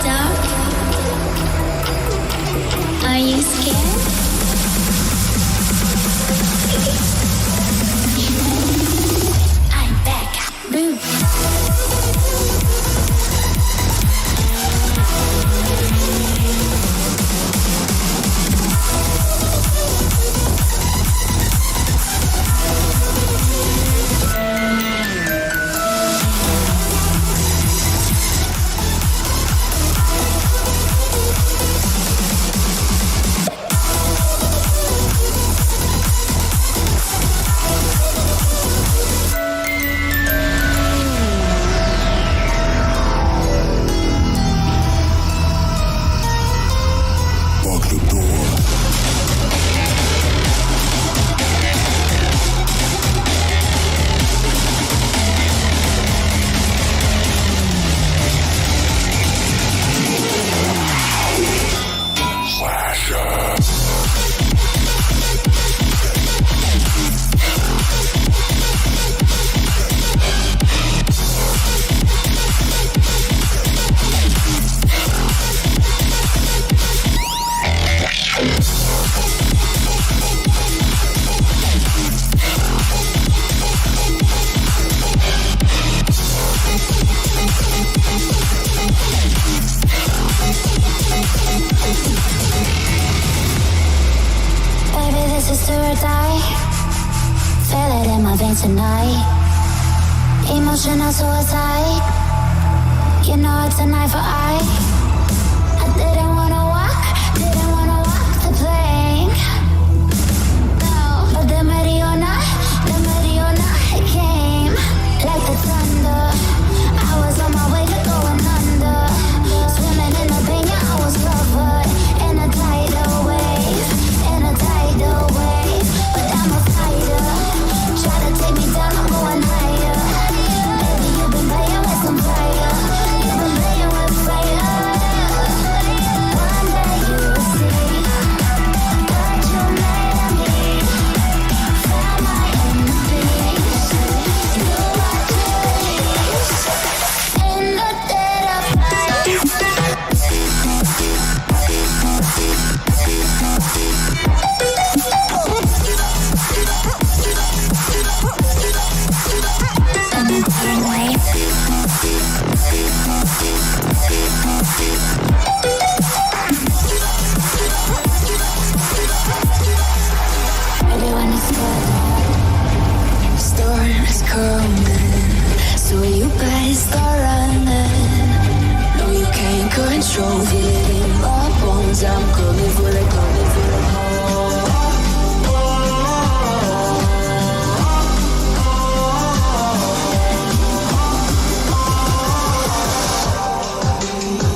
dark? Are you scared? I'm back. Boom. Tonight, emotional suicide. You know it's an eye for eye. I didn't wanna walk the plank. No, but the Mariona, it came like the thunder. I was on my way to going under, swimming in the pain. Yeah, I was covered in a tidal wave, but I'm a fighter. Try to take me down, I'm going higher. Baby, you've been playing with some fire. You've been playing with fire. One day you will see what you made of me. Found my enemies. Do what you please. In the dead of night. Everyone is scared. Storm is coming, so you better start running. No, you can't control it in my bones. I'm coming for the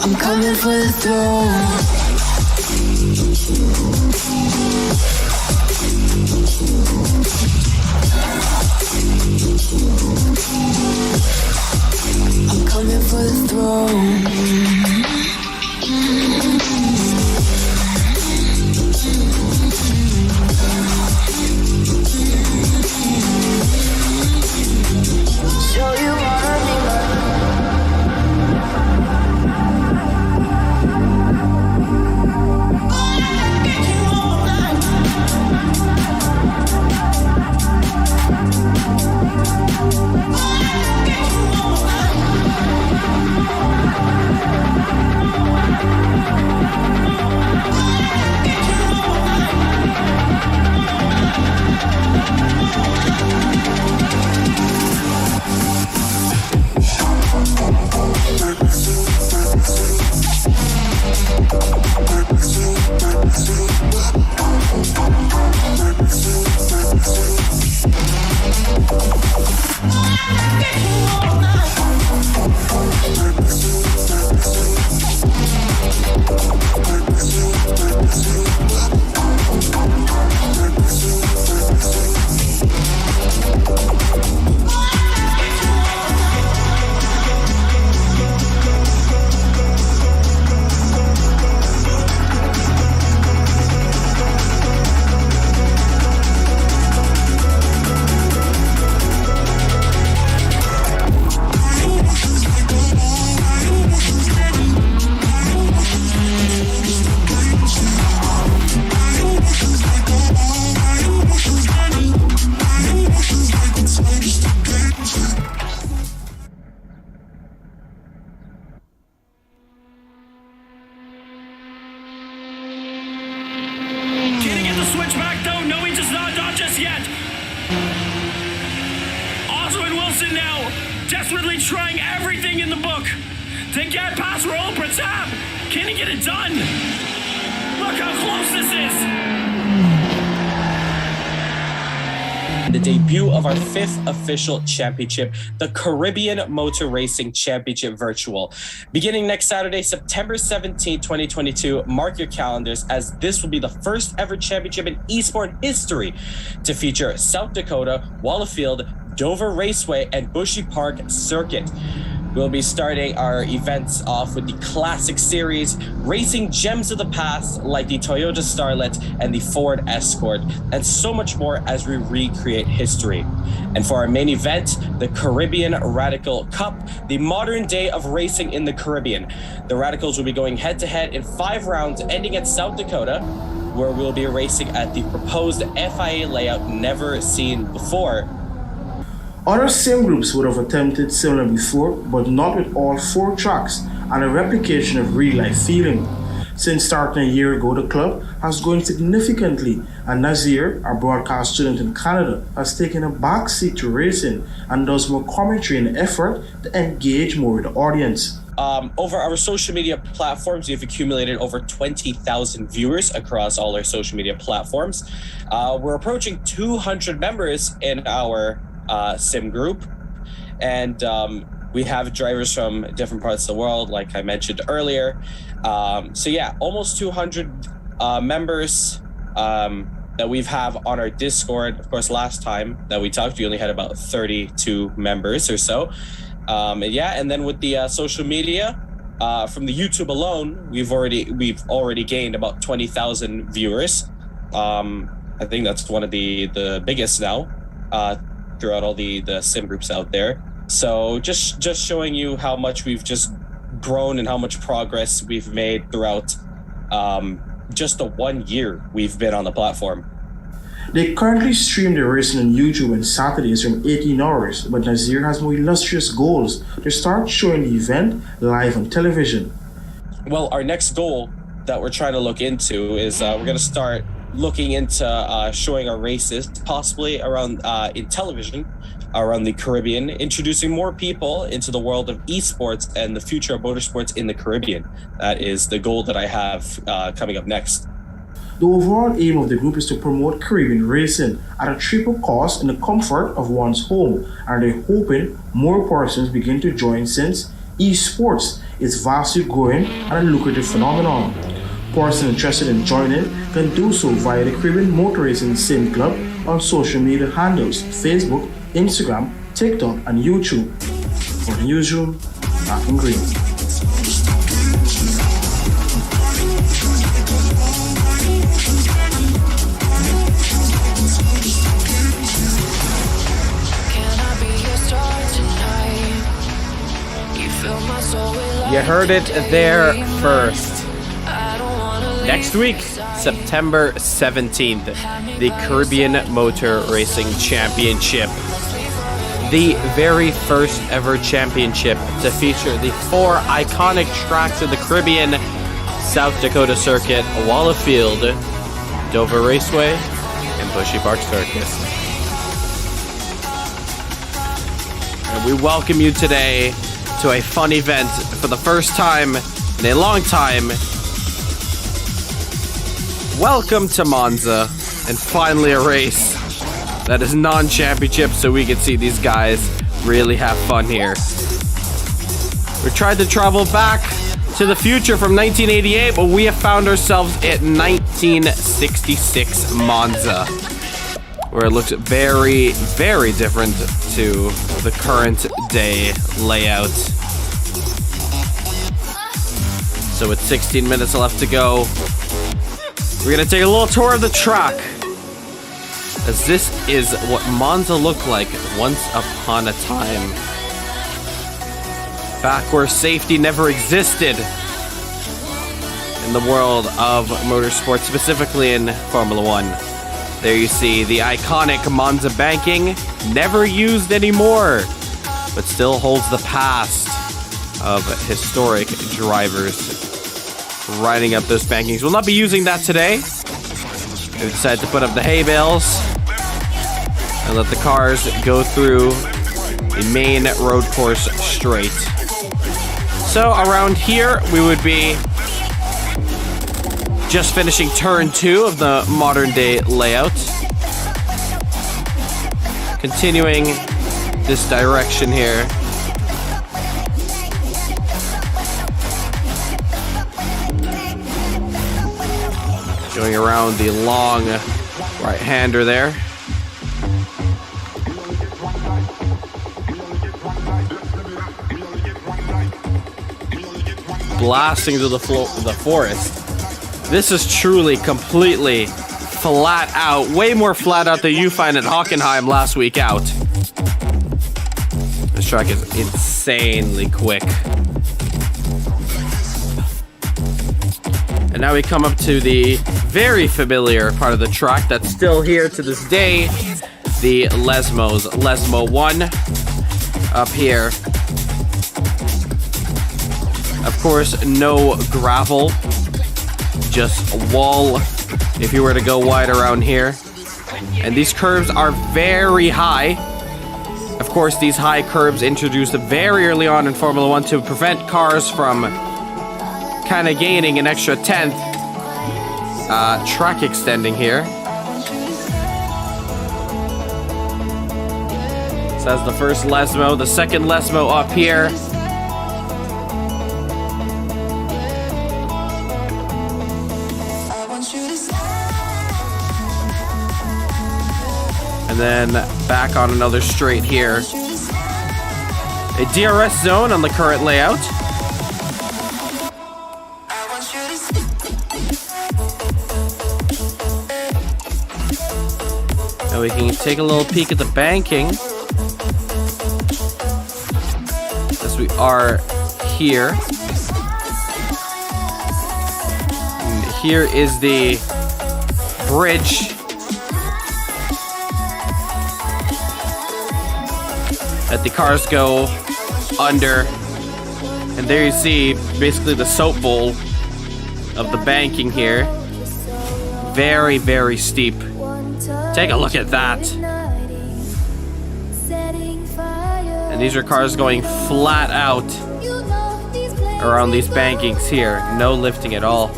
I'm coming for the throne. I'm coming for the throne. Show you wanna be Wilson now, desperately trying everything in the book to get past Raul Pratap. Can he get it done? Look how close this is. The debut of our 5th official championship, the Caribbean Motor Racing Championship Virtual. Beginning next Saturday, September 17, 2022, mark your calendars as this will be the first ever championship in esport history to feature South Dakota, Wallafield, Dover Raceway, and Bushy Park Circuit. We'll be starting our events off with the Classic Series, racing gems of the past like the Toyota Starlet and the Ford Escort, and so much more as we recreate history. And for our main event, the Caribbean Radical Cup, the modern day of racing in the Caribbean. The Radicals will be going head-to-head in 5 rounds, ending at South Dakota, where we'll be racing at the proposed FIA layout never seen before. Other sim groups would have attempted similar before, but not with all 4 tracks and a replication of real-life feeling. Since starting a year ago, the club has grown significantly, and Nazir, a broadcast student in Canada, has taken a backseat to racing and does more commentary in an effort to engage more with the audience. Over our social media platforms, we've accumulated over 20,000 viewers across all our social media platforms. We're approaching 200 members in our sim group, and we have drivers from different parts of the world, like I mentioned earlier. So yeah, almost 200 members that we've have on our Discord. Of course, last time that we talked, we only had about 32 members or so. And then with the social media, from the YouTube alone, we've already gained about 20,000 viewers. I think that's one of the biggest now throughout all the sim groups out there. So just showing you how much we've just grown and how much progress we've made throughout just the 1 year we've been on the platform. They currently stream the racing on YouTube on Saturdays from 18 hours, but Nazir has more illustrious goals to start showing the event live on television. Well, our next goal that we're trying to look into is we're going to start looking into showing our races, possibly around in television, around the Caribbean, introducing more people into the world of esports and the future of motorsports in the Caribbean. That is the goal that I have coming up next. The overall aim of the group is to promote Caribbean racing at a triple cost in the comfort of one's home, and they're hoping more persons begin to join since esports is vastly growing and a lucrative phenomenon. Persons interested in joining can do so via the Caribbean Motor Racing Sim Club on social media handles Facebook, Instagram, TikTok, and YouTube. For the newsroom, back in Green. You heard it there first. Next week, September 17th, the Caribbean Motor Racing Championship. The very first ever championship to feature the 4 iconic tracks of the Caribbean: South Dakota Circuit, Wallafield, Dover Raceway, and Bushy Park Circuit. And we welcome you today to a fun event for the first time in a long time. Welcome to Monza, and finally a race that is non-championship, so we can see these guys really have fun here. We tried to travel back to the future from 1988, but we have found ourselves at 1966 Monza, where it looks very, very different to the current day layout. So with 16 minutes left to go, we're gonna take a little tour of the track, as this is what Monza looked like once upon a time. Back where safety never existed in the world of motorsports, specifically in Formula One. There you see the iconic Monza banking, never used anymore, but still holds the past of historic drivers riding up those bankings. We'll not be using that today. We decided to put up the hay bales and let the cars go through the main road course straight. So around here, we would be just finishing turn 2 of the modern day layout. Continuing this direction here. Going around the long right-hander there. Blasting through the forest. This is truly completely flat out. Way more flat out than you find at Hockenheim last week out. This track is insanely quick. And now we come up to the very familiar part of the track that's still here to this day. The Lesmos. Lesmo 1 up here. Of course, no gravel. Just a wall if you were to go wide around here. And these curves are very high. Of course, these high curves introduced very early on in Formula 1 to prevent cars from kind of gaining an extra 10th track extending here. So that's the first Lesmo. The second Lesmo up here. And then back on another straight here. A DRS zone on the current layout. And we can take a little peek at the banking. As we are here. And here is the bridge that the cars go under. And there you see basically the soap bowl of the banking here. Very, very steep. Take a look at that. And these are cars going flat out around these bankings here. No lifting at all.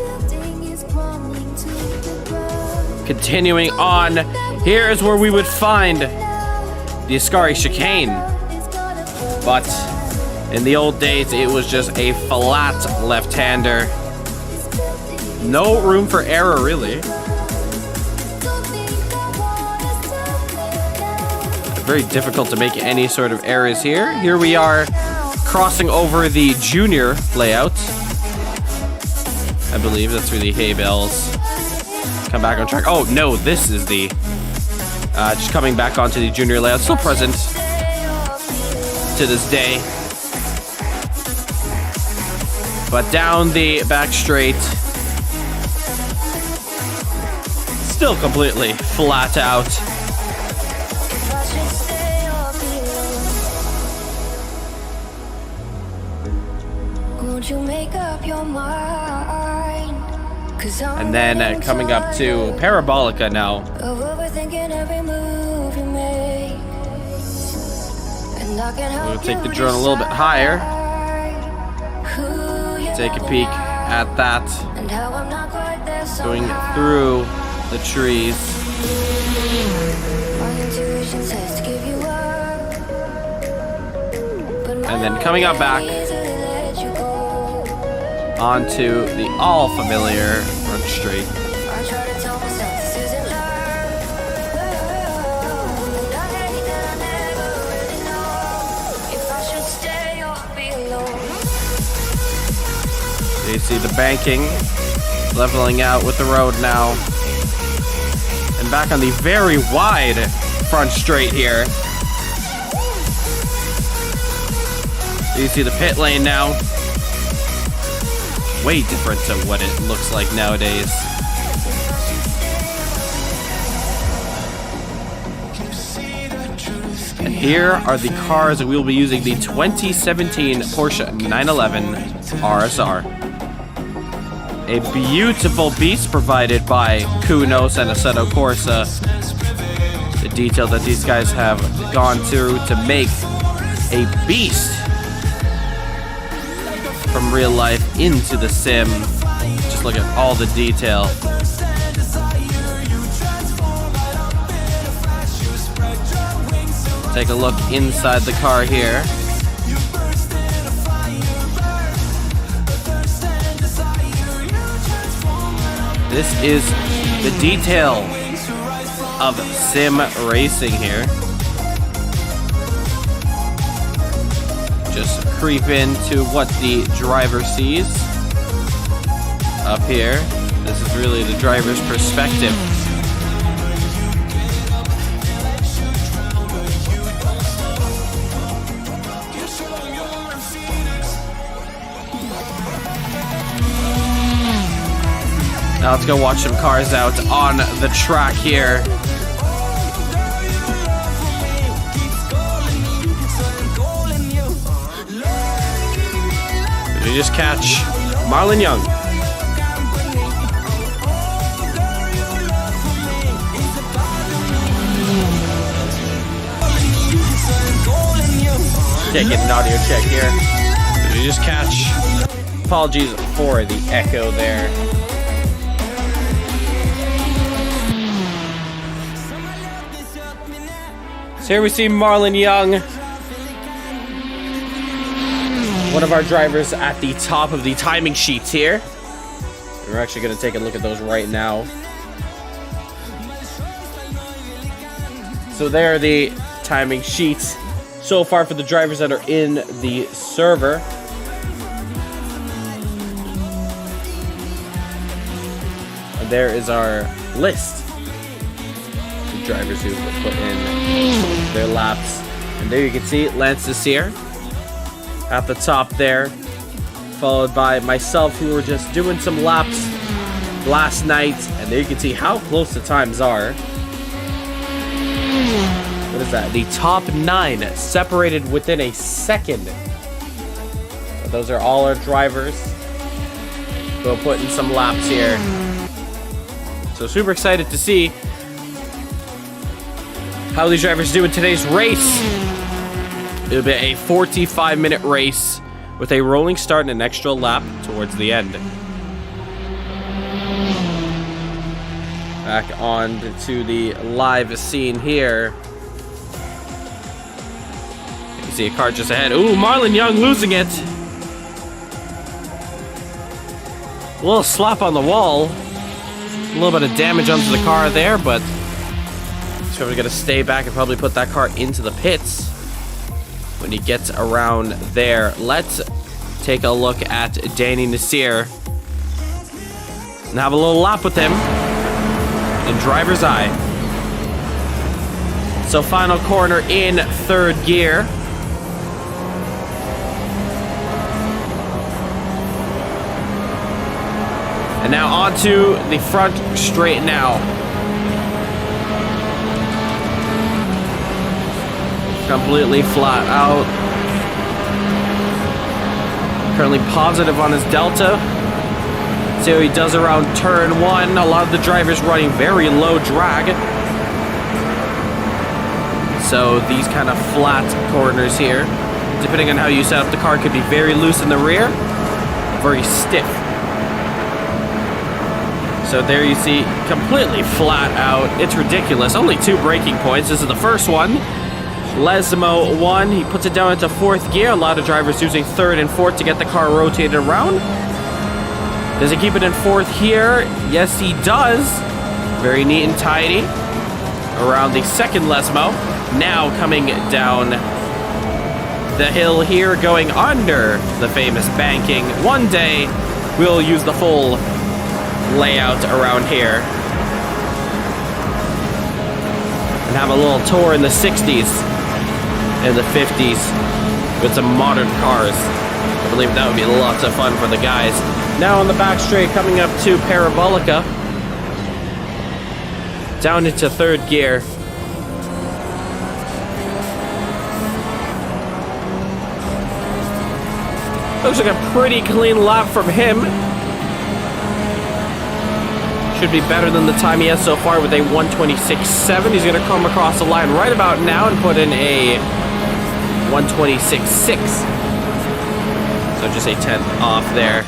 Continuing on, here is where we would find the Ascari chicane. But in the old days, it was just a flat left-hander. No room for error, really. Very difficult to make any sort of errors here. Here we are crossing over the junior layout. I believe that's where the hay bales come back on track. Oh, no, this is the... just coming back onto the junior layout. Still present to this day. But down the back straight. Still completely flat out. And then coming up to Parabolica now. We'll take the drone a little bit higher. Take a peek at that. Going through the trees. And then coming up back onto the all familiar front straight. So you see the banking leveling out with the road now. And back on the very wide front straight here. So you see the pit lane now. Way different to what it looks like nowadays. And here are the cars that we will be using. The 2017 Porsche 911 RSR. A beautiful beast provided by Kunos and Assetto Corsa. The detail that these guys have gone through to make a beast from real life into the sim. Just look at all the detail. Take a look inside the car here. This is the detail of sim racing here. Just creep into what the driver sees up here. This is really the driver's perspective. Now let's go watch some cars out on the track here. Did we just catch Marlon Young? Can't get an audio check here. Did we just catch? Apologies for the echo there. So here we see Marlon Young, one of our drivers at the top of the timing sheets here. We're actually going to take a look at those right now. So there are the timing sheets so far for the drivers that are in the server. And there is our list. Drivers who put in their laps, and there you can see Lance is here at the top there, followed by myself, who were just doing some laps last night, and there you can see how close the times are. What is that? The top 9 separated within a second. But those are all our drivers who will put in some laps here. So super excited to see how these drivers do in today's race. It'll be a 45-minute race with a rolling start and an extra lap towards the end. Back on to the live scene here. You can see a car just ahead. Ooh, Marlon Young losing it. A little slap on the wall. A little bit of damage onto the car there, but he's probably going to stay back and probably put that car into the pits when he gets around there. Let's take a look at Danny Nasir and have a little lap with him in driver's eye. So final corner in third gear. And now onto the front straight now. Completely flat out. Currently positive on his delta. See how he does around turn 1. A lot of the drivers running very low drag. So these kind of flat corners here, depending on how you set up the car, could be very loose in the rear, very stiff. So there you see, completely flat out. It's ridiculous. Only 2 braking points. This is the first one. Lesmo 1, he puts it down into 4th gear. A lot of drivers using 3rd and 4th to get the car rotated around. Does he keep it in 4th here? Yes, he does. Very neat and tidy. Around the 2nd Lesmo. Now coming down the hill here, going under the famous banking. One day, we'll use the full layout around here. And have a little tour in the 60s. In the 50s with some modern cars. I believe that would be lots of fun for the guys. Now on the back straight, coming up to Parabolica. Down into 3rd gear. Looks like a pretty clean lap from him. Should be better than the time he has so far with a 1:26.7. He's going to come across the line right about now and put in a 126.6. So just a 10th off there.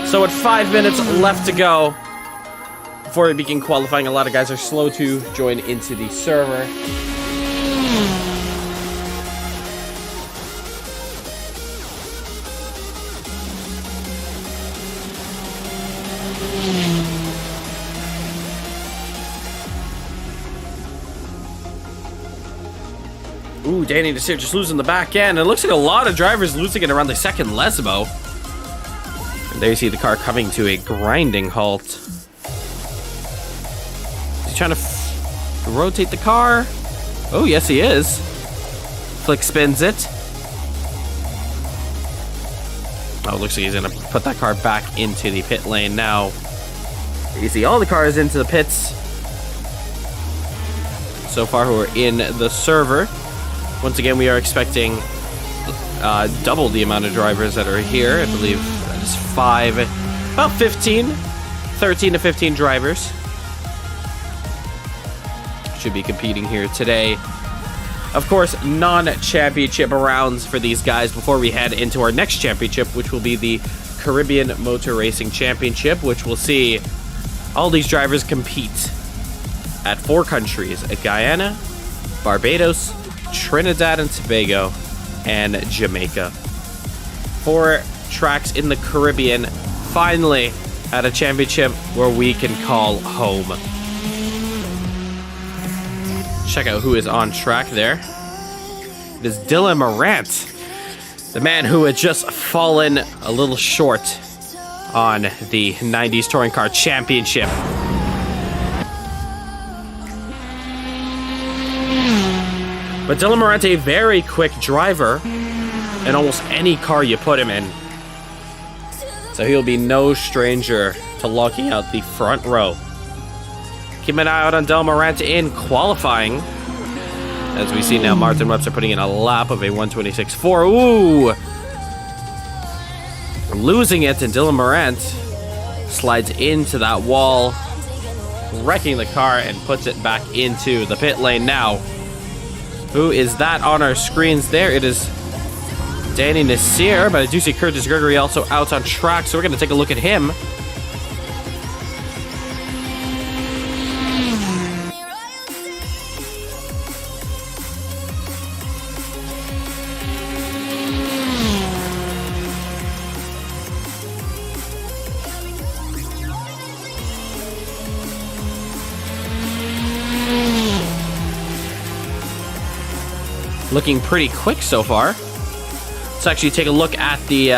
So with 5 minutes left to go before we begin qualifying, a lot of guys are slow to join into the server. Ooh, Danny Nasir just losing the back end. It looks like a lot of drivers losing it around the second Lesmo. And there you see the car coming to a grinding halt. He's trying to rotate the car. Oh, yes, he is. Flick spins it. Oh, it looks like he's going to put that car back into the pit lane now. You see all the cars into the pits so far who are in the server. Once again, we are expecting double the amount of drivers that are here. I believe that is about 13 to 15 drivers should be competing here today. Of course, non-championship rounds for these guys before we head into our next championship, which will be the Caribbean Motor Racing Championship, which will see all these drivers compete at 4 countries: Guyana, Barbados, Trinidad and Tobago, and Jamaica. 4 tracks in the Caribbean, finally at a championship where we can call home. Check out who is on track there. It is Dylan Morant, the man who had just fallen a little short on the 90s Touring Car Championship. But Dylan Morant, a very quick driver in almost any car you put him in. So he'll be no stranger to locking out the front row. Keep an eye out on Dylan Morant in qualifying. As we see now, Martin Webster putting in a lap of a 126.4. Ooh! Losing it, and Dylan Morant slides into that wall, wrecking the car and puts it back into the pit lane now. Who is that on our screens there? It is Danny Nasir, but I do see Curtis Gregory also out on track, so we're going to take a look at him. Looking pretty quick so far. Let's actually take a look at the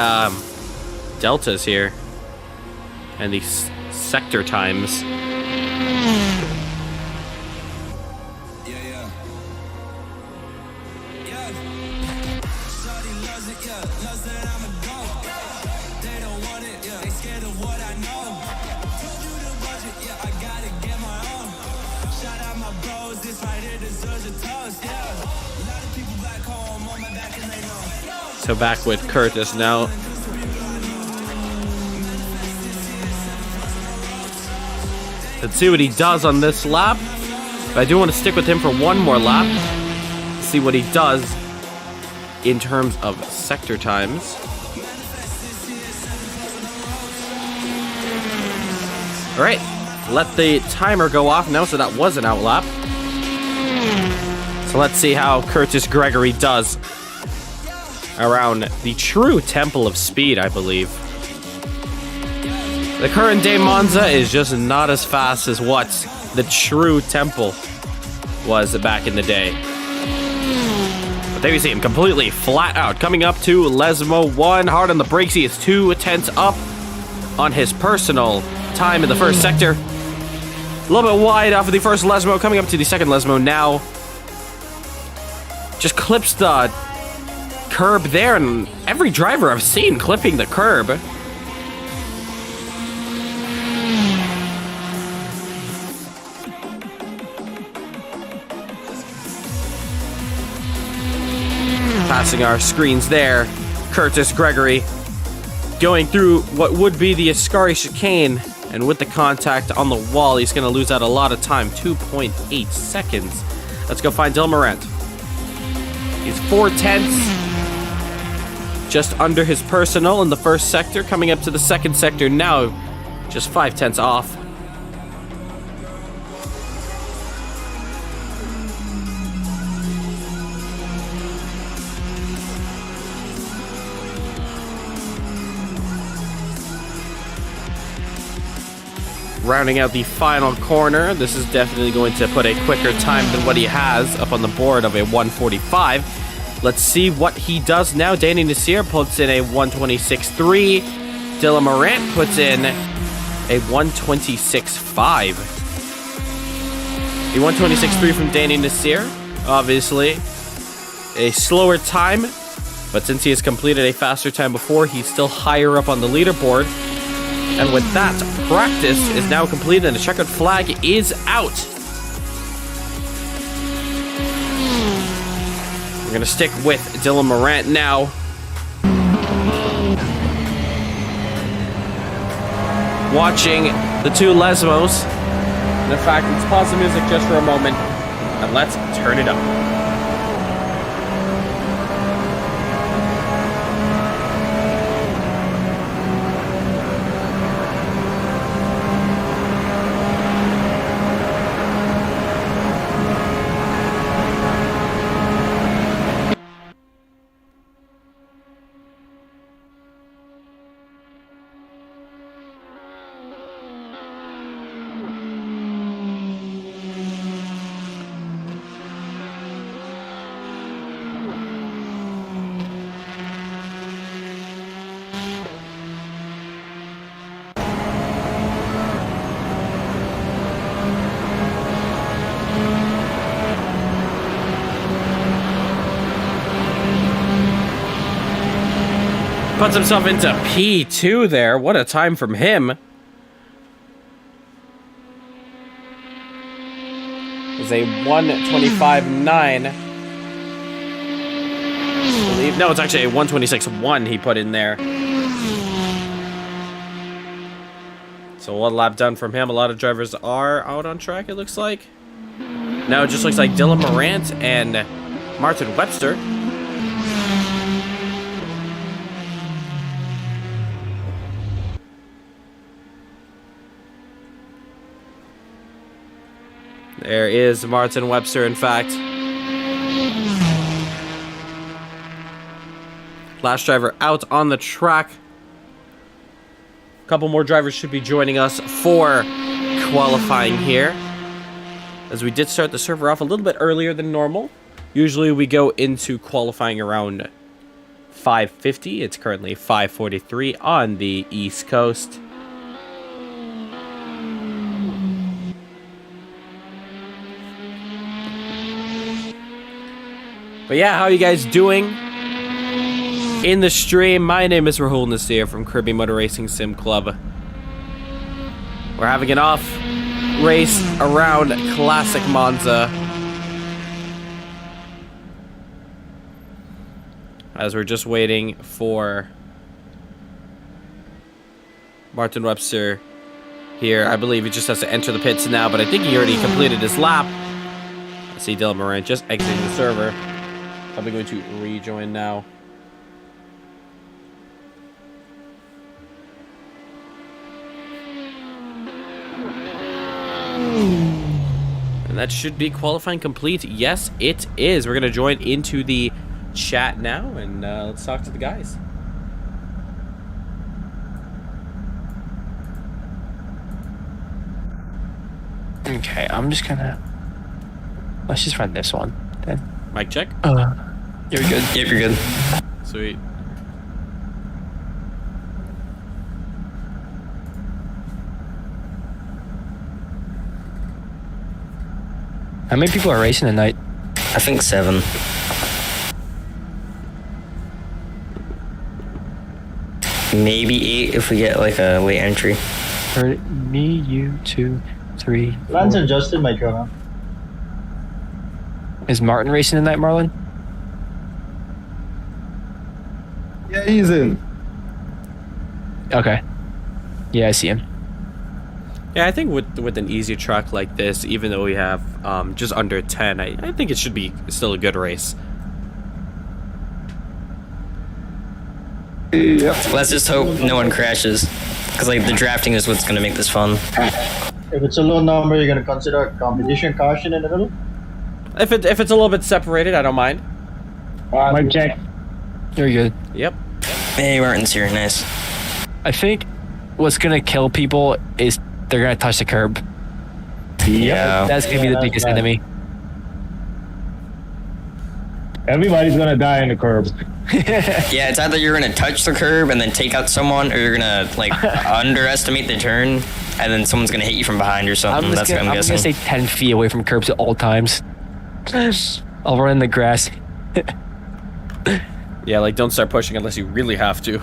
deltas here and the sector times. So back with Curtis now. Let's see what he does on this lap. But I do want to stick with him for one more lap. See what he does in terms of sector times. All right, let the timer go off now, so that was an out lap. So let's see how Curtis Gregory does around the true Temple of Speed, I believe. The current day Monza is just not as fast as what the true Temple was back in the day. But there you see him completely flat out. Coming up to Lesmo 1, hard on the brakes. He is 2 tenths up on his personal time in the first sector. A little bit wide off of the first Lesmo. Coming up to the second Lesmo now. Just clips the curb there, and every driver I've seen clipping the curb. Passing our screens there, Curtis Gregory going through what would be the Ascari chicane And with the contact on the wall, he's going to lose out a lot of time. 2.8 seconds. Let's go find Dylan Morant. He's 4/10. Just under his personal in the first sector. Coming up to the second sector now. Just 5/10 off. Rounding out the final corner, this is definitely going to put a quicker time than what he has up on the board of a 1:45. Let's see what he does now. Danny Nasir puts in a 1:26.3. Dylan Morant puts in a 1:26.5. The 1:26.3 from Danny Nasir, obviously a slower time, but since he has completed a faster time before, he's still higher up on the leaderboard. And with that, practice is now complete and the checkered flag is out. We're going to stick with Dylan Morant now. Watching the two Lesmos. And in fact, let's pause the music just for a moment and let's turn it up. Puts himself into P2 there. What a time from him. It's a 1:25.9. I believe. No, it's actually a 1:26.1 he put in there. So one lap done from him. A lot of drivers are out on track, it looks like. Now it just looks like Dylan Morant and Martin Webster. There is Martin Webster, in fact. Last driver out on the track. A couple more drivers should be joining us for qualifying here, as we did start the server off a little bit earlier than normal. Usually we go into qualifying around 5:50. It's currently 5:43 on the East Coast. But yeah, how are you guys doing in the stream? My name is Rahul Nasir from Caribbean Motor Racing Sim Club. We're having an off race around Classic Monza, as we're just waiting for Martin Webster here. I believe he just has to enter the pits now, but I think he already completed his lap. I see Dylan Morant just exiting the server. Probably going to rejoin now. And that should be qualifying complete. Yes, it is. We're going to join into the chat now, and let's talk to the guys. Okay, I'm just gonna... Let's just run this one, then. Mic check. You're good. Yep, you're good. Sweet. How many people are racing tonight? I think 7. Maybe 8 if we get like a late entry. Me, you, 2, 3. Lance adjusted my drone. Is Martin racing tonight, Marlon? Yeah, he's in. Okay. Yeah, I see him. Yeah, I think with an easy track like this, even though we have just under 10, I think it should be still a good race. Let's just hope no one crashes, because like the drafting is what's gonna make this fun. If it's a low number, you're gonna consider competition caution in the middle. If it's a little bit separated, I don't mind. Mic check. You're good. Yep. Hey, Martin's here. Nice. I think what's gonna kill people is they're gonna touch the curb. Yeah. That's gonna be the biggest enemy. Everybody's gonna die in the curb. Yeah, it's either you're gonna touch the curb and then take out someone, or you're gonna like underestimate the turn, and then someone's gonna hit you from behind or something. That's what I'm guessing. I'm gonna stay 10 feet away from curbs at all times. I'll run in the grass. Yeah, like don't start pushing unless you really have to.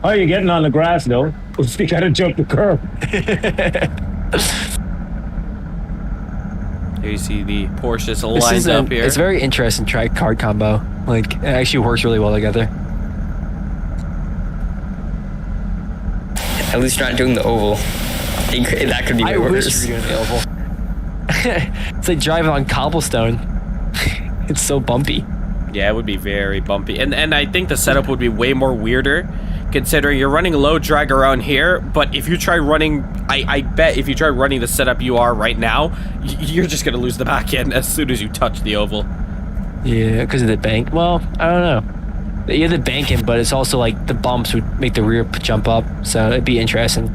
Oh, you're getting on the grass though. You gotta jump the curb. Here you see the Porsches lined up here. It's very interesting track card combo. Like, it actually works really well together. At least you're not doing the oval. That could be way worse. I wish you were doing the oval. It's like driving on cobblestone. It's so bumpy. Yeah, it would be very bumpy. And I think the setup would be way more weirder, considering you're running low drag around here, but if you try running, I bet if you try running the setup you are right now, you're just going to lose the back end as soon as you touch the oval. Yeah, because of the bank. Well, I don't know. You have the banking, but it's also like the bumps would make the rear jump up, so it'd be interesting.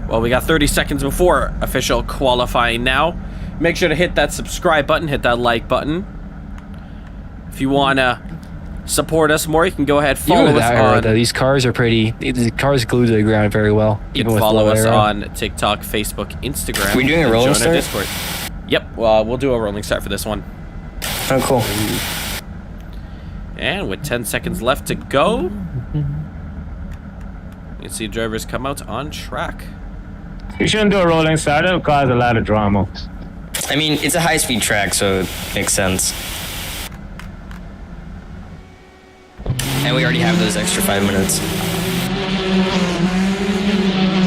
Well, we got 30 seconds before official qualifying now. Make sure to hit that subscribe button, hit that like button. If you want to support us more, you can go ahead follow us on. These cars are pretty. These cars glue to the ground very well. You can follow us on TikTok, Facebook, Instagram. Are we doing a rolling start? Discord. Yep. Well, we'll do a rolling start for this one. Oh, cool. And with 10 seconds left to go, you can see drivers come out on track. You shouldn't do a rolling start. It'll cause a lot of drama. I mean, it's a high-speed track, so it makes sense. And we already have those extra 5 minutes.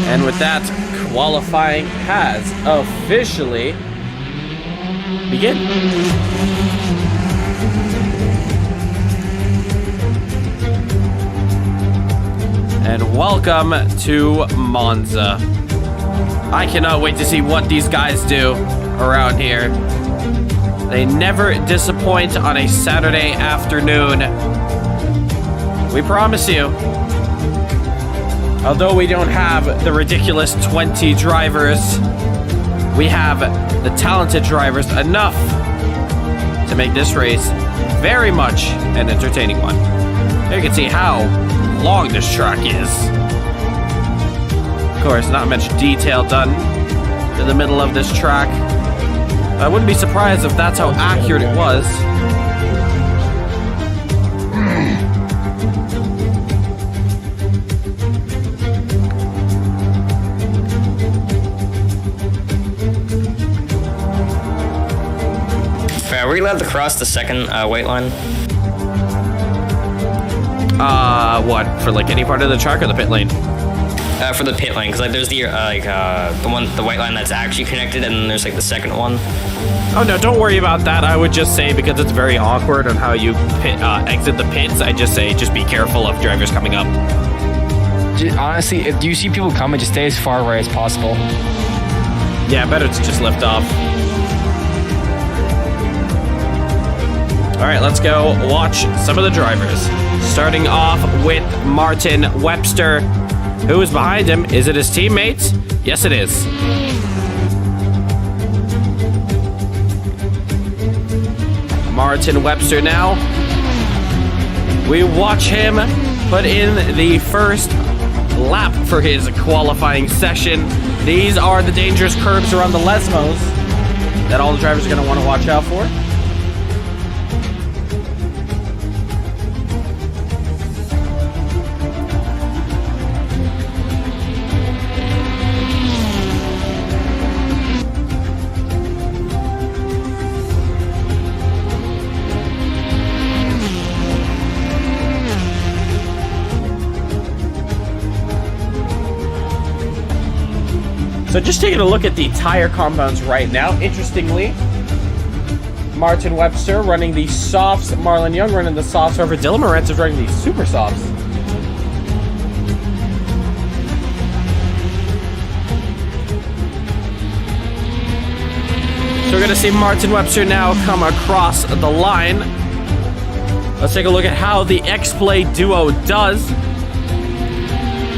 And with that, qualifying has officially begun. And welcome to Monza. I cannot wait to see what these guys do around here. They never disappoint on a Saturday afternoon. We promise you. Although we don't have the ridiculous 20 drivers, we have the talented drivers enough to make this race very much an entertaining one. There you can see how long this track is. Of course, not much detail done in the middle of this track. I wouldn't be surprised if that's how accurate it was. Are we allowed to cross the second white line? What? For like any part of the track or the pit lane? For the pit lane, because like there's the white line that's actually connected, and then there's like the second one. Oh no, don't worry about that. I would just say, because it's very awkward on how you exit the pits, I just say just be careful of drivers coming up. Honestly, if you see people coming, just stay as far right as possible. Yeah, better to just lift off. All right, let's go watch some of the drivers. Starting off with Martin Webster. Who is behind him? Is it his teammates? Yes, it is. Martin Webster now. We watch him put in the first lap for his qualifying session. These are the dangerous curbs around the Lesmos that all the drivers are going to want to watch out for. So just taking a look at the tire compounds right now. Interestingly, Martin Webster running the softs, Marlon Young running the softs, however Dylan Moretz is running the super softs. So we're going to see Martin Webster now come across the line. Let's take a look at how the X-Play duo does.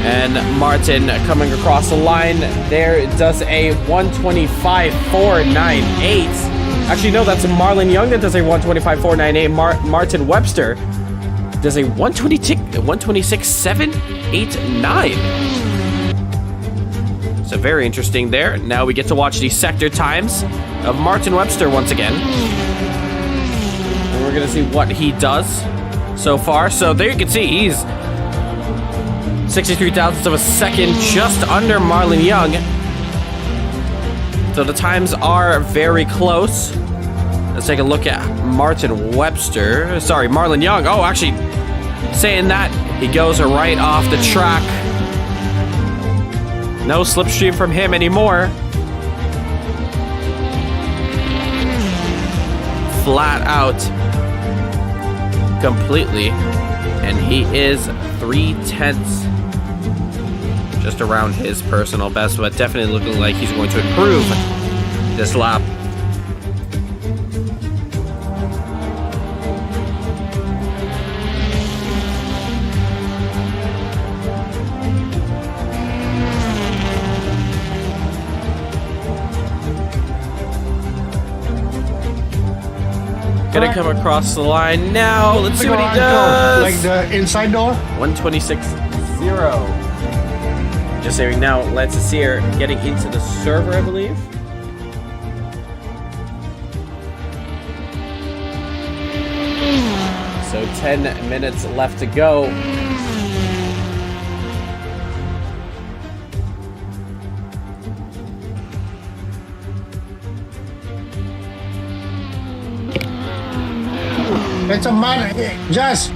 And Martin coming across the line there does a 125.498. Actually, no, that's Marlon Young that does a 125.498. Martin Webster does a 126.789. So very interesting there. Now we get to watch the sector times of Martin Webster once again. And we're going to see what he does so far. So there you can see he's 63 thousandths of a second just under Marlon Young. So the times are very close. Let's take a look at Martin Webster. Sorry, Marlon Young. Oh, actually, saying that, he goes right off the track. No slipstream from him anymore. Flat out. Completely. And he is 3/10 just around his personal best, but definitely looking like he's going to improve this lap. Gonna come across the line now. Let's see what he does. Like the inside door? 126.0. Just saying now, Lance Sear getting into the server, I believe. So 10 minutes left to go. It's a man. Jazz.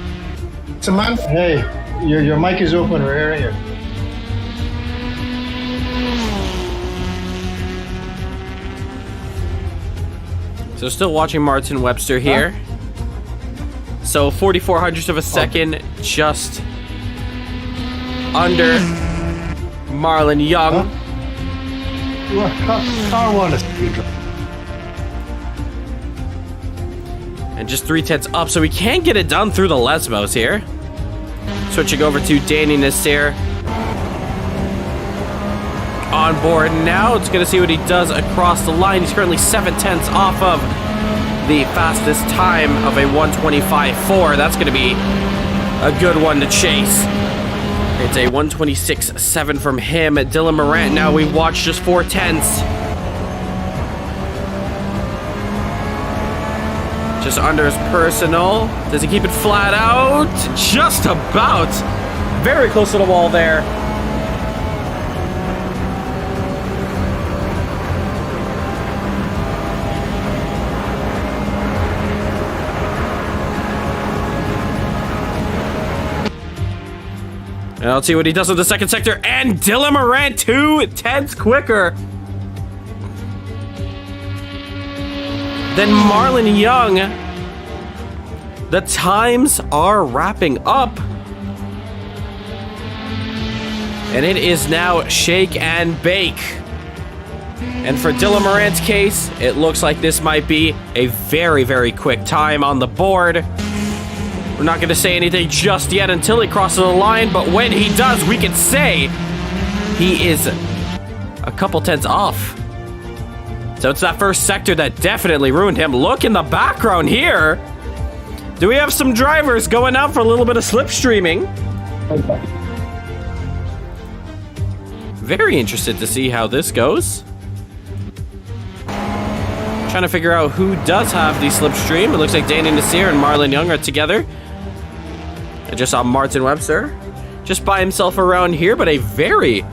It's a man. Hey, your mic is open. We're hearing you. So still watching Martin Webster here. Huh? So 44 hundredths of a second, just under Marlon Young. Car one is and just 3/10 up, so we can't get it done through the Lesbos here. Switching over to Danny Nasser on board now. It's going to see what he does across the line. He's currently 7/10 off of the fastest time of a 125.4. That's going to be a good one to chase. It's a 126.7 from him. Dylan Morant now we watch just 4/10. Just under his personal. Does he keep it flat out? Just about. Very close to the wall there. And let's see what he does with the second sector. And Dylan Morant 2/10 quicker than Marlon Young. The times are wrapping up. And it is now shake and bake. And for Dylan Morant's case, it looks like this might be a very, very quick time on the board. We're not going to say anything just yet until he crosses the line, but when he does, we can say he is a couple tenths off. So it's that first sector that definitely ruined him. Look in the background here. Do we have some drivers going out for a little bit of slipstreaming? Very interested to see how this goes. Trying to figure out who does have the slipstream. It looks like Danny Nasser and Marlon Young are together. I just saw Martin Webster just by himself around here, but a very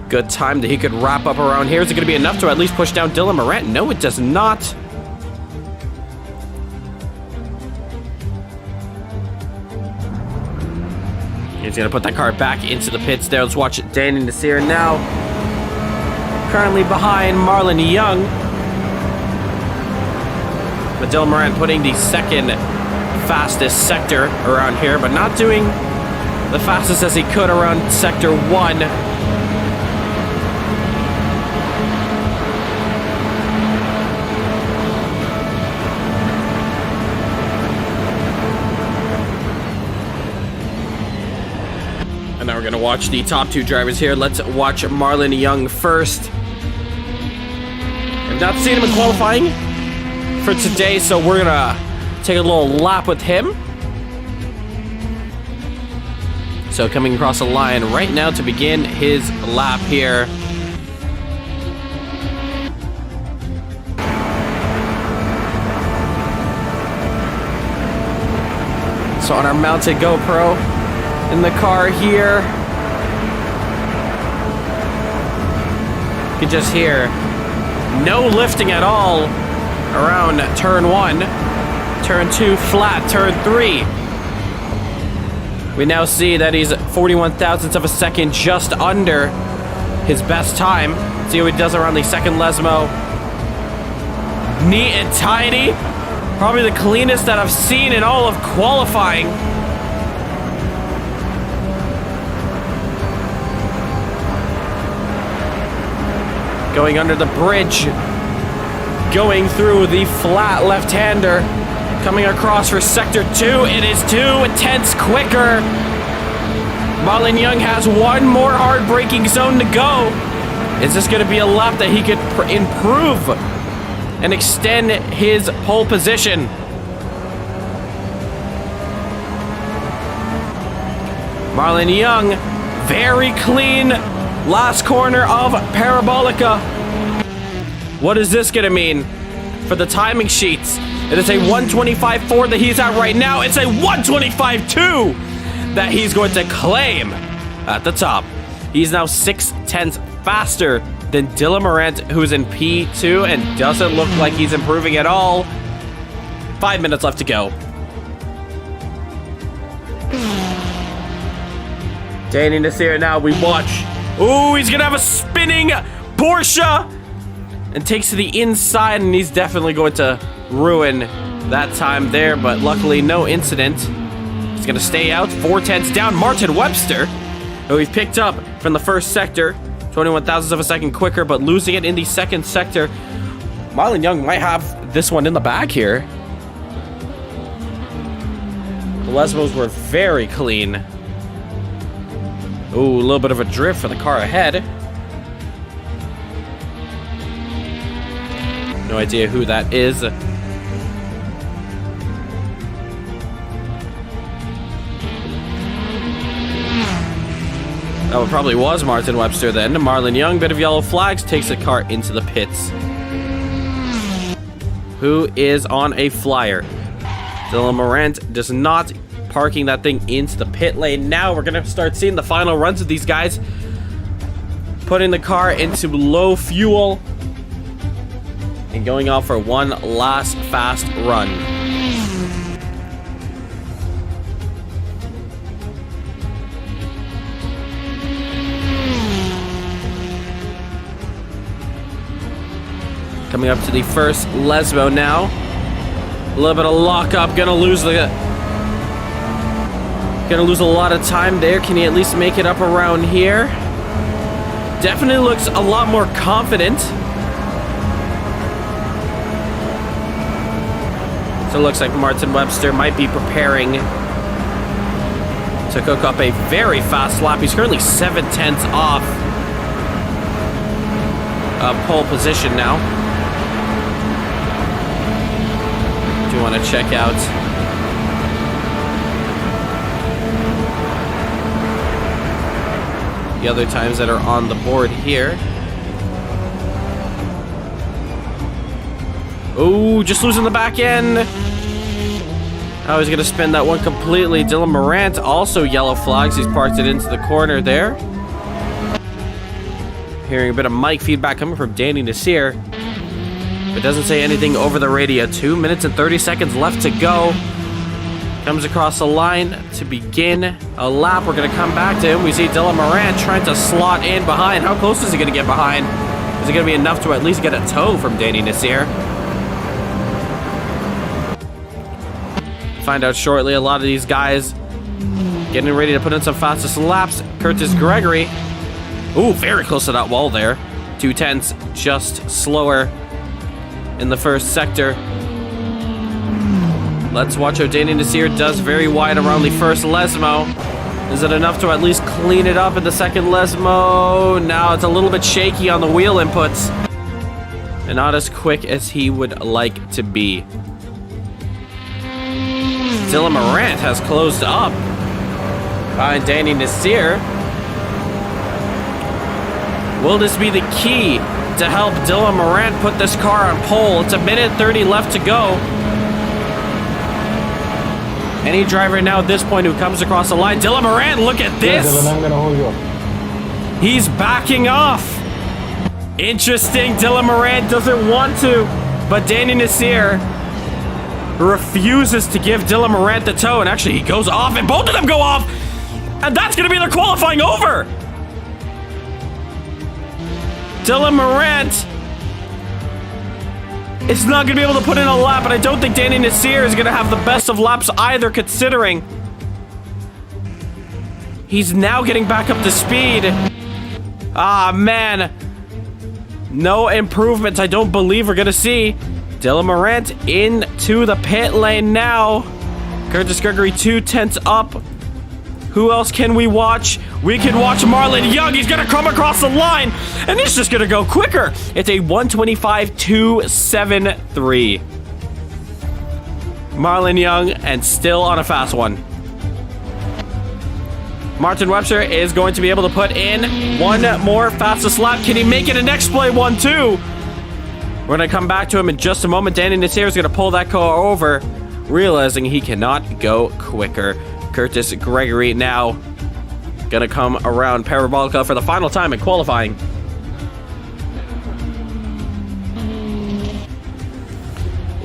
good time that he could wrap up around here. Is it going to be enough to at least push down Dylan Morant? No, it does not. He's going to put that car back into the pits there. Let's watch Danny Nasser now. currently behind Marlon Young. But Dylan Moran putting the second fastest sector around here, but not doing the fastest as he could around sector 1. And now we're gonna watch the top 2 drivers here. Let's watch Marlon Young first. I've not seen him in qualifying for today, so we're gonna take a little lap with him. So coming across the line right now to begin his lap here. So on our mounted GoPro in the car here, you can just hear no lifting at all around turn 1, turn 2 flat, turn 3. We now see that he's 41 thousandths of a second just under his best time. See what he does around the second Lesmo. Neat and tidy. Probably the cleanest that I've seen in all of qualifying. Going under the bridge. Going through the flat left-hander. Coming across for sector 2. It is 2 tenths quicker. Marlon Young has one more hard braking zone to go. Is this going to be a lap that he could improve and extend his pole position? Marlon Young, very clean last corner of Parabolica. What is this going to mean for the timing sheets? It is a 125.4 that he's at right now. It's a 125.2 that he's going to claim at the top. He's now 6 tenths faster than Dylan Morant, who's in P2 and doesn't look like he's improving at all. 5 minutes left to go. Danny Nasir now, we watch. Ooh, he's gonna have a spinning Porsche and takes to the inside, and he's definitely going to ruin that time there, but luckily no incident. He's gonna stay out, 4 tenths down. Martin Webster, who we've picked up from the first sector, 21 thousandths of a second quicker, but losing it in the second sector. Marlon Young might have this one in the bag here. The Lesmos were very clean. Ooh, a little bit of a drift for the car ahead. No idea who that is. That one probably was Martin Webster then. Marlon Young, bit of yellow flags, takes the car into the pits. Who is on a flyer? Dylan Morant does not, parking that thing into the pit lane. Now we're going to start seeing the final runs of these guys. Putting the car into low fuel. And going off for one last fast run. Coming up to the first Lesmo now. A little bit of lockup. Gonna lose a lot of time there. Can he at least make it up around here? Definitely looks a lot more confident. So it looks like Martin Webster might be preparing to cook up a very fast lap. He's currently 7 tenths off pole position now. Do you want to check out the other times that are on the board here? Oh, just losing the back end. Oh, he's going to spin that one completely. Dylan Morant, also yellow flags. He's parked it into the corner there. Hearing a bit of mic feedback coming from Danny Nasir. But doesn't say anything over the radio. 2 minutes and 30 seconds left to go. Comes across the line to begin a lap. We're going to come back to him. We see Dylan Morant trying to slot in behind. How close is he going to get behind? Is it going to be enough to at least get a tow from Danny Nasir? Find out shortly. A lot of these guys getting ready to put in some fastest laps. Curtis Gregory. Ooh, very close to that wall there. 2/10, just slower in the first sector. Let's watch how Danny Nasir does very wide around the first Lesmo. Is it enough to at least clean it up in the second Lesmo? Now it's a little bit shaky on the wheel inputs. And not as quick as he would like to be. Dylan Morant has closed up behind Danny Nasir. Will this be the key to help Dylan Morant put this car on pole? It's 1:30 left to go. Any driver now at this point who comes across the line. Dylan Morant, look at this. Yeah, Dylan, I'm gonna hold you up. He's backing off. Interesting. Dylan Morant doesn't want to, but Danny Nasir refuses to give Dylan Morant the tow, and actually he goes off, and both of them go off, and that's going to be their qualifying over. Dylan Morant is not going to be able to put in a lap, and I don't think Danny Nasir is going to have the best of laps either, considering he's now getting back up to speed. Ah, man. No improvements, I don't believe we're going to see. Dylan Morant into the pit lane now. Curtis Gregory 2/10 up. Who else can we watch? We can watch Marlon Young. He's going to come across the line, and he's just going to go quicker. It's a 1:25.273. Marlon Young, and still on a fast one. Martin Webster is going to be able to put in one more fastest lap. Can he make it an X-Play 1-2? We're going to come back to him in just a moment. Danny Nasir is going to pull that car over, realizing he cannot go quicker. Curtis Gregory now going to come around Parabolica for the final time in qualifying.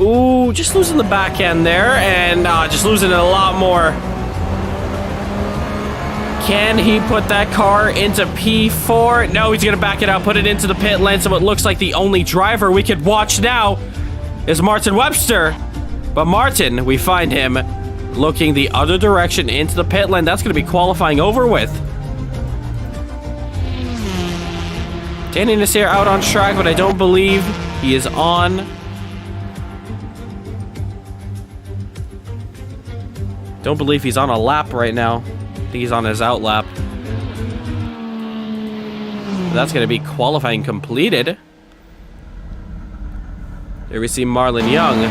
Ooh, just losing the back end there, and just losing it a lot more. Can he put that car into P4? No, he's going to back it out, put it into the pit lane, so it looks like the only driver we could watch now is Martin Webster. But Martin, we find him looking the other direction into the pit lane. That's going to be qualifying over with. Danny Nasir out on track, but I don't believe he is on. Don't believe he's on a lap right now. I think he's on his out lap. That's going to be qualifying completed. There we see Marlon Young.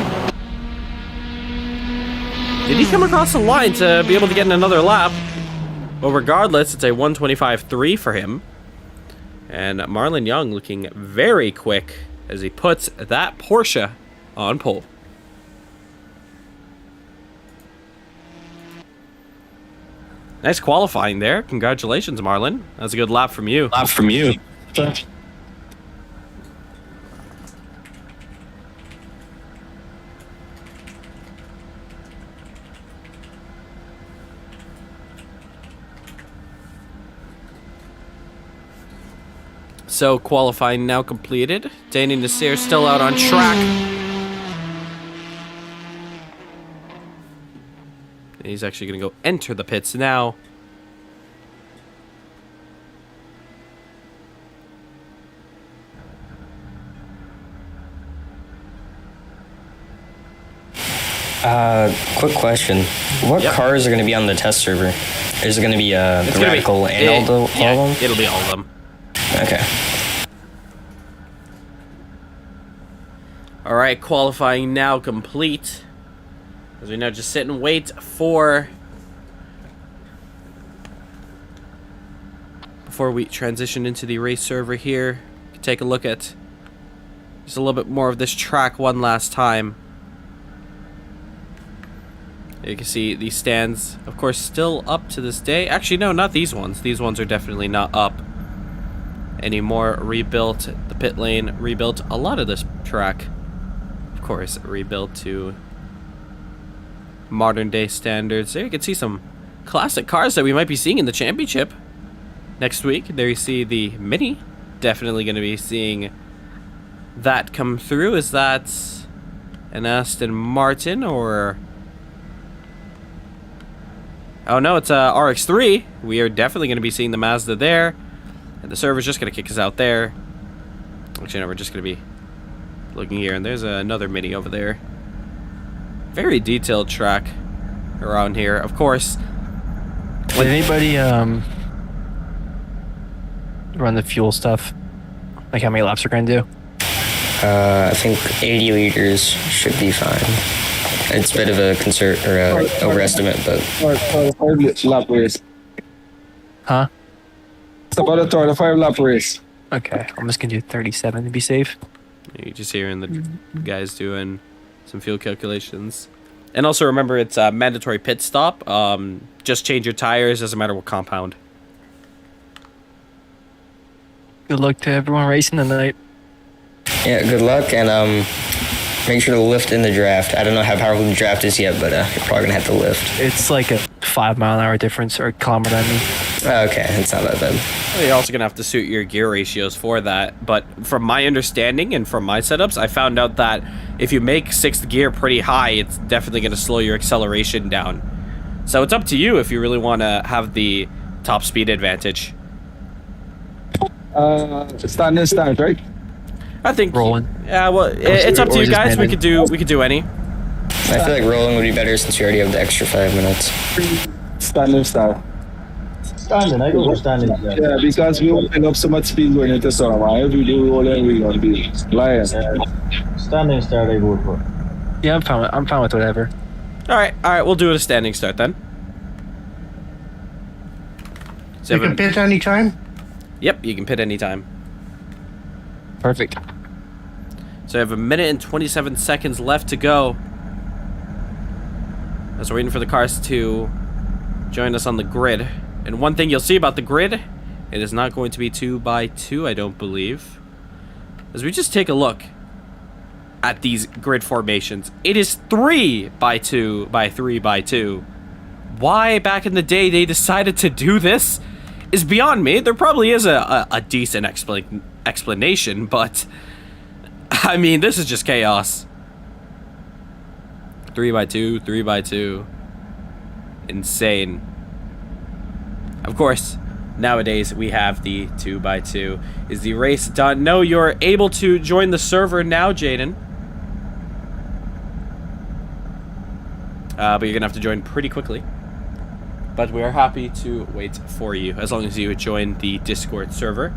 Did he come across the line to be able to get in another lap? Well, regardless, it's a 1:25.3 for him. And Marlon Young looking very quick as he puts that Porsche on pole. Nice qualifying there. Congratulations, Marlon. That was a good lap from you. So, qualifying now completed. Danny Nasir still out on track. He's actually going to go enter the pits now. Quick question. What cars are going to be on the test server? Is it going to be the Radical and all of them? It'll be all of them. Okay. All right, qualifying now complete. As we now just sit and wait for... Before we transition into the race server here, take a look at just a little bit more of this track one last time. You can see these stands, of course, still up to this day. Actually, no, not these ones. These ones are definitely not up anymore. Rebuilt the pit lane, rebuilt a lot of this track. Of course, rebuilt to modern day standards. There you can see some classic cars that we might be seeing in the championship next week. There you see the Mini. Definitely going to be seeing that come through. Is that an Aston Martin or... Oh no, it's a RX-3. We are definitely going to be seeing the Mazda there. And the server's just going to kick us out there. Actually, no, we're just going to be looking here. And there's another Mini over there. Very detailed track around here. Of course. Did anybody run the fuel stuff? Like how many laps we're going to do? I think 80 liters should be fine. It's a bit of a concern or overestimate, but 5 lap race. Huh? It's about a 5 lap race. Okay, I'm just going to do 37 to be safe. You just hearing the guys doing some fuel calculations. And also remember, it's a mandatory pit stop. Just change your tires, doesn't matter what compound. Good luck to everyone racing tonight. yeah, good luck, and make sure to lift in the draft. I don't know how powerful the draft is yet, but you're probably gonna have to lift. It's like a 5 mile an hour difference, or a kilometer, I mean. Okay, it's not that bad. Well, you're also going to have to suit your gear ratios for that. But from my understanding and from my setups, I found out that if you make 6th gear pretty high, it's definitely going to slow your acceleration down. So it's up to you if you really want to have the top speed advantage. Standing start, right? I think rolling. Yeah, well, it's up to you guys. We could do any. I feel like rolling would be better since you already have the extra 5 minutes. Standing start. Standing, I go for standing. Yeah, because we open up so much speed going into summer. If we do rolling, we're going to be lying. Standing start, I go for. Yeah, I'm fine with whatever. All right, we'll do it a standing start then. You can pit any time? Yep, you can pit anytime. Perfect. So I have 1 minute and 27 seconds left to go. As we're waiting for the cars to join us on the grid. And one thing you'll see about the grid, it is not going to be 2x2, I don't believe. As we just take a look at these grid formations, it is 3x2 by 3x2. Why back in the day they decided to do this is beyond me. There probably is a decent explanation, but I mean, this is just chaos. 3x2, 3x2. Insane. Of course, nowadays we have the 2x2. Is the race done? No, you're able to join the server now, Jaden. But you're gonna have to join pretty quickly. But we are happy to wait for you as long as you join the Discord server.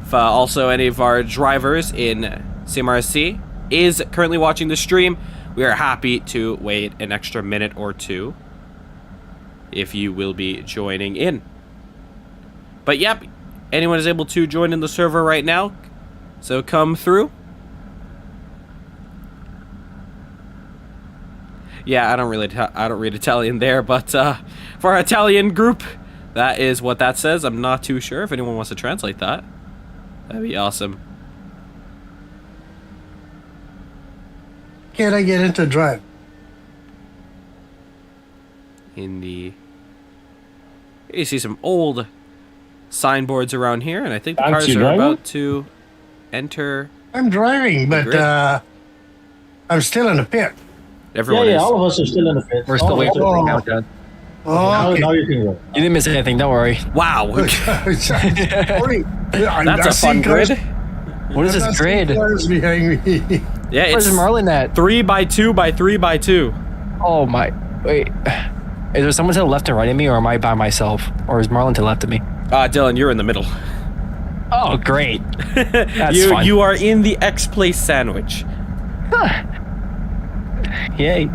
If also any of our drivers in SimRC is currently watching the stream, we are happy to wait an extra minute or two if you will be joining in. But yep, anyone is able to join in the server right now, so come through. Yeah, I don't read Italian there, but for our Italian group, that is what that says. I'm not too sure if anyone wants to translate that. That'd be awesome. Can I get into drive? You see some old signboards around here, and I think the cars are about to enter. I'm driving, but I'm still in the pit. Everyone is. All of us are still in the pit. We're still waiting for the countdown. Oh, okay. Now you can go. You didn't miss anything, don't worry. Wow. That's a fun grid. What is this grid? Cars behind me. Yeah, Where's it's Marlon at? 3x2 by 3x2. Oh my, wait. Is there someone to the left and right of me, or am I by myself? Or is Marlon to the left of me? Dylan, you're in the middle. Oh, great. That's fun. You are in the X-Place sandwich. Yay.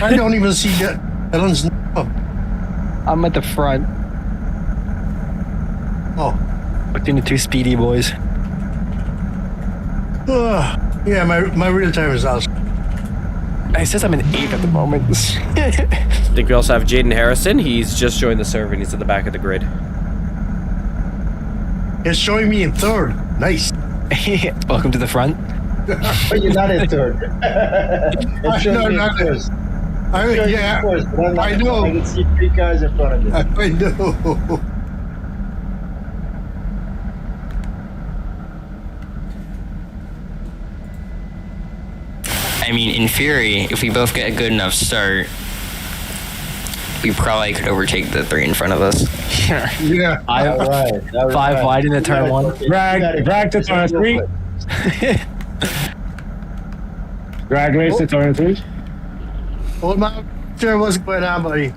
I don't even see Dylan's. I'm at the front. Oh. Between the two speedy boys. Yeah, my real time is out. It says I'm in 8th at the moment. I think we also have Jaden Harrison. He's just joined the server and he's at the back of the grid. It's showing me in 3rd. Nice. Welcome to the front. You're not in 3rd. No, not first. Yeah, first, I know. I can see 3 cars in front of me. I know. mean, in theory, if we both get a good enough start, we probably could overtake the 3 in front of us. Yeah. All right. 5 wide in the turn 1. Drag to turn 3. Drag race to turn 3. Hold my sure what's going on, buddy.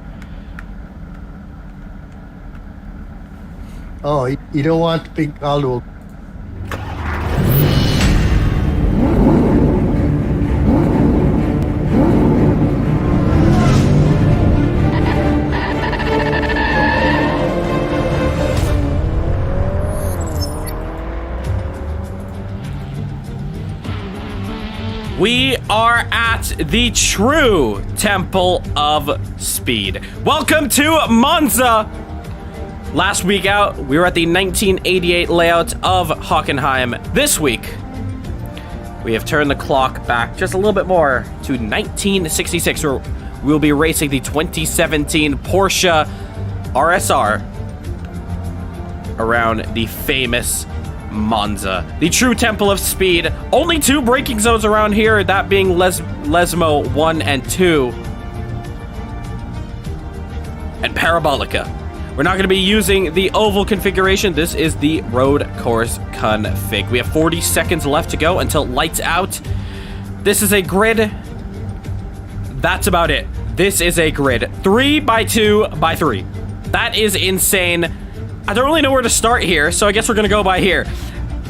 Oh, you don't want to pick Aldo. We are at the true Temple of Speed. Welcome to Monza. Last week out, we were at the 1988 layout of Hockenheim. This week, we have turned the clock back just a little bit more to 1966, where we'll be racing the 2017 Porsche RSR around the famous Monza, the true Temple of Speed. Only 2 braking zones around here, that being Lesmo 1 and 2, and Parabolica. We're not going to be using the oval configuration. This is the road course config. We have 40 seconds left to go until lights out. This is a grid. That's about it. This is a grid 3 by 2 by 3. That is insane. I don't really know where to start here, so I guess we're going to go by here.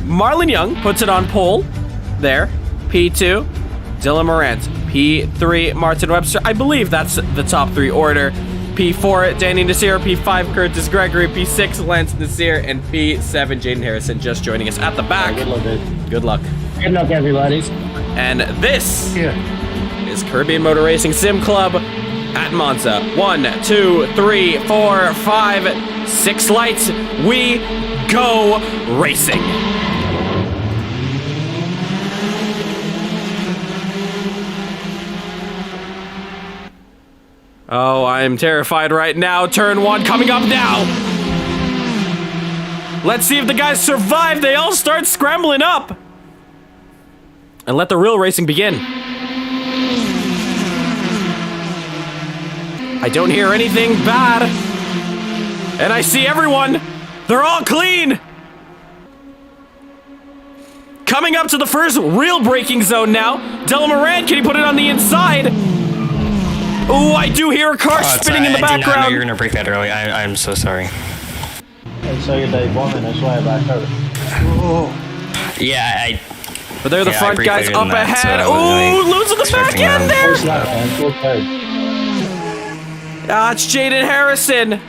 Marlon Young puts it on pole. There. P2, Dylan Morant. P3, Martin Webster. I believe that's the top 3 order. P4, Danny Nasir. P5, Curtis Gregory. P6, Lance Nasir. And P7, Jaden Harrison just joining us at the back. Good luck, dude. Good luck. Good luck, everybody. And this is Caribbean Motor Racing Sim Club at Monza. 1, 2, 3, 4, 5, 6 lights. We go racing. Oh, I am terrified right now. Turn 1 coming up now. Let's see if the guys survive. They all start scrambling up. And let the real racing begin. I don't hear anything bad. And I see everyone. They're all clean. Coming up to the first real braking zone now. Dylan Moran, can he put it on the inside? Oh, I do hear a car spinning in the background. I did not know you were going to break that early. I'm so sorry. I saw you dive on and that's why I backed out. Oh. Yeah, But they're the front guys up ahead. So ooh, losing the back end there. Ah, it's Jaden Harrison.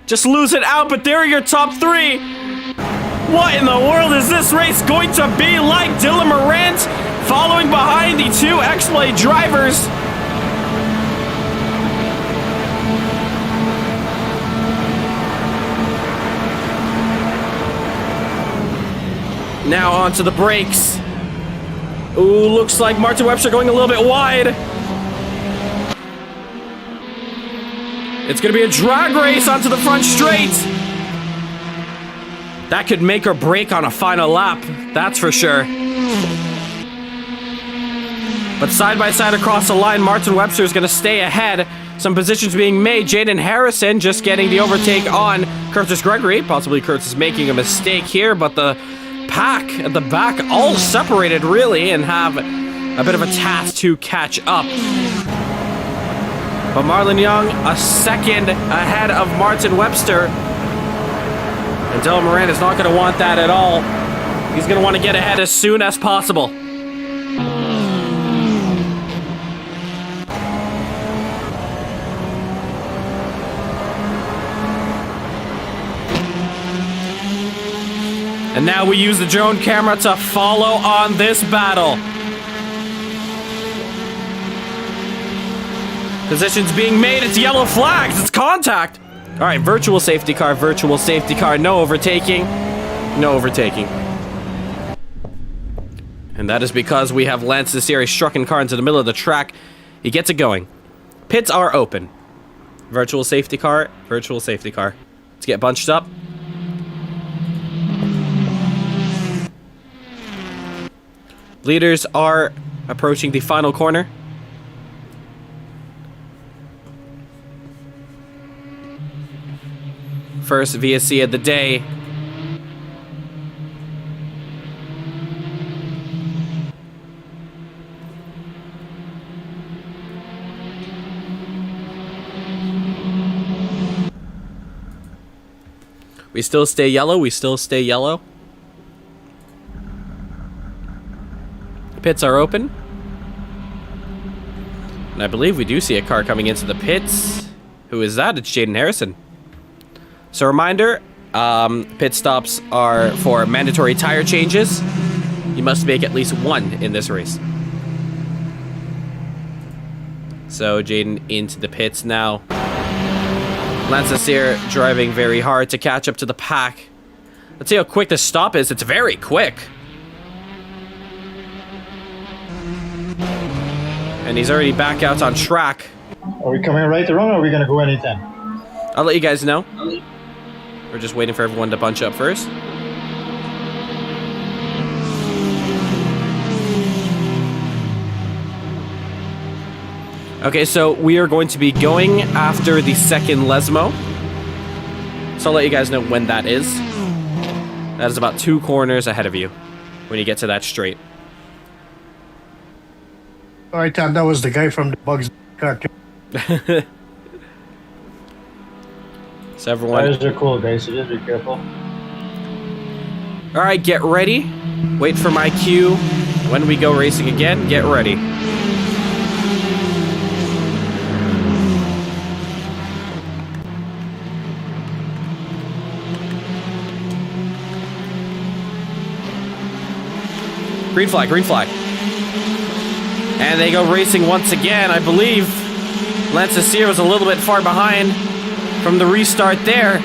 Just lose it out, but they're your top 3. What in the world is this race going to be like? Dylan Morant following behind the 2 X-Blade drivers. Now onto the brakes. Ooh, looks like Martin Webster going a little bit wide. It's gonna be a drag race onto the front straight. That could make or break on a final lap, that's for sure. But side by side across the line, Martin Webster is gonna stay ahead. Some positions being made. Jaden Harrison just getting the overtake on Curtis Gregory. Possibly Curtis making a mistake here, but the pack at the back all separated really and have a bit of a task to catch up. But Marlon Young a second ahead of Martin Webster. And Dylan Moran is not going to want that at all. He's going to want to get ahead as soon as possible. And now we use the drone camera to follow on this battle. Positions being made, it's yellow flags, it's contact. All right, virtual safety car, no overtaking, no overtaking. And that is because we have Lance Desiri strucken car into the middle of the track. He gets it going. Pits are open. Virtual safety car. Let's get bunched up. Leaders are approaching the final corner. First VSC of the day. We still stay yellow. We still stay yellow. Pits are open. And I believe we do see a car coming into the pits. Who is that? It's Jaden Harrison. So reminder, pit stops are for mandatory tire changes. You must make at least one in this race. So Jaden into the pits now. Lance Nasir driving very hard to catch up to the pack. Let's see how quick the stop is. It's very quick. And he's already back out on track. Are we coming right or wrong, or are we going to go anytime? I'll let you guys know. We're just waiting for everyone to bunch up first. Okay, so we are going to be going after the second Lesmo. So I'll let you guys know when that is. That is about 2 corners ahead of you when you get to that straight. Oh, I thought that was the guy from the Bugs car. So everyone... Tires are cool, guys, so just be careful. Alright, get ready. Wait for my cue. When we go racing again, get ready. Green flag, green flag. And they go racing once again. I believe Lance Nasir was a little bit far behind from the restart there.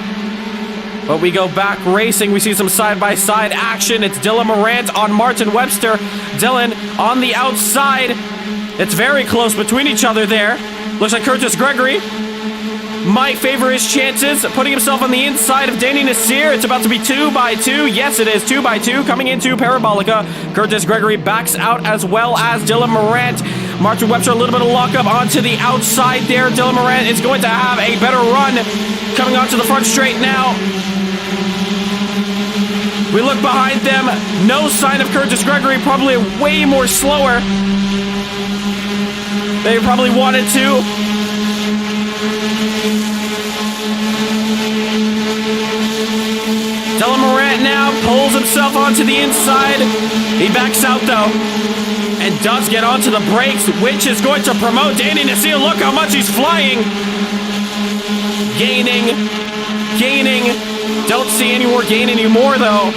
But we go back racing. We see some side-by-side action. It's Dylan Morant on Martin Webster. Dylan on the outside. It's very close between each other there. Looks like Curtis Gregory might favor his chances, putting himself on the inside of Danny Nasir. It's about to be 2x2. Yes, it is 2x2. Coming into Parabolica, Curtis Gregory backs out, as well as Dylan Morant. Martin Webster, a little bit of lockup onto the outside there. Dylan Morant is going to have a better run. Coming onto the front straight now. We look behind them. No sign of Curtis Gregory. Probably way more slower. They probably wanted to. Dylan Morant now pulls himself onto the inside. He backs out though, and does get onto the brakes, which is going to promote Danny Nasir. Look how much he's flying. Gaining. Don't see any more gain anymore though.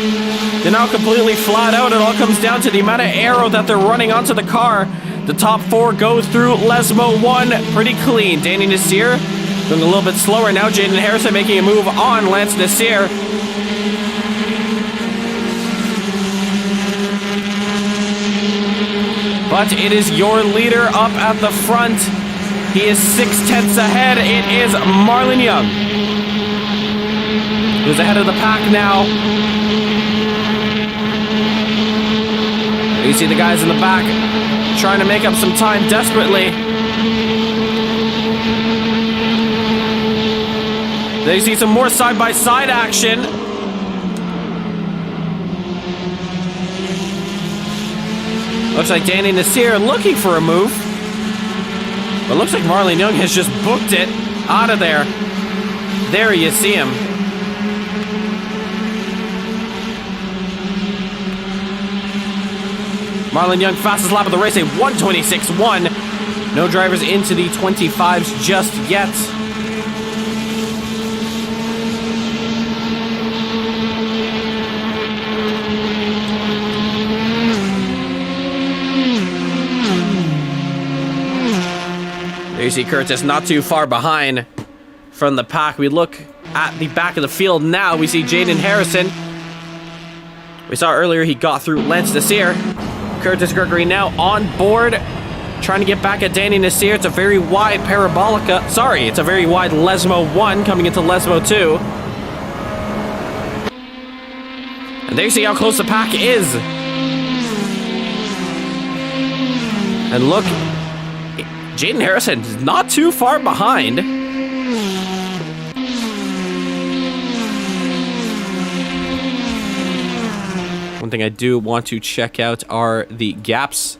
They're now completely flat out. It all comes down to the amount of aero that they're running onto the car. The top 4 go through Lesmo 1 pretty clean. Danny Nasir going a little bit slower now. Jaden Harrison making a move on Lance Nasir. But it is your leader up at the front. He is 6/10 ahead. It is Marlon Young, who's ahead of the pack now. You see the guys in the back trying to make up some time desperately. There you see some more side-by-side action. Looks like Danny Nasir looking for a move. But looks like Marlon Young has just booked it out of there. There you see him. Marlon Young, fastest lap of the race, a 1:26.1. No drivers into the 25s just yet. There you see Curtis not too far behind from the pack. We look at the back of the field now. We see Jaden Harrison. We saw earlier he got through Lance Nasir. Curtis Gregory now on board, trying to get back at Danny Nasir. It's a very wide Parabolica. Sorry, it's a very wide Lesmo 1 coming into Lesmo 2. And there you see how close the pack is. And look, Jaden Harrison is not too far behind. One thing I do want to check out are the gaps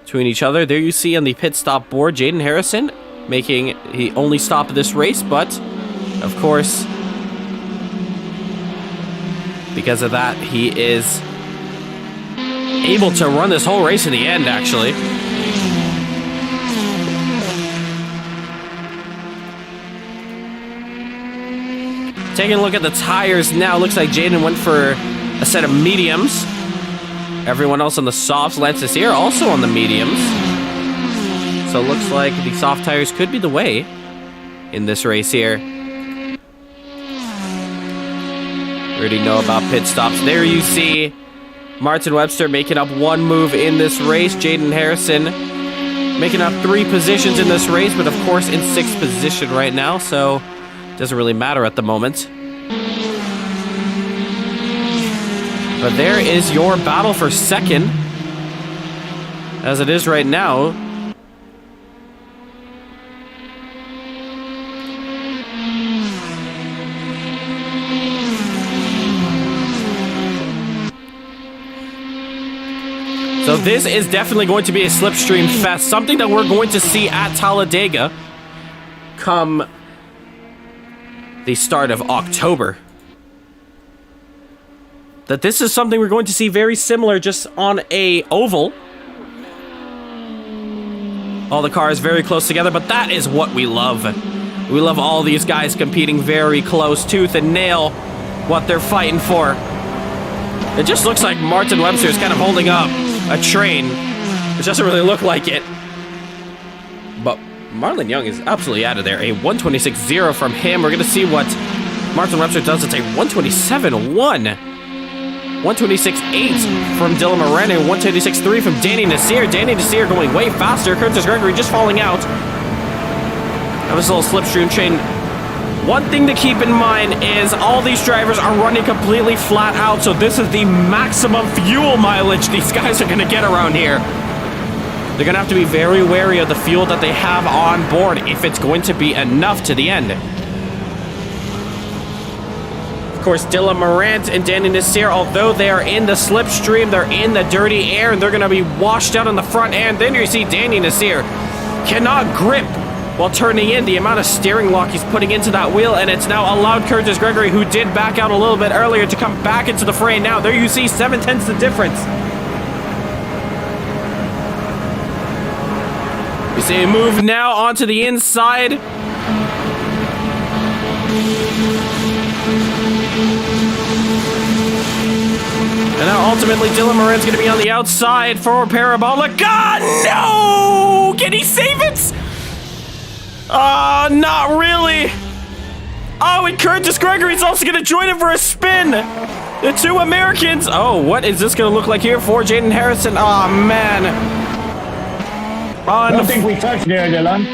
between each other. There you see on the pit stop board, Jaden Harrison making the only stop of this race, but of course, because of that, he is able to run this whole race in the end, actually. Taking a look at the tires now, looks like Jaden went for a set of mediums. Everyone else on the softs, Lance is here, also on the mediums. So it looks like the soft tires could be the way in this race here. We already know about pit stops. There you see Martin Webster making up one move in this race. Jaden Harrison making up 3 positions in this race, but of course in 6th position right now, so doesn't really matter at the moment. But there is your battle for second, as it is right now. So this is definitely going to be a slipstream fest, something that we're going to see at Talladega come the start of October. That this is something we're going to see very similar, just on a oval. All the cars very close together, but that is what we love. We love all these guys competing very close, tooth and nail, what they're fighting for. It just looks like Martin Webster is kind of holding up a train, which doesn't really look like it. But Marlon Young is absolutely out of there. A 126.0 from him. We're going to see what Martin Webster does. It's a 127.1. 126.8 from Dylan Moran, and 126.3 from Danny Nasir. Danny Nasir going way faster. Curtis Gregory just falling out of his little slipstream chain. One thing to keep in mind is all these drivers are running completely flat out, so this is the maximum fuel mileage these guys are going to get around here. They're going to have to be very wary of the fuel that they have on board if it's going to be enough to the end. Of course, Dylan Morant and Danny Nasir, although they are in the slipstream, they're in the dirty air, and they're going to be washed out on the front end. Then you see Danny Nasir cannot grip while turning in. The amount of steering lock he's putting into that wheel, and it's now allowed Curtis Gregory, who did back out a little bit earlier, to come back into the fray. Now, there you see 7/10 the difference. You see a move now onto the inside. And now ultimately Dylan Moran's going to be on the outside for Parabolic. God, no! Can he save it? Not really. Oh, and Curtis Gregory's also going to join him for a spin. The 2 Americans. Oh, what is this going to look like here for Jaden Harrison? Oh, man. I don't think we touched there, Dylan.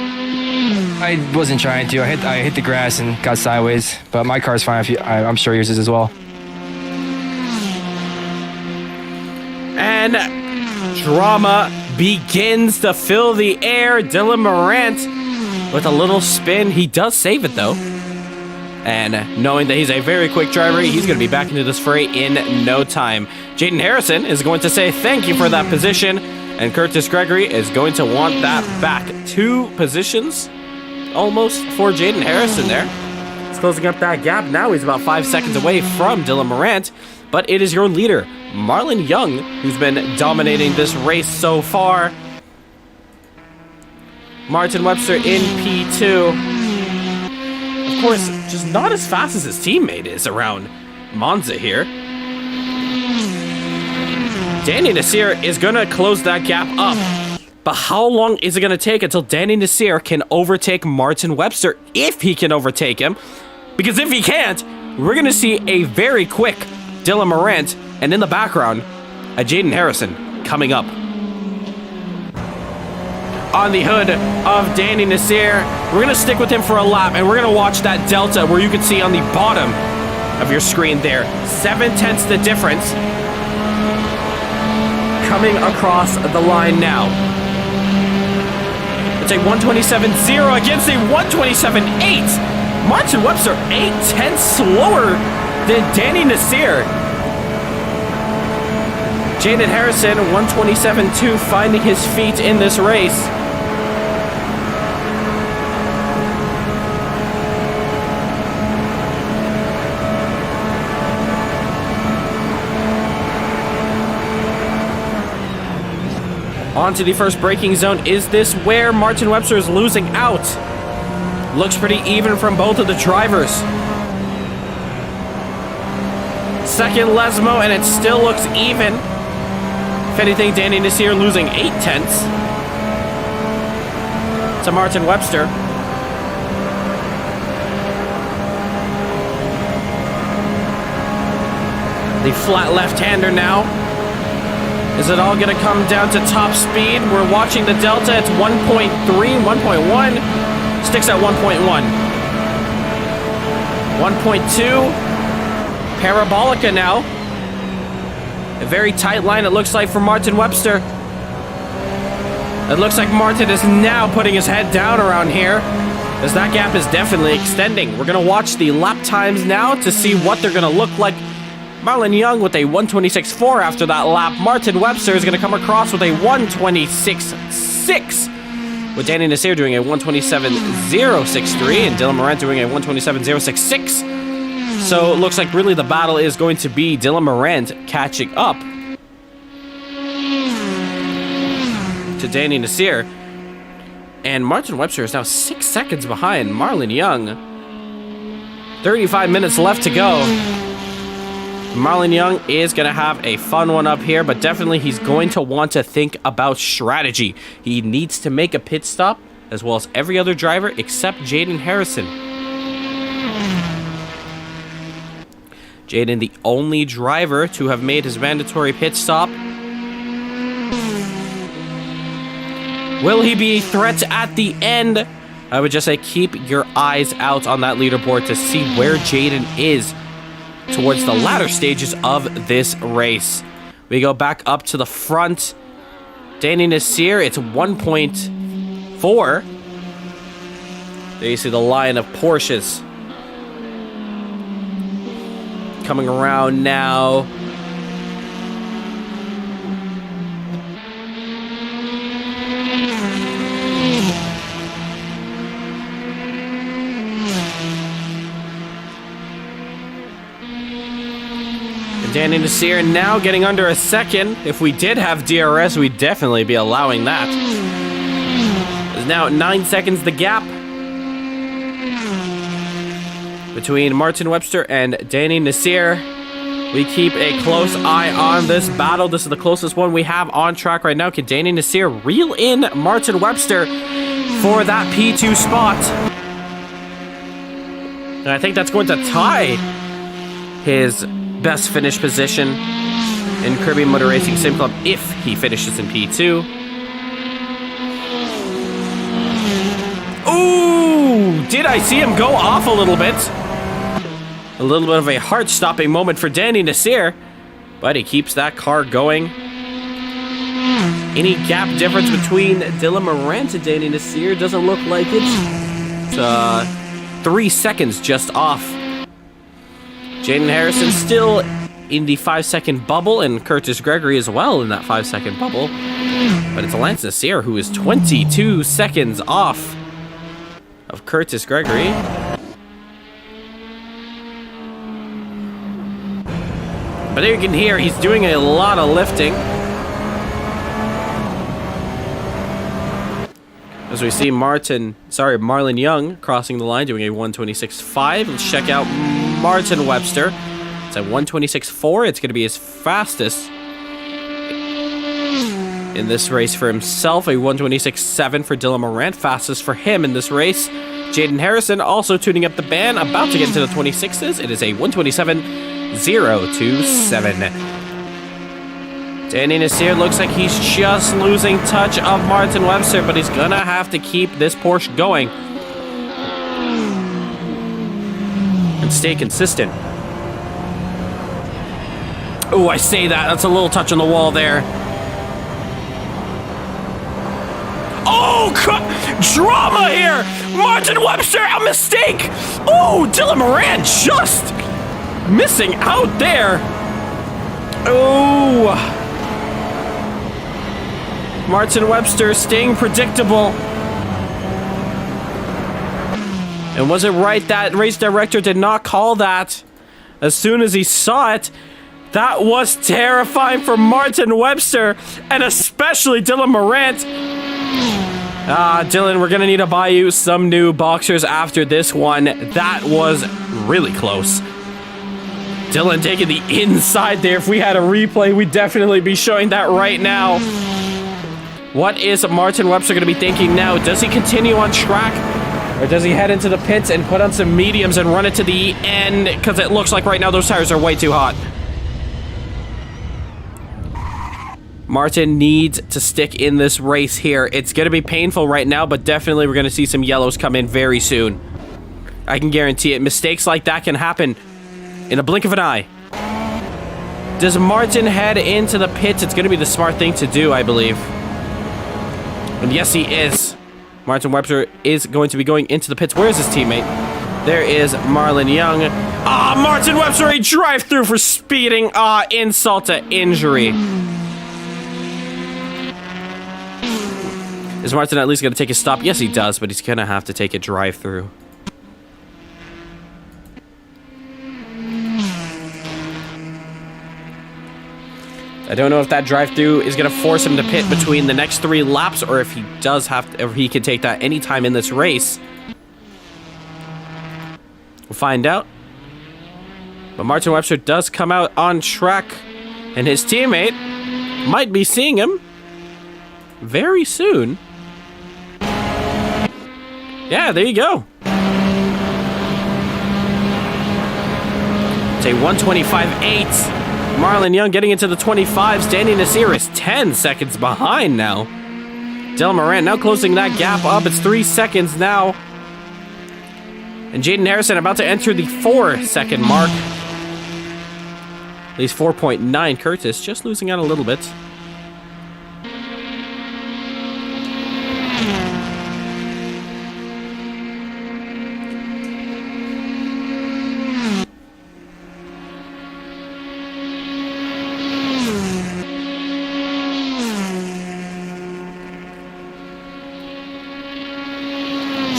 I wasn't trying to. I hit the grass and got sideways, but my car's fine. I'm sure yours is as well. And drama begins to fill the air. Dylan Morant with a little spin. He does save it, though. And knowing that he's a very quick driver, he's going to be back into this fray in no time. Jaden Harrison is going to say thank you for that position, and Curtis Gregory is going to want that back. 2 positions almost for Jaden Harrison there. He's closing up that gap. Now he's about 5 seconds away from Dylan Morant, but it is your leader, Marlon Young, who's been dominating this race so far. Martin Webster in P2. Of course, just not as fast as his teammate is around Monza here. Danny Nasir is going to close that gap up. But how long is it going to take until Danny Nasir can overtake Martin Webster, if he can overtake him? Because if he can't, we're going to see a very quick Dylan Morant, and in the background, a Jaden Harrison coming up. On the hood of Danny Nasir, we're going to stick with him for a lap, and we're going to watch that delta where you can see on the bottom of your screen there, 7/10 the difference. coming across the line now. It's a 127.0 against a 127.8. Martin Webster 8/10 slower than Danny Nasir. Jaden Harrison 127.2 finding his feet in this race. On to the first braking zone. Is this where Martin Webster is losing out? Looks pretty even from both of the drivers. Second Lesmo, and it still looks even. If anything, Danny Nasir losing 8/10 to Martin Webster. The flat left-hander now. Is it all going to come down to top speed? We're watching the delta. It's 1.3, 1.1. Sticks at 1.1. 1.2. Parabolica now. A very tight line, it looks like, for Martin Webster. It looks like Martin is now putting his head down around here, as that gap is definitely extending. We're going to watch the lap times now to see what they're going to look like. Marlon Young with a 126.4 after that lap. Martin Webster is going to come across with a 126.6, with Danny Nasir doing a 127.063 and Dylan Morant doing a 127.066. So it looks like really the battle is going to be Dylan Morant catching up to Danny Nasir. And Martin Webster is now 6 seconds behind Marlon Young. 35 minutes left to go. Marlon Young is going to have a fun one up here, but definitely he's going to want to think about strategy. He needs to make a pit stop, as well as every other driver except Jaden Harrison. Jaden, the only driver to have made his mandatory pit stop. Will he be a threat at the end? I would just say keep your eyes out on that leaderboard to see where Jaden is towards the latter stages of this race. We go back up to the front. Danny Nasir, it's 1.4. There you see the line of Porsches coming around now. Danny Nasir now getting under a second. If we did have DRS, we'd definitely be allowing that. There's now 9 seconds the gap between Martin Webster and Danny Nasir. We keep a close eye on this battle. This is the closest one we have on track right now. Can Danny Nasir reel in Martin Webster for that P2 spot? And I think that's going to tie his best finish position in Caribbean Motor Racing Sim Club if he finishes in P2. Ooh, did I see him go off a little bit? A little bit of a heart-stopping moment for Danny Nasir, but he keeps that car going. Any gap difference between Dylan Morant and Danny Nasir? Doesn't look like it. It's 3 seconds just off. Jaden Harrison still in the 5-second bubble, and Curtis Gregory as well in that 5-second bubble. But it's Lance Nasir who is 22 seconds off of Curtis Gregory. But there you can hear he's doing a lot of lifting. As we see Marlon Young crossing the line doing a 126.5. Let's check out Martin Webster. It's a 126.4. It's going to be his fastest in this race for himself. A 126.7 for Dylan Morant, fastest for him in this race. Jaden Harrison also tuning up the band, about to get into the 26s. It is a 127.027. Danny Nasir looks like he's just losing touch of Martin Webster, but he's gonna have to keep this Porsche going and stay consistent. Oh, I say that. That's a little touch on the wall there. Oh, drama here. Martin Webster, a mistake. Oh, Dylan Moran just missing out there. Oh. Martin Webster staying predictable. And was it right that race director did not call that as soon as he saw it? That was terrifying for Martin Webster and especially Dylan Morant. Dylan, we're gonna need to buy you some new boxers after this one. That was really close. Dylan taking the inside there. If we had a replay, we'd definitely be showing that right now. What is Martin Webster gonna be thinking now? Does he continue on track? Or does he head into the pits and put on some mediums and run it to the end? Because it looks like right now those tires are way too hot. Martin needs to stick in this race here. It's going to be painful right now, but definitely we're going to see some yellows come in very soon. I can guarantee it. Mistakes like that can happen in a blink of an eye. Does Martin head into the pits? It's going to be the smart thing to do, I believe. And yes, he is. Martin Webster is going to be going into the pits. Where's his teammate? There is Marlon Young. Martin Webster, a drive-through for speeding. Insult to injury. Is Martin at least going to take a stop? Yes, he does, but he's going to have to take a drive-through. I don't know if that drive-through is going to force him to pit between the next 3 laps, or if he does have to, or he can take that anytime in this race. We'll find out. But Martin Webster does come out on track, and his teammate might be seeing him very soon. Yeah, there you go. It's a 125.8. Marlon Young getting into the 25s. Danny Nasir is 10 seconds behind now. Dylan Moran now closing that gap up. It's 3 seconds now. And Jaden Harrison about to enter the 4-second mark. At least 4.9. Curtis just losing out a little bit.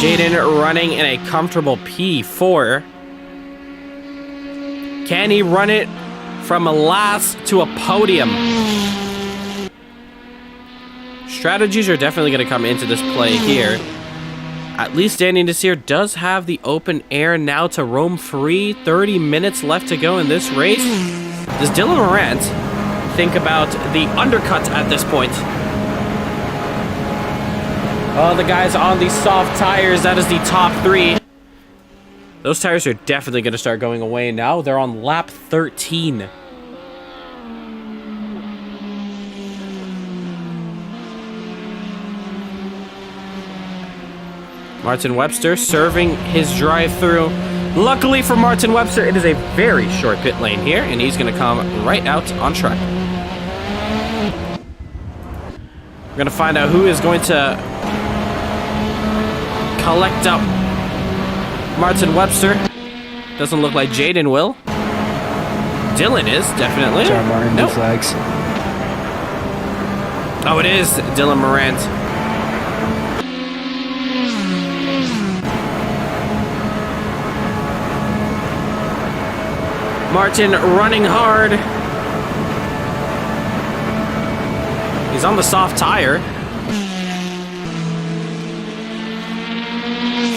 Jaden running in a comfortable P4. Can he run it from a last to a podium? Strategies are definitely going to come into this play here. At least Danny Nasir does have the open air now to roam free. 30 minutes left to go in this race. Does Dylan Morant think about the undercut at this point? Oh, the guys on the soft tires, that is the top 3. Those tires are definitely going to start going away now. They're on lap 13. Martin Webster serving his drive-through. Luckily for Martin Webster, it is a very short pit lane here, and he's going to come right out on track. We're going to find out who is going to collect up Martin Webster. Doesn't look like Jaden will. Dylan is, definitely. John Martin, nope. Flags. Oh, it is Dylan Morant. Martin running hard. He's on the soft tire.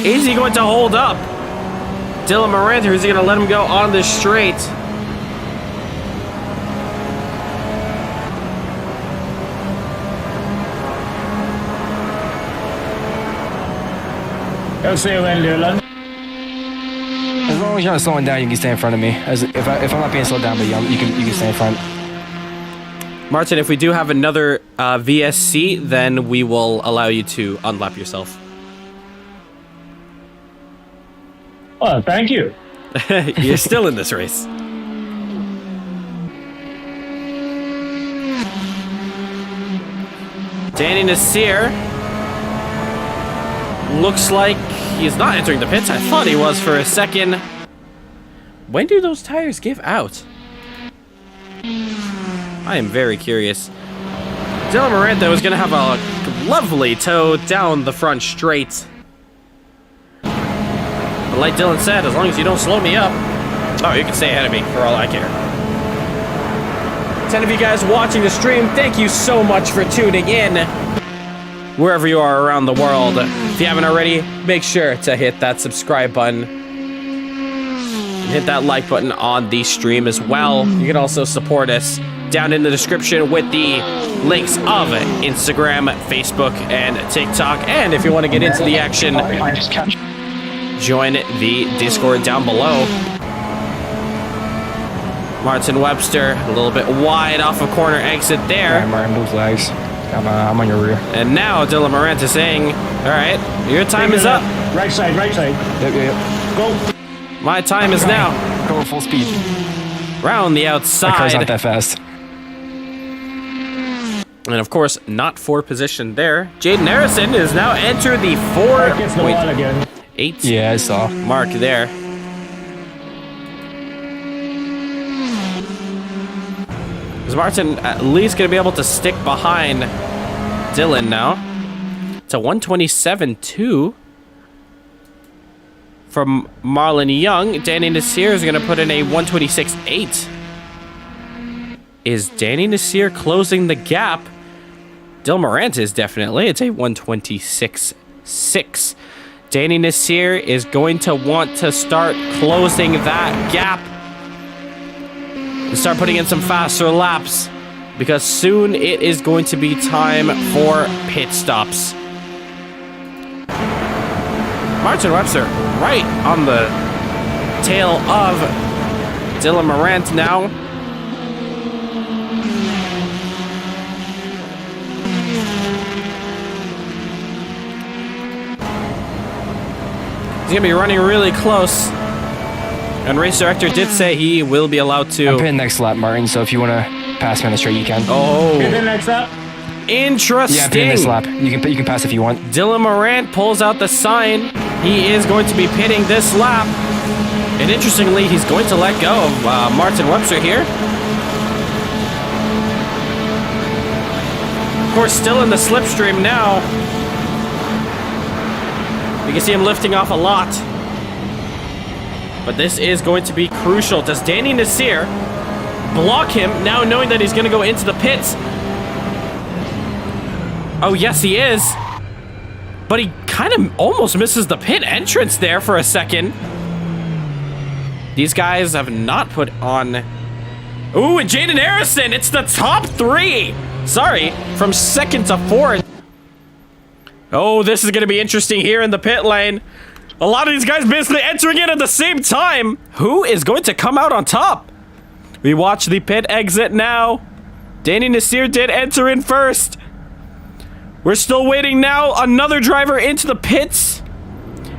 Is he going to hold up Dylan Morant, or is he going to let him go on the straight? As long as you're not slowing down, you can stay in front of me. If I'm not being slowed down, but you can stay in front. Martin, if we do have another VSC, then we will allow you to unlap yourself. Oh, thank you. You're still in this race. Danny Nasir Looks like he's not entering the pits. I thought he was for a second. When do those tires give out? I am very curious. Dylan Morant, though, is going to have a lovely tow down the front straight. But like Dylan said, as long as you don't slow me up, oh, you can stay ahead of me for all I care. 10 of you guys watching the stream, thank you so much for tuning in. Wherever you are around the world. If you haven't already, make sure to hit that subscribe button. And hit that like button on the stream as well. You can also support us down in the description with the links of Instagram, Facebook, and TikTok. And if you want to get into the action, join the Discord down below. Martin Webster, a little bit wide off of corner exit there. Alright, Martin, blue flags. I'm on your rear. And now Dylan Morant is saying, all right, your time is up. Right side. Yep. Go. My time is now. Go full speed. Round the outside. That car's not that fast. And of course, not for position there. Jaden Harrison is now entered the 4.8 Yeah, I saw. mark there. Is Martin at least going to be able to stick behind Dylan now? It's a 127.2 from Marlon Young. Danny Nasir is going to put in a 126.8. Is Danny Nasir closing the gap? Dylan Morant is definitely. It's a 126.6. Danny Nasir is going to want to start closing that gap. And start putting in some faster laps, because soon it is going to be time for pit stops. Martin Webster right on the tail of Dylan Morant now. He's going to be running really close. And race director did say he will be allowed to. I'm pitting next lap, Martin, so if you want to pass me on the straight, you can. Oh. Hit the next lap. Interesting. Yeah, I'm pitting this lap. You can pass if you want. Dylan Morant pulls out the sign. He is going to be pitting this lap. And interestingly, he's going to let go of Martin Webster here. Of course, still in the slipstream now. You can see him lifting off a lot. But this is going to be crucial. Does Danny Nasir block him now, knowing that he's going to go into the pits? Oh, yes, he is. But he kind of almost misses the pit entrance there for a second. These guys have not put on... Ooh, and Jaden Harrison, it's the top three. Sorry, from second to fourth. Oh, this is going to be interesting here in the pit lane. A lot of these guys basically entering in at the same time. Who is going to come out on top? We watch the pit exit now. Danny Nasir did enter in first. We're still waiting now. Another driver into the pits.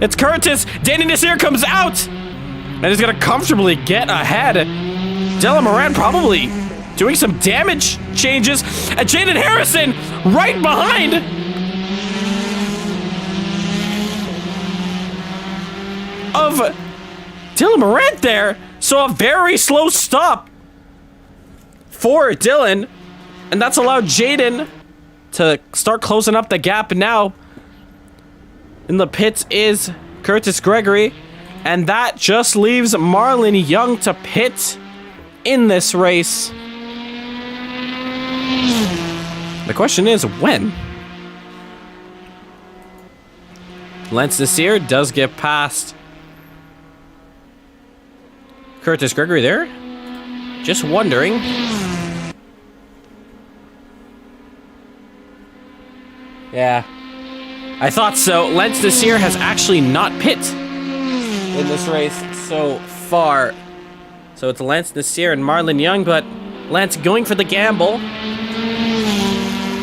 It's Curtis. Danny Nasir comes out. And he's going to comfortably get ahead. Dylan Morant probably doing some damage changes. And Jaden Harrison right behind. Of Dylan Morant there. So a very slow stop for Dylan. And that's allowed Jaden to start closing up the gap now. In the pits is Curtis Gregory. And that just leaves Marlon Young to pit in this race. The question is, when? Lance Nasir does get past Curtis Gregory there. Just wondering. Yeah. I thought so. Lance Nasir has actually not pit in this race so far. So it's Lance Nasir and Marlon Young, but Lance going for the gamble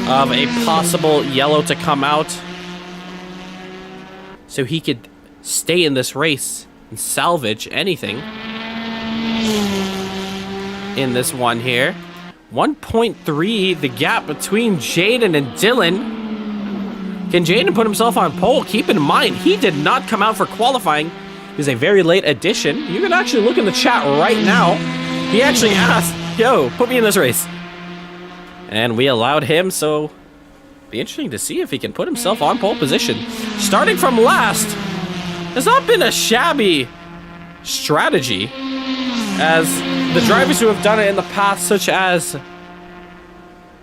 of a possible yellow to come out so he could stay in this race and salvage anything in this one here. 1.3, the gap between Jaden and Dylan. Can Jaden put himself on pole? Keep in mind, he did not come out for qualifying. He was a very late addition. You can actually look in the chat right now. He actually asked, yo, put me in this race. And we allowed him, so be interesting to see if he can put himself on pole position. Starting from last has not been a shabby strategy, as the drivers who have done it in the past, such as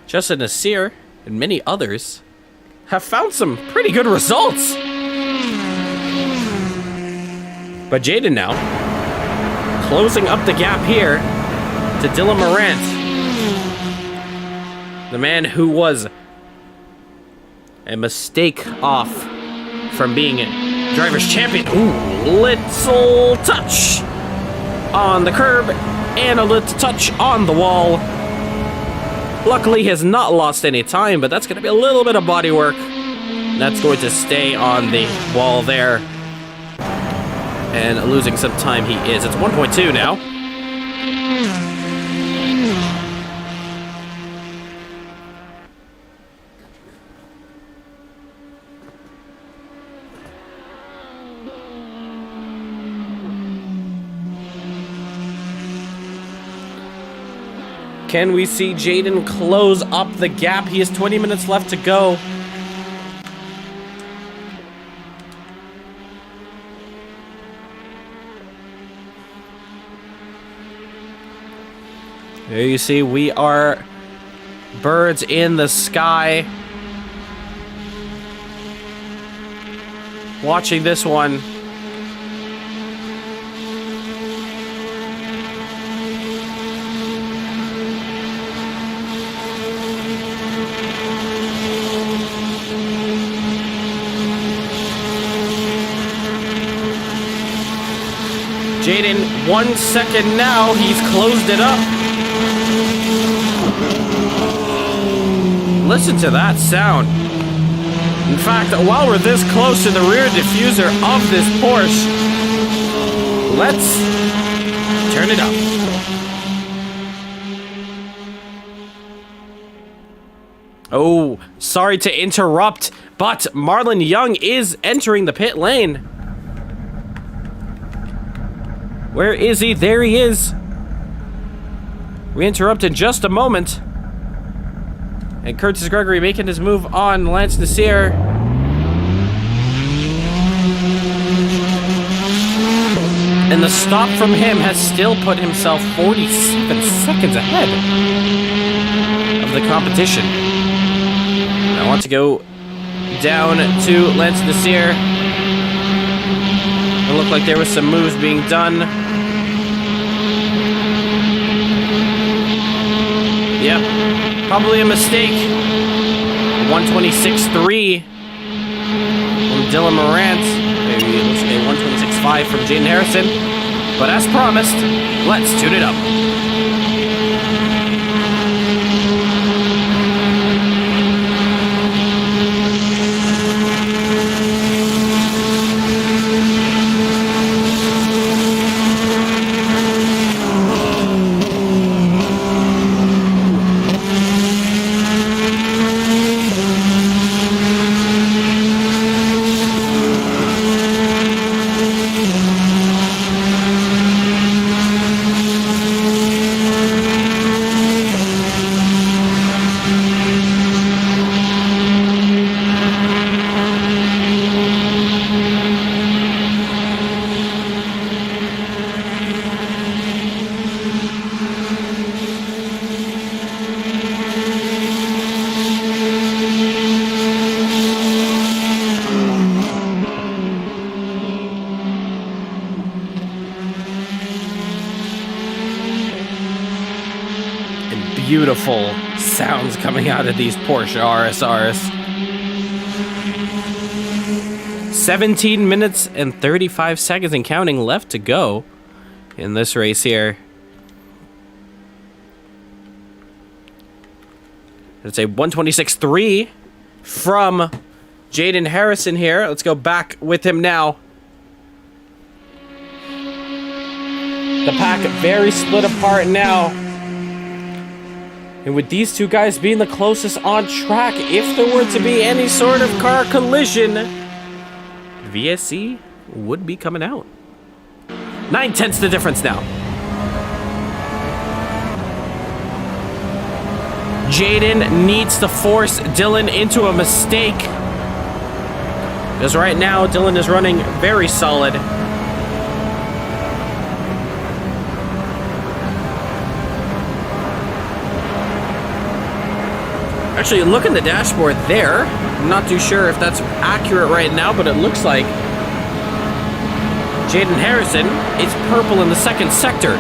Justin Nasir and many others, have found some pretty good results. But Jaden now closing up the gap here to Dylan Morant, the man who was a mistake off from being driver's champion. Ooh, little touch on the curb and a little touch on the wall. Luckily, he has not lost any time, but that's going to be a little bit of body work. That's going to stay on the wall there. And losing some time he is. It's 1.2 now. Can we see Jaden close up the gap? He has 20 minutes left to go. There you see, we are birds in the sky. Watching this one. Jaden, 1 second now, he's closed it up. Listen to that sound. In fact, while we're this close to the rear diffuser of this Porsche, let's turn it up. Oh, sorry to interrupt, but Marlon Young is entering the pit lane. Where is he? There he is. We interrupt in just a moment. And Curtis Gregory making his move on Lance Nasir. And the stop from him has still put himself 47 seconds ahead of the competition. I want to go down to Lance Nasir. It looked like there was some moves being done. Yep, probably a mistake. 126.3 from Dylan Morant. Maybe it looks like a 126.5 from Jaden Harrison. But as promised, let's tune it up. Beautiful sounds coming out of these Porsche RSRs. 17 minutes and 35 seconds and counting left to go in this race here. It's a 126.3 from Jaden Harrison here. Let's go back with him now. The pack very split apart now. And with these two guys being the closest on track, if there were to be any sort of car collision, VSC would be coming out. 9/10 the difference now. Jaden needs to force Dylan into a mistake. Because right now, Dylan is running very solid. Actually, look at the dashboard there. I'm not too sure if that's accurate right now, but it looks like Jaden Harrison is purple in the second sector.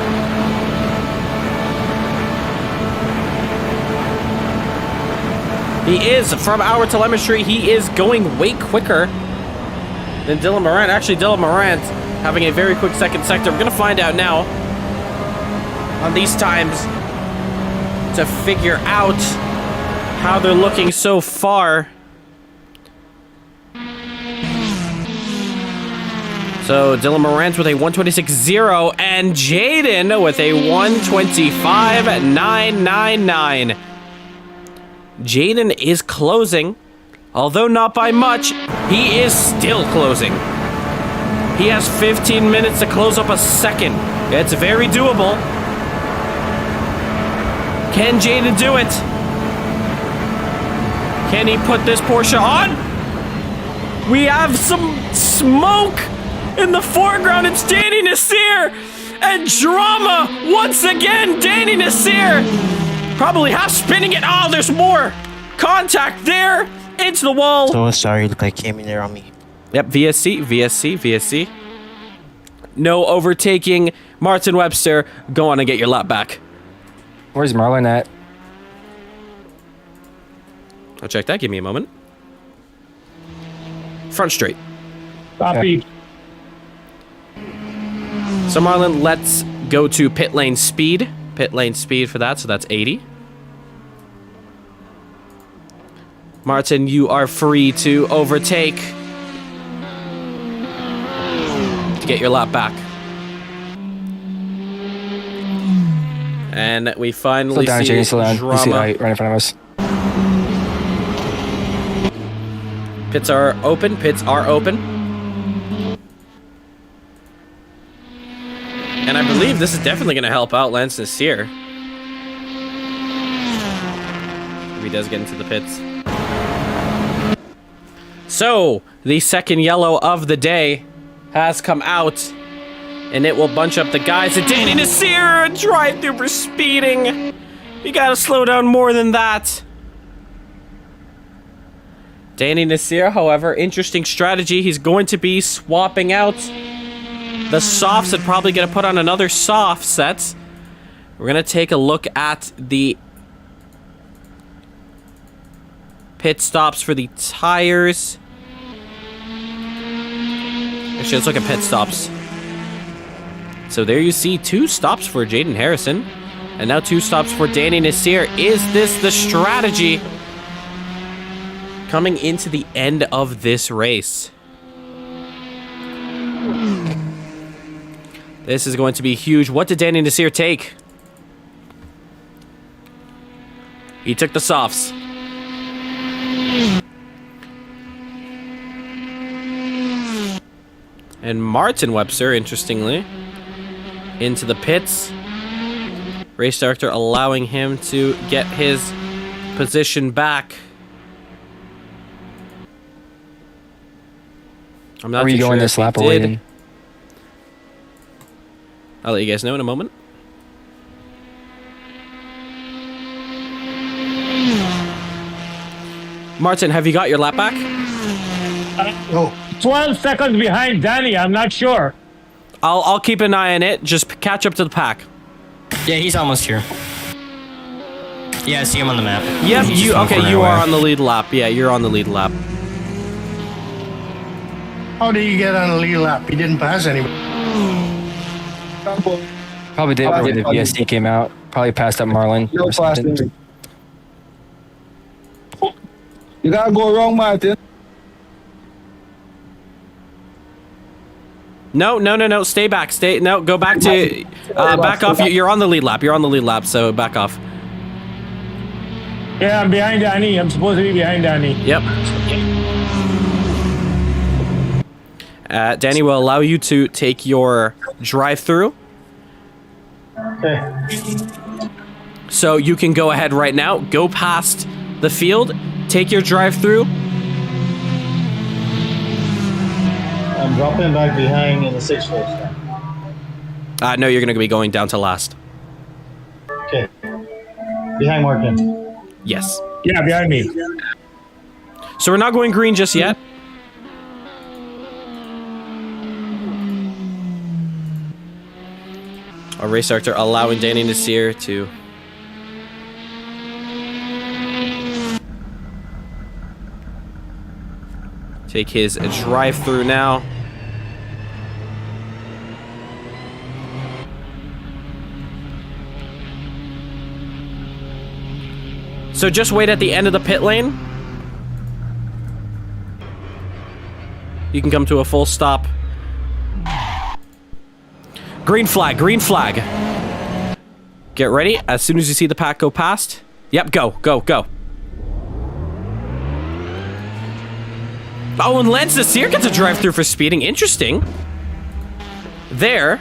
He is, from our telemetry, he is going way quicker than Dylan Morant. Actually, Dylan Morant having a very quick second sector. We're going to find out now on these times to figure out how they're looking so far. So Dylan Morant with a 126.0 and Jaden with a 125.999. Jaden is closing, although not by much. He is still closing. He has 15 minutes to close up a second. It's very doable. Can Jaden do it? Can he put this Porsche on? We have some smoke in the foreground. It's Danny Nasir and drama once again. Danny Nasir probably half spinning it. Oh, there's more contact there into the wall. So sorry, look, I came in there on me. Yep, VSC. No overtaking. Martin Webster, go on and get your lap back. Where's Marlon at? I'll check that. Give me a moment. Front straight. Copy. So Marlon, let's go to pit lane speed. Pit lane speed for that, so that's 80. Martin, you are free to overtake. To get your lap back. And we finally see drama. You see right in front of us. Pits are open. And I believe this is definitely going to help out Lance Nasir. If he does get into the pits. So, the second yellow of the day has come out. And it will bunch up the guys. And Danny Nasir, drive-through for speeding. You got to slow down more than that. Danny Nasir, however, interesting strategy. He's going to be swapping out the softs and probably going to put on another soft set. We're going to take a look at the pit stops for the tires. Actually, let's look at pit stops. So there you see 2 stops for Jaden Harrison. And now 2 stops for Danny Nasir. Is this the strategy coming into the end of this race? This is going to be huge. What did Danny Nasir take? He took the softs. And Martin Webster, interestingly, into the pits. Race director allowing him to get his position back. I'm not Where are you going this lap or waiting? I'll let you guys know in a moment. Martin, have you got your lap back? Oh, 12 seconds behind Danny. I'm not sure. I'll keep an eye on it. Just catch up to the pack. Yeah, he's almost here. Yeah, I see him on the map. Yep, you are on the lead lap. Yeah, you're on the lead lap. How did you get on a lead lap? He didn't pass anybody. Probably did when the VSC came out. Probably passed up Marlon. Or something. You gotta go wrong, Martin. No. Stay back. Go back to back off. You're on the lead lap. So back off. Yeah, I'm behind Danny. I'm supposed to be behind Danny. Yep. Danny will allow you to take your drive-through. Okay. So you can go ahead right now, go past the field, take your drive-through. I'm dropping back behind in the 6th place. No, you're going to be going down to last. Okay. Behind Martin. Yes. Yeah, behind me. So we're not going green just yet. Our race director allowing Danny Nasir to take his drive-through now. So just wait at the end of the pit lane. You can come to a full stop. Green flag, green flag. Get ready. As soon as you see the pack go past. Yep, go, go, go. Oh, and Lance Nasir gets a drive-through for speeding. Interesting. There.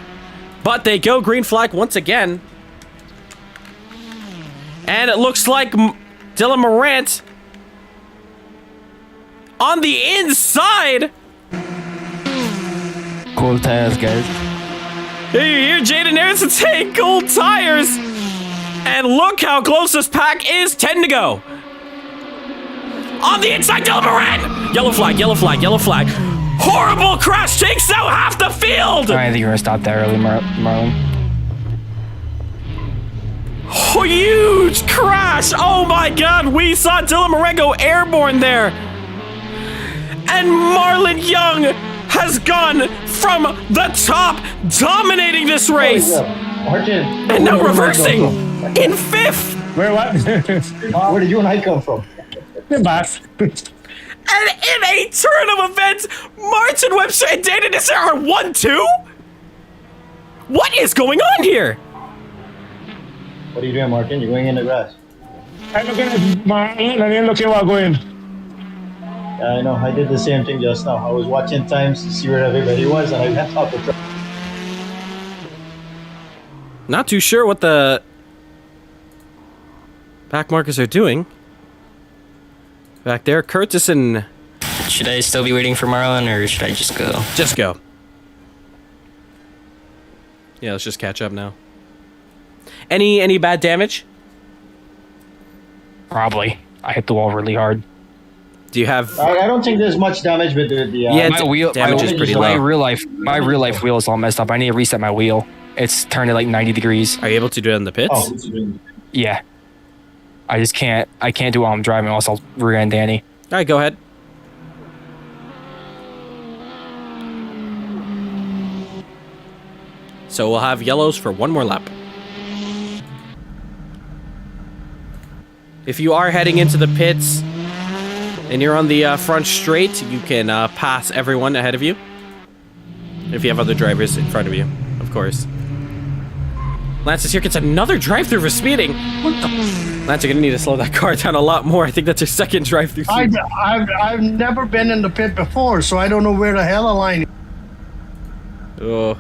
But they go green flag once again. And it looks like Dylan Morant on the inside. Cold tires, guys. Hey, you hear Jaden Harrison saying gold tires. And look how close this pack is. 10 to go. On the inside, Dylan Morant. Yellow flag, yellow flag, yellow flag. Horrible crash. Takes out half the field. I think you're going to stop that early, Marlon. Oh, huge crash. Oh, my God. We saw Dylan Morant go airborne there. And Marlon Young has gone from the top, dominating this race. Martin. And now reversing in 5th. Where what? Where did you and I come from? The boss. And in a turn of events, Martin Webster and Dana Nisser are 1-2? What is going on here? What are you doing, Martin? You're going in the grass. I'm looking at Marlon and then looking while going. Yeah, I know. I did the same thing just now. I was watching times to see where everybody was, and I went off the track. Not too sure what the back markers are doing. Back there, Curtis and... Should I still be waiting for Marlon, or should I just go? Just go. Yeah, let's just catch up now. Any bad damage? Probably. I hit the wall really hard. Do you have... I don't think there's much damage with the yeah, my wheel damage is pretty low. My real life wheel is all messed up. I need to reset my wheel. It's turned at like 90 degrees. Are you able to do it in the pits? Oh. Yeah. I just can't. I can't do it while I'm driving, else I'll rear-end Danny. All right, go ahead. So we'll have yellows for one more lap. If you are heading into the pits and you're on the front straight, you can pass everyone ahead of you. If you have other drivers in front of you, of course. Lance is here, gets another drive-through for speeding. What the? Lance, you're gonna need to slow that car down a lot more. I think that's your second drive-through. I've never been in the pit before, so I don't know where the hell the line is. Oh.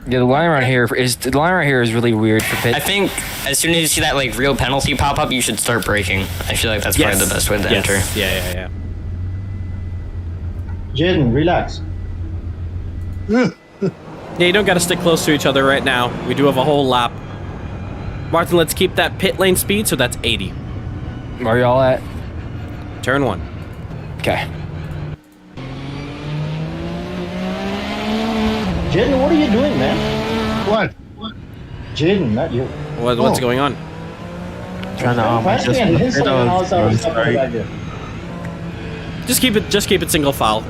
Yeah, the line right here is really weird for pit. I think as soon as you see that like real penalty pop up, you should start braking. I feel like that's probably the best way to enter. Yeah. Jaden, relax. Yeah, you don't gotta stick close to each other right now. We do have a whole lap. Martin, let's keep that pit lane speed, so that's 80. Where are y'all at? Turn 1. Okay. Jaden, what are you doing, man? What? Jaden, not you. What's going on? Trying to Just keep it single file.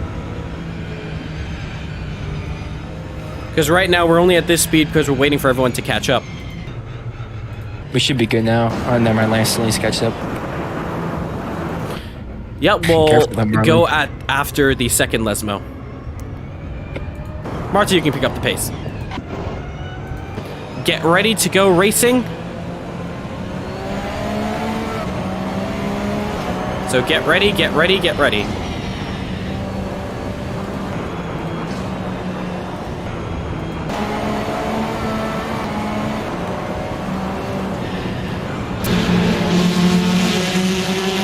Because right now we're only at this speed because we're waiting for everyone to catch up. We should be good now. Oh, never mind. Lance needs to catch up. Yep, we'll go after the second Lesmo. Marty, you can pick up the pace. Get ready to go racing. So get ready, get ready, get ready.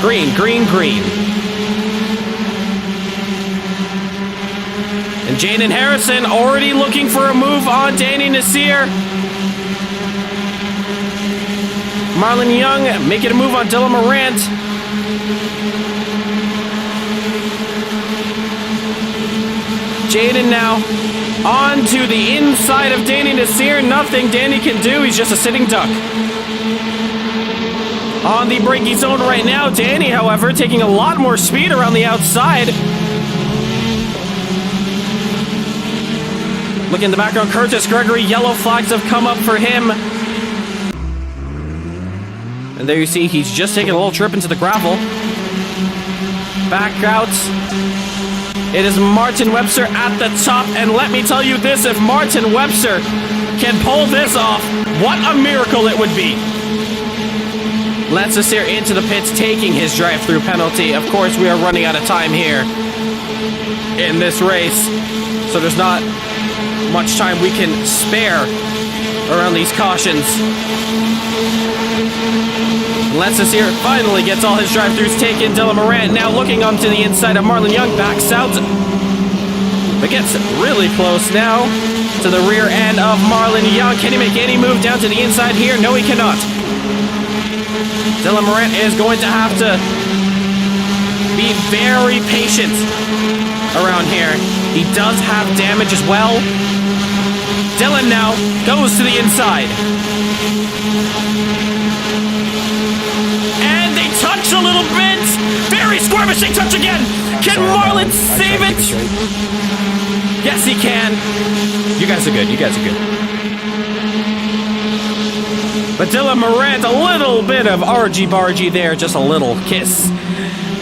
Green, green, green. And Jaden Harrison already looking for a move on Danny Nasir. Marlon Young making a move on Dylan Morant. Jaden now on to the inside of Danny Nasir. Nothing Danny can do. He's just a sitting duck. On the braking zone right now, Danny, however, taking a lot more speed around the outside. Look in the background, Curtis Gregory, yellow flags have come up for him. And there you see, he's just taking a little trip into the gravel. Back out. It is Martin Webster at the top, and let me tell you this, if Martin Webster can pull this off, what a miracle it would be. Lance Nasir into the pits, taking his drive-through penalty. Of course, we are running out of time here in this race, so there's not much time we can spare around these cautions. Lance Nasir finally gets all his drive-throughs taken. Dylan Morant now looking onto the inside of Marlon Young, backs out, but gets really close now to the rear end of Marlon Young. Can he make any move down to the inside here? No, he cannot. Dylan Morant is going to have to be very patient around here. He does have damage as well. Dylan now goes to the inside. And they touch a little bit. Very skirmishing touch again. Can Marlon save it? Yes, he can. You guys are good. You guys are good. But Dylan Morant, a little bit of argy-bargy there, just a little kiss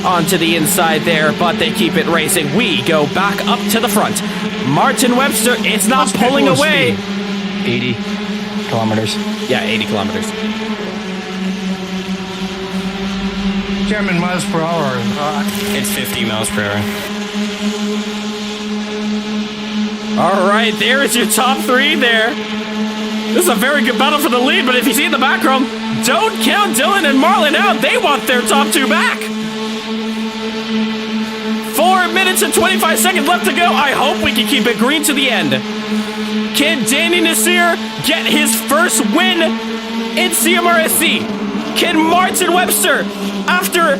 onto the inside there, but they keep it racing. We go back up to the front. Martin Webster is not pulling away. 80 kilometers. Yeah, 80 kilometers. German miles per hour. It's 50 miles per hour. All right, there is your top three there. This is a very good battle for the lead, but if you see in the background, don't count Dylan and Marlon out. They want their top two back. 4 minutes and 25 seconds left to go. I hope we can keep it green to the end. Can Danny Nasir get his first win in CMRSC? Can Martin Webster, after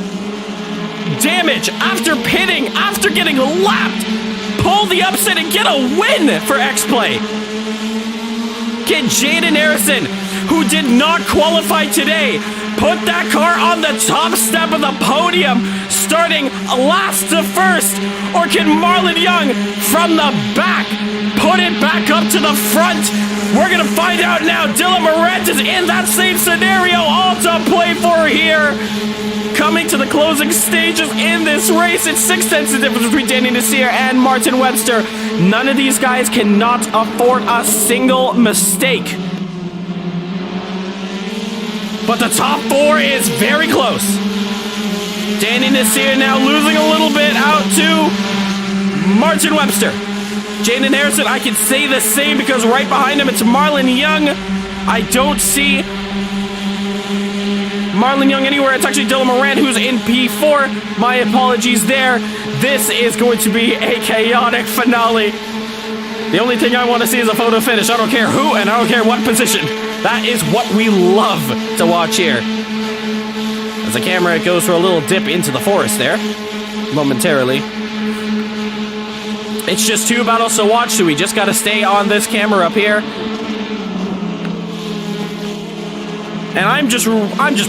damage, after pitting, after getting lapped, pull the upset and get a win for X-Play? Can Jaden Harrison, who did not qualify today, put that car on the top step of the podium, starting last to first? Or can Marlon Young, from the back, put it back up to the front? We're going to find out now. Dylan Morant is in that same scenario, all to play for here. Coming to the closing stages in this race, it's 6 tenths the difference between Danny Nasir and Martin Webster. None of these guys cannot afford a single mistake. But the top four is very close. Danny Nasir now losing a little bit out to Martin Webster. Jaden Harrison, I can say the same because right behind him it's Marlon Young. I don't see Marlon Young anywhere. It's actually Dylan Morant who's in P4. My apologies there. This is going to be a chaotic finale. The only thing I want to see is a photo finish. I don't care who and I don't care what position. That is what we love to watch here. As the camera goes for a little dip into the forest there, momentarily. It's just two battles to watch, so we just got to stay on this camera up here. And I'm just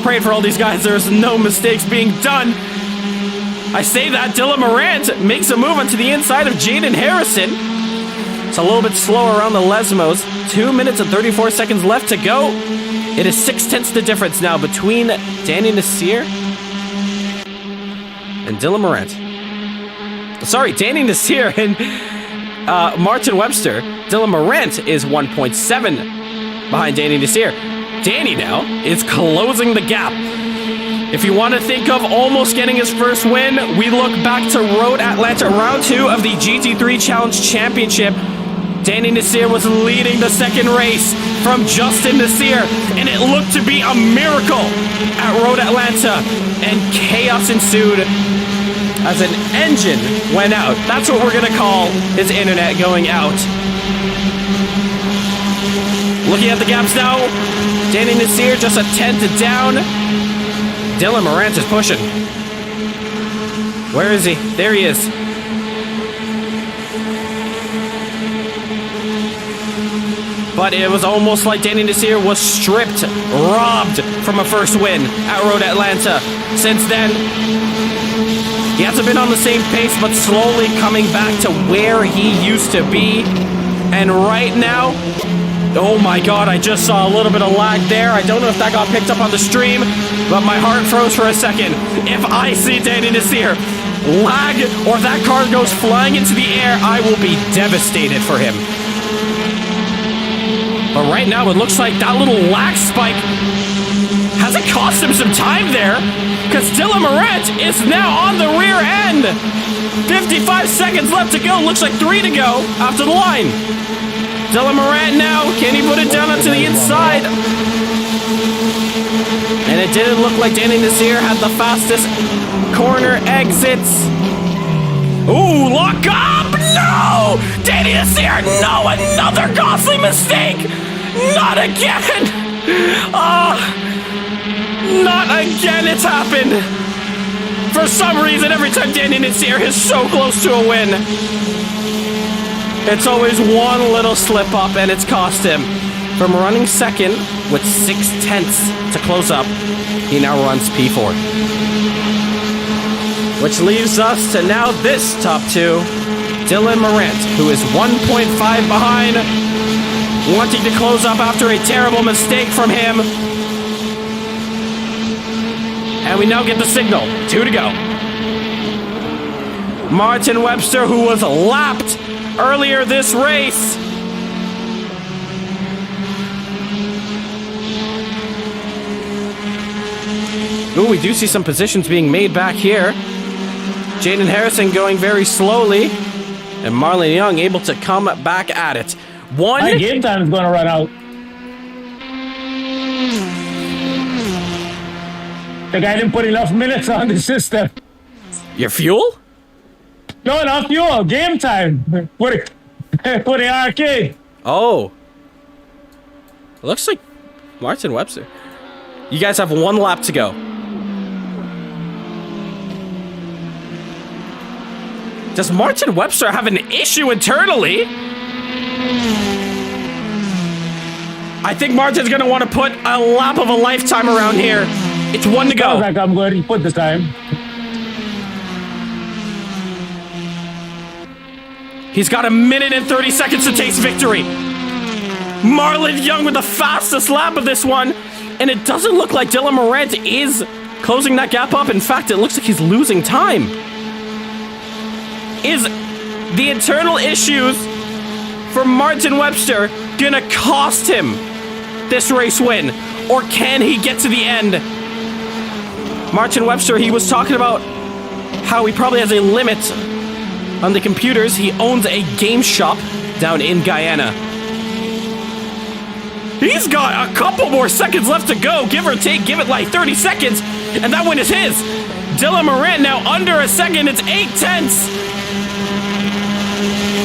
praying for all these guys. There's no mistakes being done. I say that Dylan Morant makes a move onto the inside of Jaden Harrison. It's a little bit slower around the Lesmos. 2 minutes and 34 seconds left to go. It is 6 tenths the difference now between Danny Nasir and Dylan Morant. Sorry, Danny Nasir and Martin Webster. Dylan Morant is 1.7 behind Danny Nasir. Danny now is closing the gap If you want to think of almost getting his first win, we look back to Road Atlanta Round 2 of the GT3 Challenge Championship. Danny Nasir was leading the second race from Justin Nasir, and it looked to be a miracle at Road Atlanta, and chaos ensued as an engine went out. That's what we're going to call his internet going out. Looking at the gaps now, Danny Nasir just a tenth down. Dylan Morant is pushing. Where is he? There he is. But it was almost like Danny Nasir was stripped, robbed from a first win at Road Atlanta. Since then, he hasn't been on the same pace, but slowly coming back to where he used to be. And right now, oh my God, I just saw a little bit of lag there. I don't know if that got picked up on the stream, but my heart froze for a second. If I see Danny Nasir lag or that car goes flying into the air, I will be devastated for him. But right now, it looks like that little lag spike hasn't cost him some time there, because Dylan Morant is now on the rear end. 55 seconds left to go. Looks like 3 to go after the line. Dylan Morant now, can he put it down onto the inside? And it didn't look like Danny Nasir had the fastest corner exits. Ooh, lock up! No! Danny Nasir, no! Another costly mistake! Not again! Not again, it's happened! For some reason, every time Danny Nasir is so close to a win, it's always one little slip up and it's cost him. From running second with 6/10 to close up, he now runs P4. Which leaves us to now this top two, Dylan Morant, who is 1.5 behind, wanting to close up after a terrible mistake from him. And we now get the signal, 2 to go. Martin Webster, who was lapped earlier this race. Ooh, we do see some positions being made back here. Jaden Harrison going very slowly, and Marlon Young able to come back at it. My game time is going to run out. The guy didn't put enough minutes on the system. Your fuel? No, not fuel. Game time. For the arcade. Oh. It looks like Martin Webster. You guys have 1 lap to go. Does Martin Webster have an issue internally? I think Martin's going to want to put a lap of a lifetime around here. It's 1 to go. Sounds like I'm going to put this time. He's got 1 minute and 30 seconds to taste victory. Marlon Young with the fastest lap of this one. And it doesn't look like Dylan Morant is closing that gap up. In fact, it looks like he's losing time. Is the internal issues for Martin Webster gonna cost him this race win? Or can he get to the end? Martin Webster, he was talking about how he probably has a limit on the computers. He owns a game shop down in Guyana. He's got a couple more seconds left to go, give or take, give it like 30 seconds, and that win is his. Dylan Morant now under a second, it's 8/10.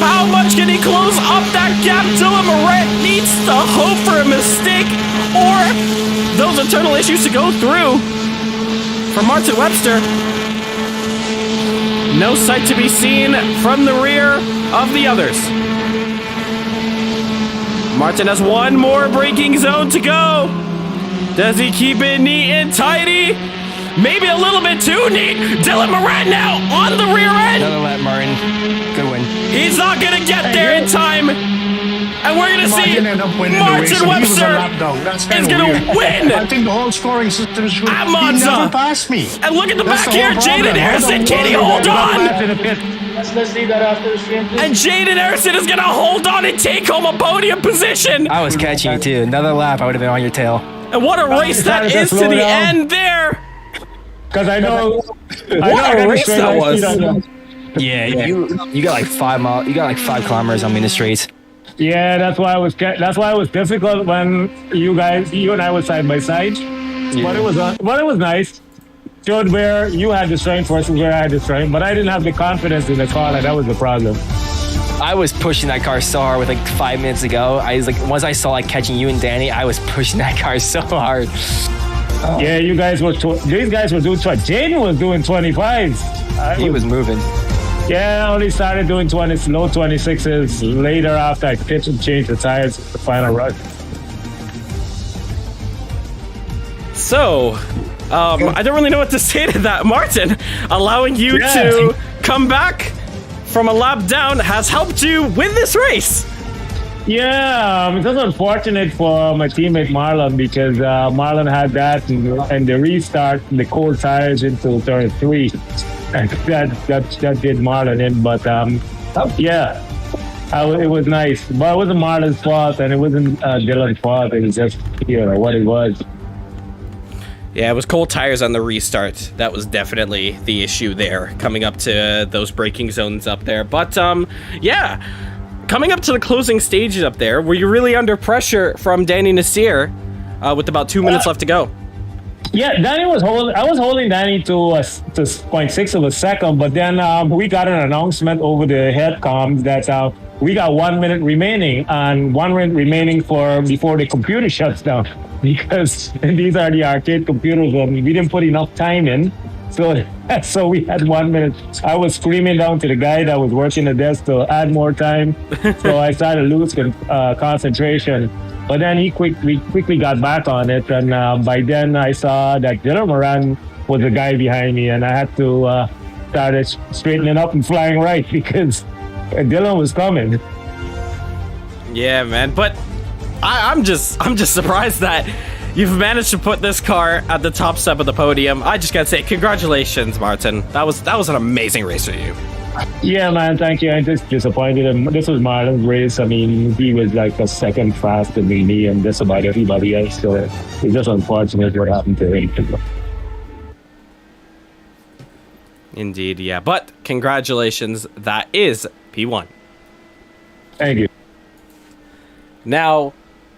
How much can he close up that gap? Dylan Morant needs to hope for a mistake or those internal issues to go through. For Martin Webster, no sight to be seen from the rear of the others. Martin has 1 more braking zone to go. Does he keep it neat and tidy? Maybe a little bit too neat. Dylan Morant now on the rear end. Another lap, Martin. Good win. He's not going to get there in time. And we're going to see Martin Webster is going to win. I think the whole scoring system is good. At Monza. He never passed me. And look at the back here. Jaden Harrison. Can he hold on? Let's leave that after the stream. And Jaden Harrison is going to hold on and take home a podium position. I was catching you too. Another lap, I would have been on your tail. And what a race that is to the end there. Because I know. What a race that was. Yeah, you got like 5 miles. You got like 5 kilometers on me in the straight. Yeah, that's why it was difficult when you and I were side by side. Yeah. But it was nice. Showed where you had the strength versus where I had the strength, but I didn't have the confidence in the car, and that was the problem. I was pushing that car so hard with like 5 minutes ago. I was like, once I saw like catching you and Danny, I was pushing that car so hard. Oh. Yeah, you guys were. These guys were doing. Jaden was doing 25s. He was moving. Yeah, I only started doing low 26s later after I pitched and changed the tires for the final run. So, I don't really know what to say to that. Martin, allowing you to come back from a lap down has helped you win this race. Yeah, it was unfortunate for my teammate Marlon because Marlon had that and the restart, the cold tires into turn 3. And that did Marlon in, but it was nice. But it wasn't Marlon's fault, and it wasn't Dylan's fault. It was just what it was. Yeah, it was cold tires on the restart. That was definitely the issue there, coming up to those braking zones up there. But coming up to the closing stages up there, were you really under pressure from Danny Nasir with about 2 minutes left to go? Yeah, Danny was holding. I was holding Danny to 0.6 of a second, but then we got an announcement over the head comms that we got 1 minute remaining, and 1 minute remaining before the computer shuts down, because these are the arcade computers, and we didn't put enough time in. So we had 1 minute. I was screaming down to the guy that was working the desk to add more time. So I started losing concentration. But then we quickly got back on it, and by then I saw that Dylan Moran was the guy behind me, and I had to start straightening up and flying right because Dylan was coming. Yeah, man. But I'm just surprised that you've managed to put this car at the top step of the podium. I just gotta say, congratulations, Martin. That was an amazing race for you. Yeah, man, thank you. I'm just disappointed. This was Marlon's race. I mean, he was like a second faster than me and just about everybody else. So it's just unfortunate what happened to him. Indeed, yeah. But congratulations, that is P1. Thank you. Now,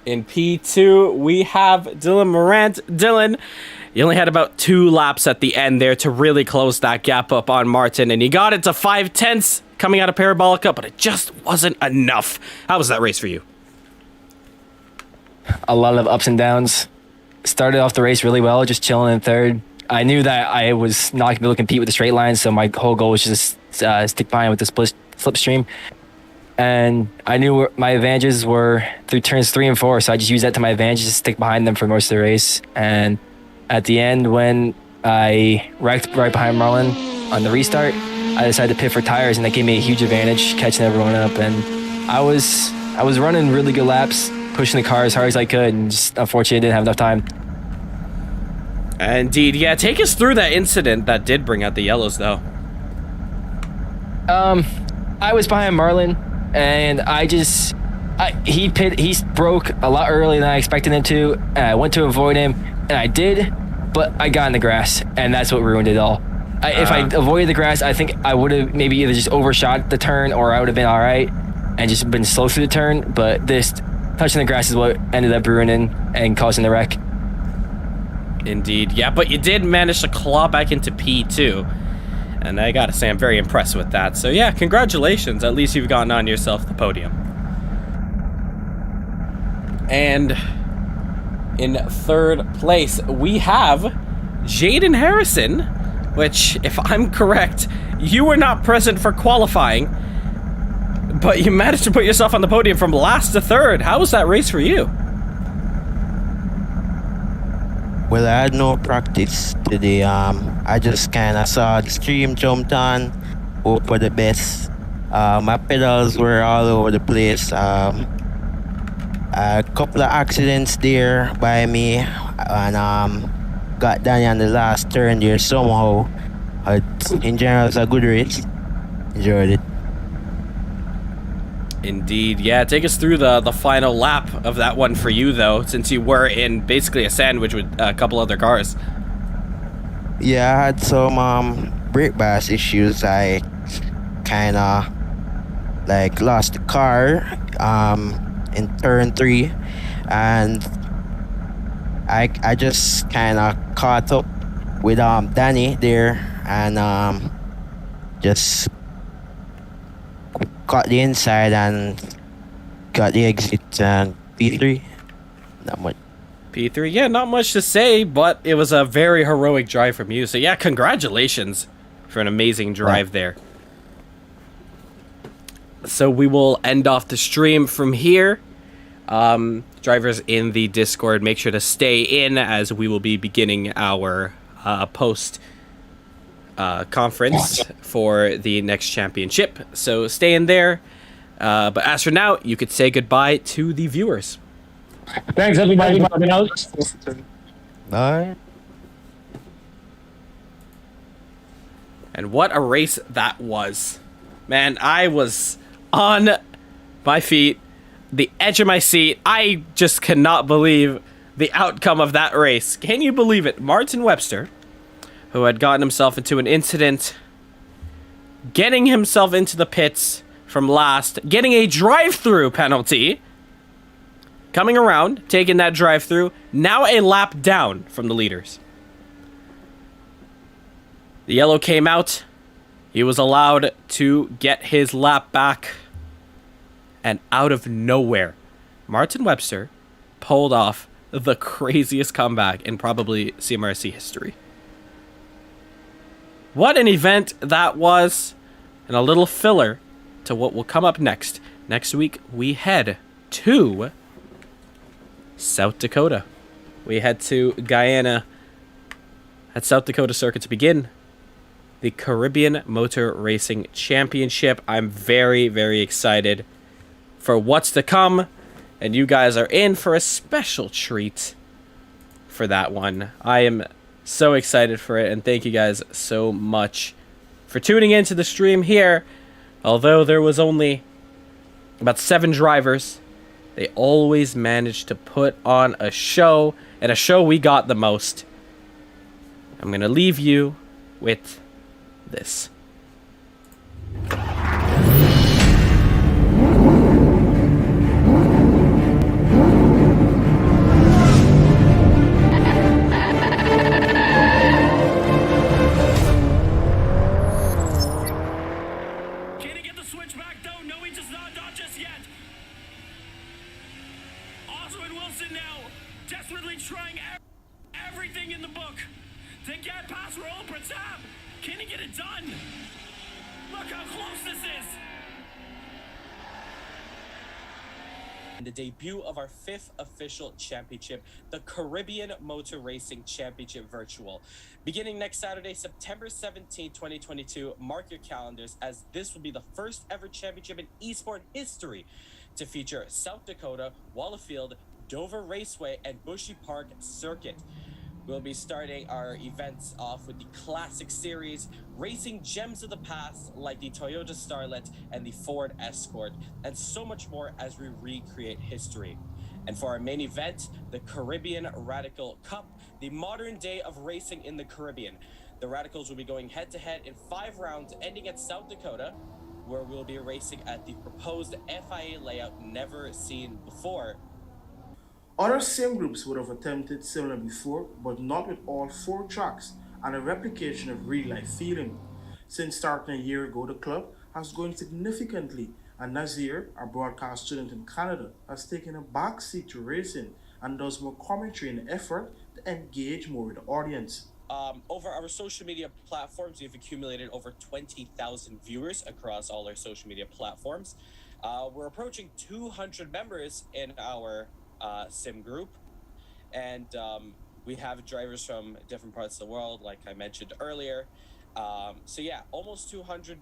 in P2, we have Dylan Morant. Dylan, you only had about 2 laps at the end there to really close that gap up on Martin, and you got it to 5/10 coming out of Parabolica, but it just wasn't enough. How was that race for you? A lot of ups and downs. Started off the race really well, just chilling in third. I knew that I was not going to be able to compete with the straight line, so my whole goal was just stick behind with the slipstream. And I knew my advantages were through turns 3 and 4, so I just used that to my advantage to stick behind them for most of the race. And at the end, when I wrecked right behind Marlon on the restart, I decided to pit for tires, and that gave me a huge advantage, catching everyone up. And I was running really good laps, pushing the car as hard as I could, and just unfortunately I didn't have enough time. Indeed, yeah. Take us through that incident that did bring out the yellows, though. I was behind Marlon, and he broke a lot earlier than I expected him to, and I went to avoid him, and I did, but I got in the grass, and that's what ruined it all. If I avoided the grass, I think I would have maybe either just overshot the turn, or I would have been all right and just been slow through the turn, but this touching the grass is what ended up ruining and causing the wreck. Indeed, yeah, but you did manage to claw back into P2, and I gotta say I'm very impressed with that. So yeah, congratulations, at least you've gotten on yourself the podium. And in third place we have Jaden Harrison, which, if I'm correct, you were not present for qualifying, but you managed to put yourself on the podium from last to third. How was that race for you? Well, I had no practice today. I just kind of saw the stream, jumped on, hope for the best. My pedals were all over the place. A couple of accidents there by me, and got down on the last turn there somehow. In general, it's a good race. Enjoyed it. Indeed, yeah. Take us through the final lap of that one for you, though, since you were in basically a sandwich with a couple other cars. Yeah, I had some brake bias issues. I kind of like lost the car in turn 3, and I just kind of caught up with Danny there, and just got the inside and got the exit and P3. Not much. P3, yeah, not much to say, but it was a very heroic drive from you. So yeah, congratulations for an amazing drive there. So we will end off the stream from here. Drivers in the Discord, make sure to stay in as we will be beginning our post conference for the next championship. So stay in there. But as for now, you could say goodbye to the viewers. Thanks, everybody. Bye. And what a race that was. Man, I was on my feet, the edge of my seat. I just cannot believe the outcome of that race. Can you believe it? Martin Webster, who had gotten himself into an incident, getting himself into the pits from last, getting a drive-through penalty, coming around, taking that drive-through, now a lap down from the leaders. The yellow came out. He was allowed to get his lap back. And out of nowhere, Martin Webster pulled off the craziest comeback in probably CMRC history. What an event that was. And a little filler to what will come up next. Next week, we head to South Dakota. We head to Guyana at South Dakota Circuit to begin the Caribbean Motor Racing Championship. I'm very, very excited for what's to come, and you guys are in for a special treat for that one. I am so excited for it, and thank you guys so much for tuning into the stream here. Although there was only about 7 drivers, they always managed to put on a show, and a show we got the most. I'm going to leave you with this. Everything in the book to get past Verstappen. Can he get it done? Look how close this is. The debut of our 5th official championship, the Caribbean Motor Racing Championship Virtual. Beginning next Saturday, September 17, 2022, mark your calendars, as this will be the first ever championship in esport history to feature South Dakota, Wallafield, Dover Raceway, and Bushy Park Circuit. We'll be starting our events off with the Classic Series, racing gems of the past like the Toyota Starlet and the Ford Escort, and so much more as we recreate history. And for our main event, the Caribbean Radical Cup, the modern day of racing in the Caribbean. The Radicals will be going head-to-head in 5 rounds, ending at South Dakota, where we'll be racing at the proposed FIA layout never seen before. Other sim groups would have attempted similar before, but not with all 4 tracks and a replication of real-life feeling. Since starting a year ago, the club has grown significantly, and Nazir, a broadcast student in Canada, has taken a backseat to racing and does more commentary in an effort to engage more with the audience. Over our social media platforms, we've accumulated over 20,000 viewers across all our social media platforms. We're approaching 200 members in our sim group, and we have drivers from different parts of the world, like I mentioned earlier. So yeah, almost 200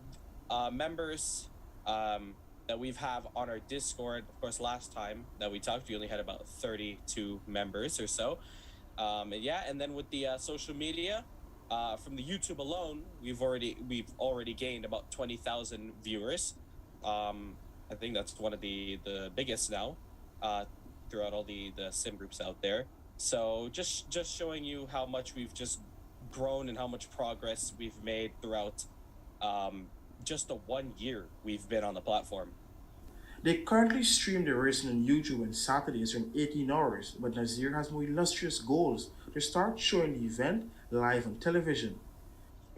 members that we've have on our Discord. Of course, last time that we talked, we only had about 32 members or so. And yeah, and then with the social media, from the YouTube alone, we've already gained about 20,000 viewers. I think that's one of the biggest now. Throughout all the sim groups out there. So just showing you how much we've just grown and how much progress we've made throughout just the 1 year we've been on the platform. They currently stream the racing on YouTube on Saturdays from 18 hours, but Nazir has more illustrious goals to start showing the event live on television.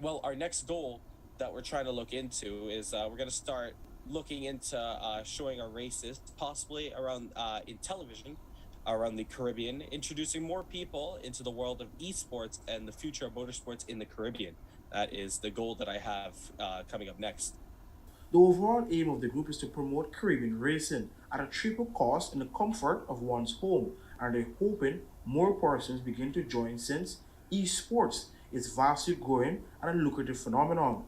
Well, our next goal that we're trying to look into is we're going to start looking into showing our races, possibly around in television, around the Caribbean, introducing more people into the world of esports and the future of motorsports in the Caribbean. That is the goal that I have coming up next. The overall aim of the group is to promote Caribbean racing at a cheaper cost in the comfort of one's home, and they're hoping more persons begin to join since esports is vastly growing and a lucrative phenomenon.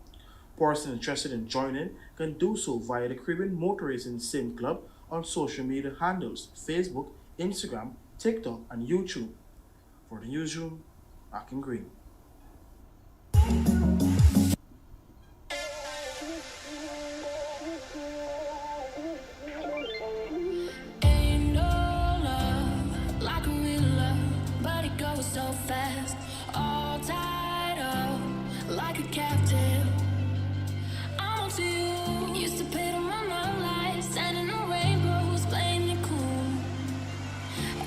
Persons interested in joining can do so via the Caribbean Motor Racing Sim Club on social media handles Facebook, Instagram, TikTok, and YouTube. For the newsroom, back in Green. Ain't no love like a real love, but it goes so fast. All tied up like a captive. I'm on to you. Used to pay to my mom life, standing on rainbows, playing it cool.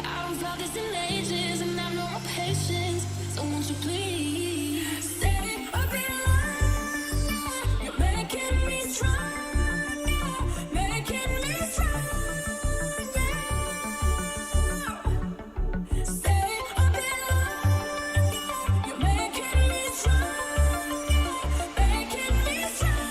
I haven't felt this in ages, and I've no more patience. So won't you please stay a bit longer? You're making me stronger, making me stronger. Stay a bit longer. You're making me stronger, making me stronger.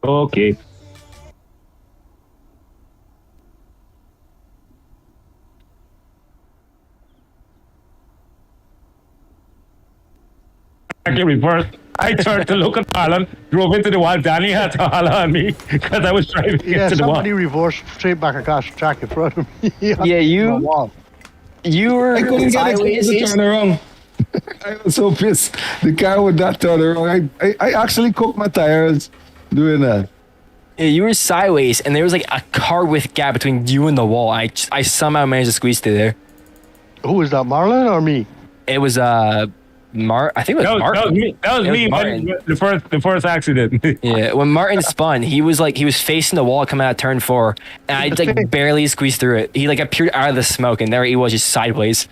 Okay. I get reversed. I turned to look at Marlon, drove into the wall. Danny had to holler at me because I was driving into the wall. Somebody reversed straight back across the track in front of me. Yeah, you were. I couldn't get it to turn around. I was so pissed. The car would not turn around. I actually cooked my tires doing that. Yeah, you were sideways, and there was like a car width gap between you and the wall. I somehow managed to squeeze through there. Who was that, Marlon or me? It was I think it was Martin. That was me. Martin. The first accident. Yeah, when Martin spun, he was facing the wall coming out of turn 4, and I like barely squeezed through it. He appeared out of the smoke, and there he was, just sideways.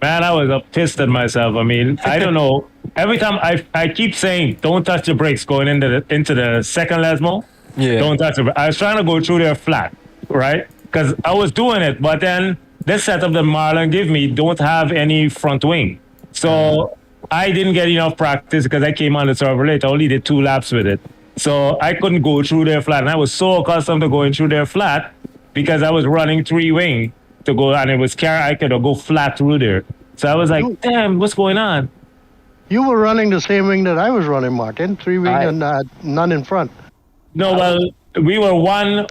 Man, I was pissed at myself. I mean, I don't know. Every time I keep saying, don't touch the brakes going into the second Lesmo. Yeah. Don't touch the brakes. I was trying to go through there flat, right? Because I was doing it, but then this setup that Marlon gave me don't have any front wing. So I didn't get enough practice because I came on the server late. I only did 2 laps with it. So I couldn't go through there flat. And I was so accustomed to going through there flat because I was running 3 wing to go, and it was I could go flat through there. So I was like, damn, what's going on? You were running the same wing that I was running, Martin. 3 wing and none in front. No, well, we were one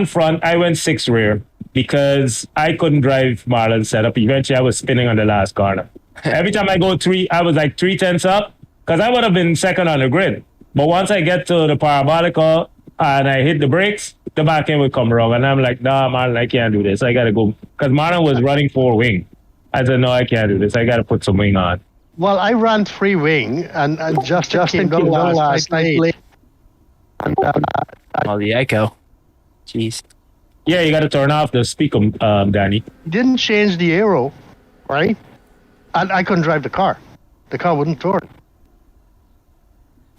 front. I went 6 rear because I couldn't drive Marlon's setup. Eventually, I was spinning on the last corner. Every time I go 3, I was like 3/10 up because I would have been second on the grid. But once I get to the parabolical and I hit the brakes, the back end would come wrong. And I'm like, nah, Marlon, I can't do this. I got to go. Because Marlon was running 4 wing. I said, no, I can't do this. I got to put some wing on. Well, I ran 3 wing and Justin came down last night. Oh, the echo. Jeez. Yeah, you got to turn off the speaker, Danny. Didn't change the aero, right? And I couldn't drive the car. The car wouldn't turn.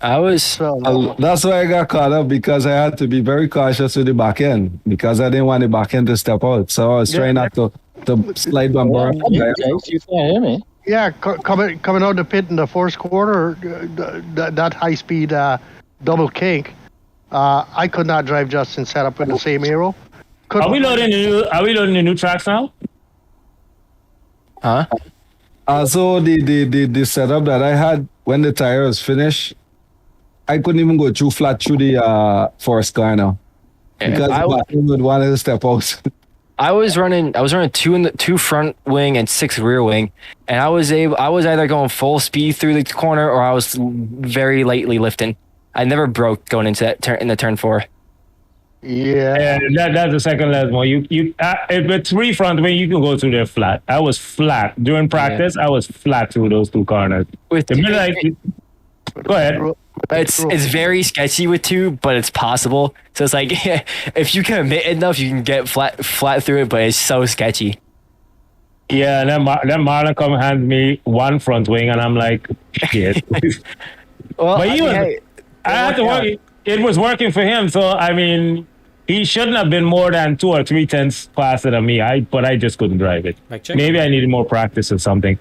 That's why I got caught up, because I had to be very cautious with the back end because I didn't want the back end to step out. So I was trying not to slide one bar. You can't hear me. Yeah, coming out the pit in the first quarter, that high speed double kink, I could not drive Justin's setup with the same aero. Are we loading the new tracks now? Huh? So the setup that I had when the tire was finished, I couldn't even go flat through the forest car now because I would want to step out. I was running 2 front wing and 6 rear wing, and I was either going full speed through the corner or I was very lightly lifting. I never broke going into that turn in the turn 4. Yeah, that's the second last one. With 3 front wing, you can go through there flat. I was flat during practice. I was flat through those 2 corners. Go ahead. It's very sketchy with 2, but it's possible. So it's like if you commit enough, you can get flat through it, but it's so sketchy. Yeah, and then Marlon come and hand me 1 front wing, and I'm like, shit. Well, but I had to work. It was working for him, so I mean, he shouldn't have been more than 2 or 3 tenths faster than me. But I just couldn't drive it. Maybe I needed more practice or something.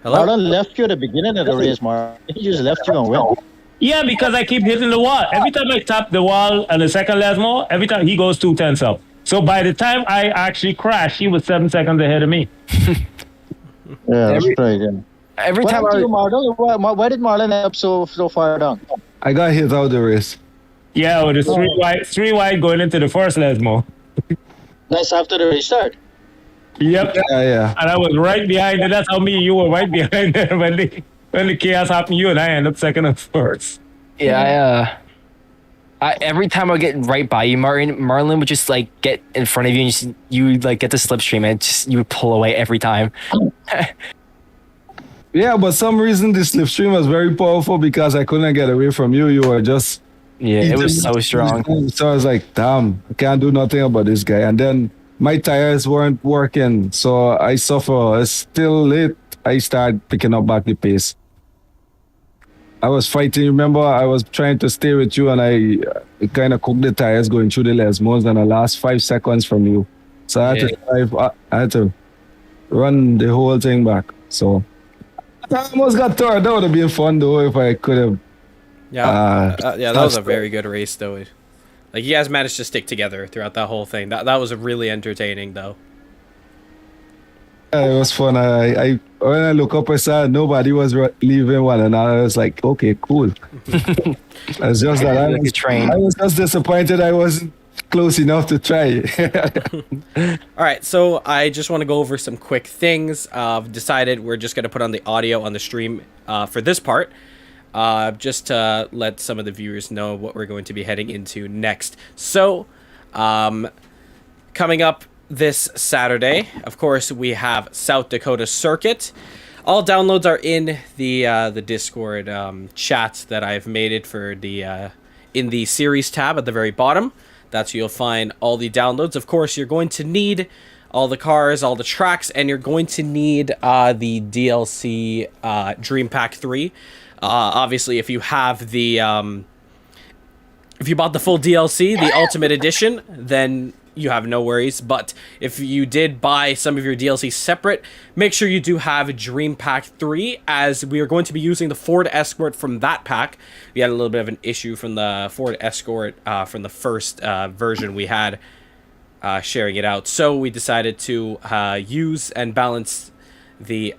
Hello? Marlon left you at the beginning of the race, Marlon. He just left you and went. Yeah, because I keep hitting the wall. Every time I tap the wall and the second last more, every time he goes 2 tenths up. So by the time I actually crashed, he was 7 seconds ahead of me. Yeah, that's right. Yeah. Every time why did Marlon end up so far down? I got hit out the race. Yeah, with the 3 wide going into the first Lesmo. That's after the restart. Yep. Yeah. And I was right behind it. That's how me and you were right behind it when the chaos happened. You and I ended up second and first. Yeah, every time I get right by you, Marlon would just like get in front of you and you like get the slipstream and you would pull away every time. Yeah, but some reason the slipstream was very powerful because I couldn't get away from you. You were just it was so strong. So I was like, damn, I can't do nothing about this guy. And then my tires weren't working, so I suffer. It's still late. I started picking up back the pace. I was fighting. Remember, I was trying to stay with you, and I kind of cooked the tires going through the Lesmos, and I lost 5 seconds from you. So I had to drive. I had to run the whole thing back. So I almost got third. That would have been fun though if I could have. That was a very good race though. Like you guys managed to stick together throughout that whole thing. That was really entertaining though. Yeah, it was fun. I when I look up, I saw nobody was leaving one another. I was like, okay, cool. It's just that I was just disappointed I wasn't close enough to try. All right, so I just want to go over some quick things. I've decided we're just going to put on the audio on the stream for this part, just to let some of the viewers know what we're going to be heading into next. So, coming up this Saturday, of course, we have South Dakota Circuit. All downloads are in the Discord chat that I've made it for the in the series tab at the very bottom. That's where you'll find all the downloads. Of course, you're going to need all the cars, all the tracks, and you're going to need the DLC Dream Pack 3. Obviously, if you have the if you bought the full DLC, the Ultimate Edition, then you have no worries. But if you did buy some of your DLC separate, make sure you do have Dream Pack 3, as we are going to be using the Ford Escort from that pack. We had a little bit of an issue from the Ford Escort from the first version we had sharing it out. So we decided to use and balance the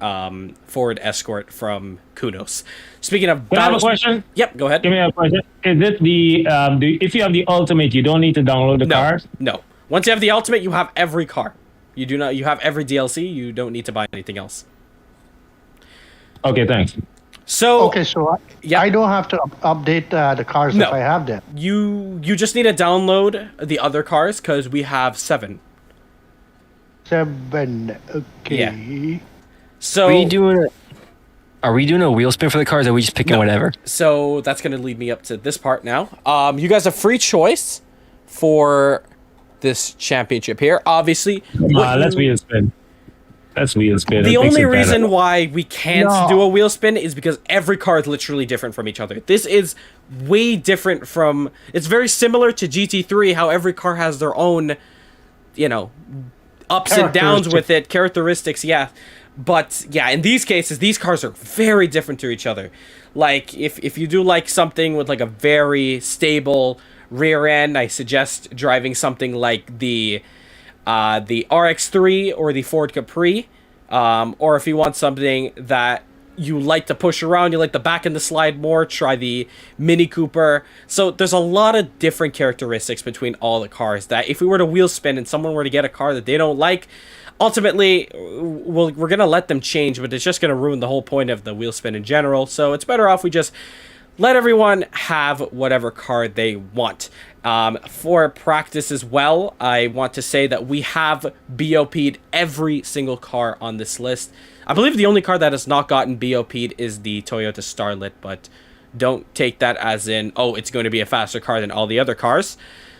Ford Escort from Kunos. Speaking of Can I have a question? Yep, go ahead. Give me a question. Is it if you have the Ultimate, you don't need to download the cars? No. Once you have the Ultimate, you have every car. You do not. You have every DLC. You don't need to buy anything else. Okay, thanks. So I don't have to update the cars if I have them. You just need to download the other cars because we have 7. 7. Okay. Yeah. So are we doing a wheel spin for the cars, or are we just picking whatever? So that's going to lead me up to this part now. You guys have free choice for this championship here. Obviously, let's wheel spin. That's wheel spin. The only reason why we can't do a wheel spin is because every car is literally different from each other. This is way different from. It's very similar to GT3, how every car has their own, ups and downs with it, characteristics. Yeah. But yeah, in these cases, these cars are very different to each other. Like if you do like something with like a very stable rear end, I suggest driving something like the RX-3 or the Ford Capri. Or if you want something that you like to push around, you like the back and the slide more, try the Mini Cooper. So there's a lot of different characteristics between all the cars that if we were to wheel spin and someone were to get a car that they don't like, ultimately, we're going to let them change, but it's just going to ruin the whole point of the wheel spin in general. So it's better off we just let everyone have whatever car they want. For practice as well, I want to say that we have BOP'd every single car on this list. I believe the only car that has not gotten BOP'd is the Toyota Starlet, but don't take that as in, oh, it's going to be a faster car than all the other cars.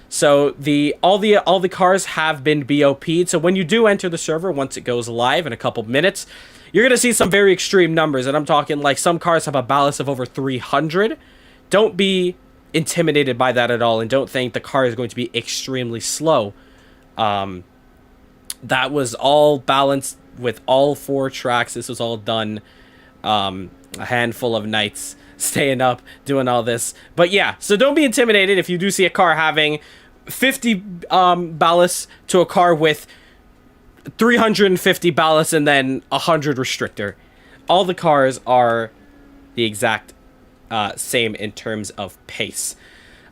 So all the cars have been BOP'd. So when you do enter the server, once it goes live in a couple minutes, you're going to see some very extreme numbers. And I'm talking like some cars have a ballast of over 300. Don't be intimidated by that at all, and don't think the car is going to be extremely slow. That was all balanced with all 4 tracks. This was all done a handful of nights, staying up, doing all this. But yeah, so don't be intimidated if you do see a car having 50 ballast to a car with 350 ballast and then 100 restrictor. All the cars are the exact same in terms of pace.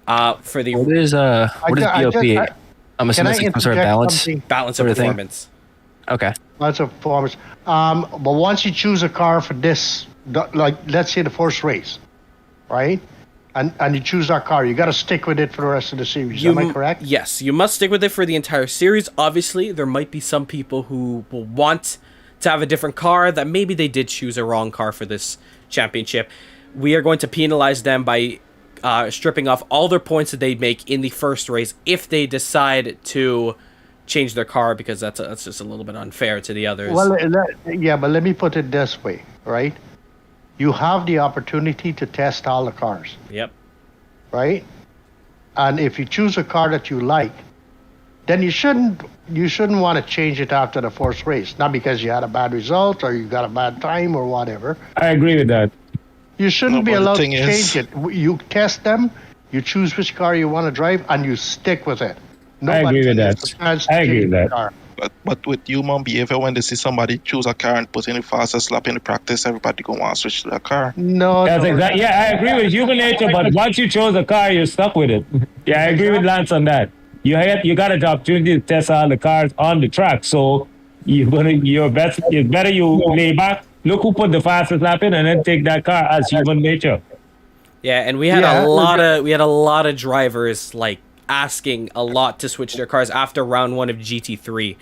For the what is BOP? I'm assuming it's some sort of balance of performance. Okay. Balance of performance. But once you choose a car for this, like let's say the first race, right? And you choose that car, you got to stick with it for the rest of the series. Am I correct? Yes, you must stick with it for the entire series. Obviously, there might be some people who will want to have a different car, that maybe they did choose a wrong car for this championship. We are going to penalize them by stripping off all their points that they make in the first race if they decide to change their car, because that's just a little bit unfair to the others. Well, yeah, but let me put it this way, right? You have the opportunity to test all the cars. Yep. Right? And if you choose a car that you like, then you shouldn't want to change it after the first race. Not because you had a bad result or you got a bad time or whatever. I agree with that. You shouldn't be allowed to change it. You test them, you choose which car you want to drive, and you stick with it. I agree with that. I agree with that. But with human behavior, when they see somebody choose a car and put in the fastest lap in the practice, everybody gonna want to switch to that car. No, that's exactly. Yeah, I agree with human nature. But once you chose a car, you're stuck with it. Yeah, I agree with Lance on that. You got the opportunity to test all the cars on the track. So it's better you lay back, look who put the fastest lap in, and then take that car as human nature. Yeah, and we had a lot of drivers like asking a lot to switch their cars after round 1 of GT3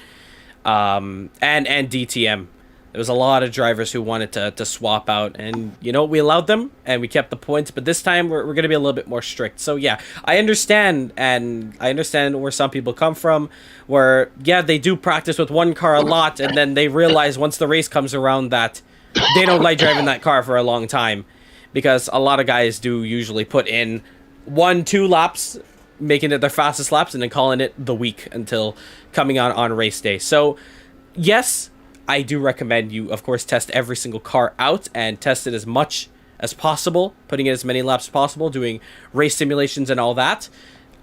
and DTM. There was a lot of drivers who wanted to swap out, and we allowed them and we kept the points, but this time we're going to be a little bit more strict. So yeah, I understand where some people come from, where they do practice with one car a lot, and then they realize once the race comes around that they don't like driving that car for a long time, because a lot of guys do usually put in 1-2 laps, making it their fastest laps, and then calling it the week until coming on race day. So yes, I do recommend you, of course, test every single car out and test it as much as possible, putting in as many laps as possible, doing race simulations and all that.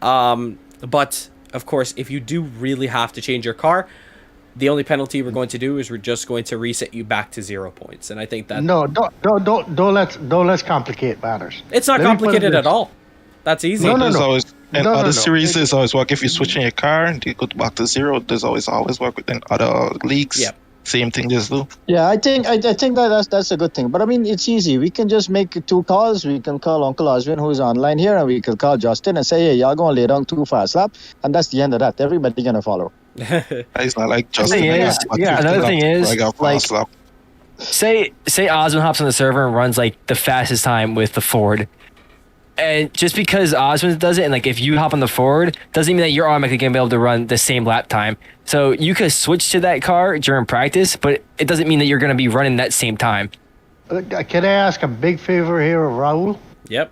But of course, if you do really have to change your car, the only penalty we're going to do is we're just going to reset you back to 0 points. And I think that don't let's complicate matters. It's not complicated at all. That's easy. Other series, there's always work if you're switching your car and you go back to 0. There's always work within other leagues. Yep. Same thing just do. Yeah, I think that's a good thing. But I mean, it's easy. We can just make 2 calls. We can call Uncle Oswin, who's online here, and we can call Justin and say, hey, y'all gonna lay down 2 fast lap, and that's the end of that. Everybody gonna follow. It's not like Justin. Another thing is, like, say Oswin hops on the server and runs like the fastest time with the Ford. And just because Osmond does it, and like if you hop on the Ford, doesn't mean that you're automatically going to be able to run the same lap time. So you could switch to that car during practice, but it doesn't mean that you're going to be running that same time. Can I ask a big favor here of Raul? Yep.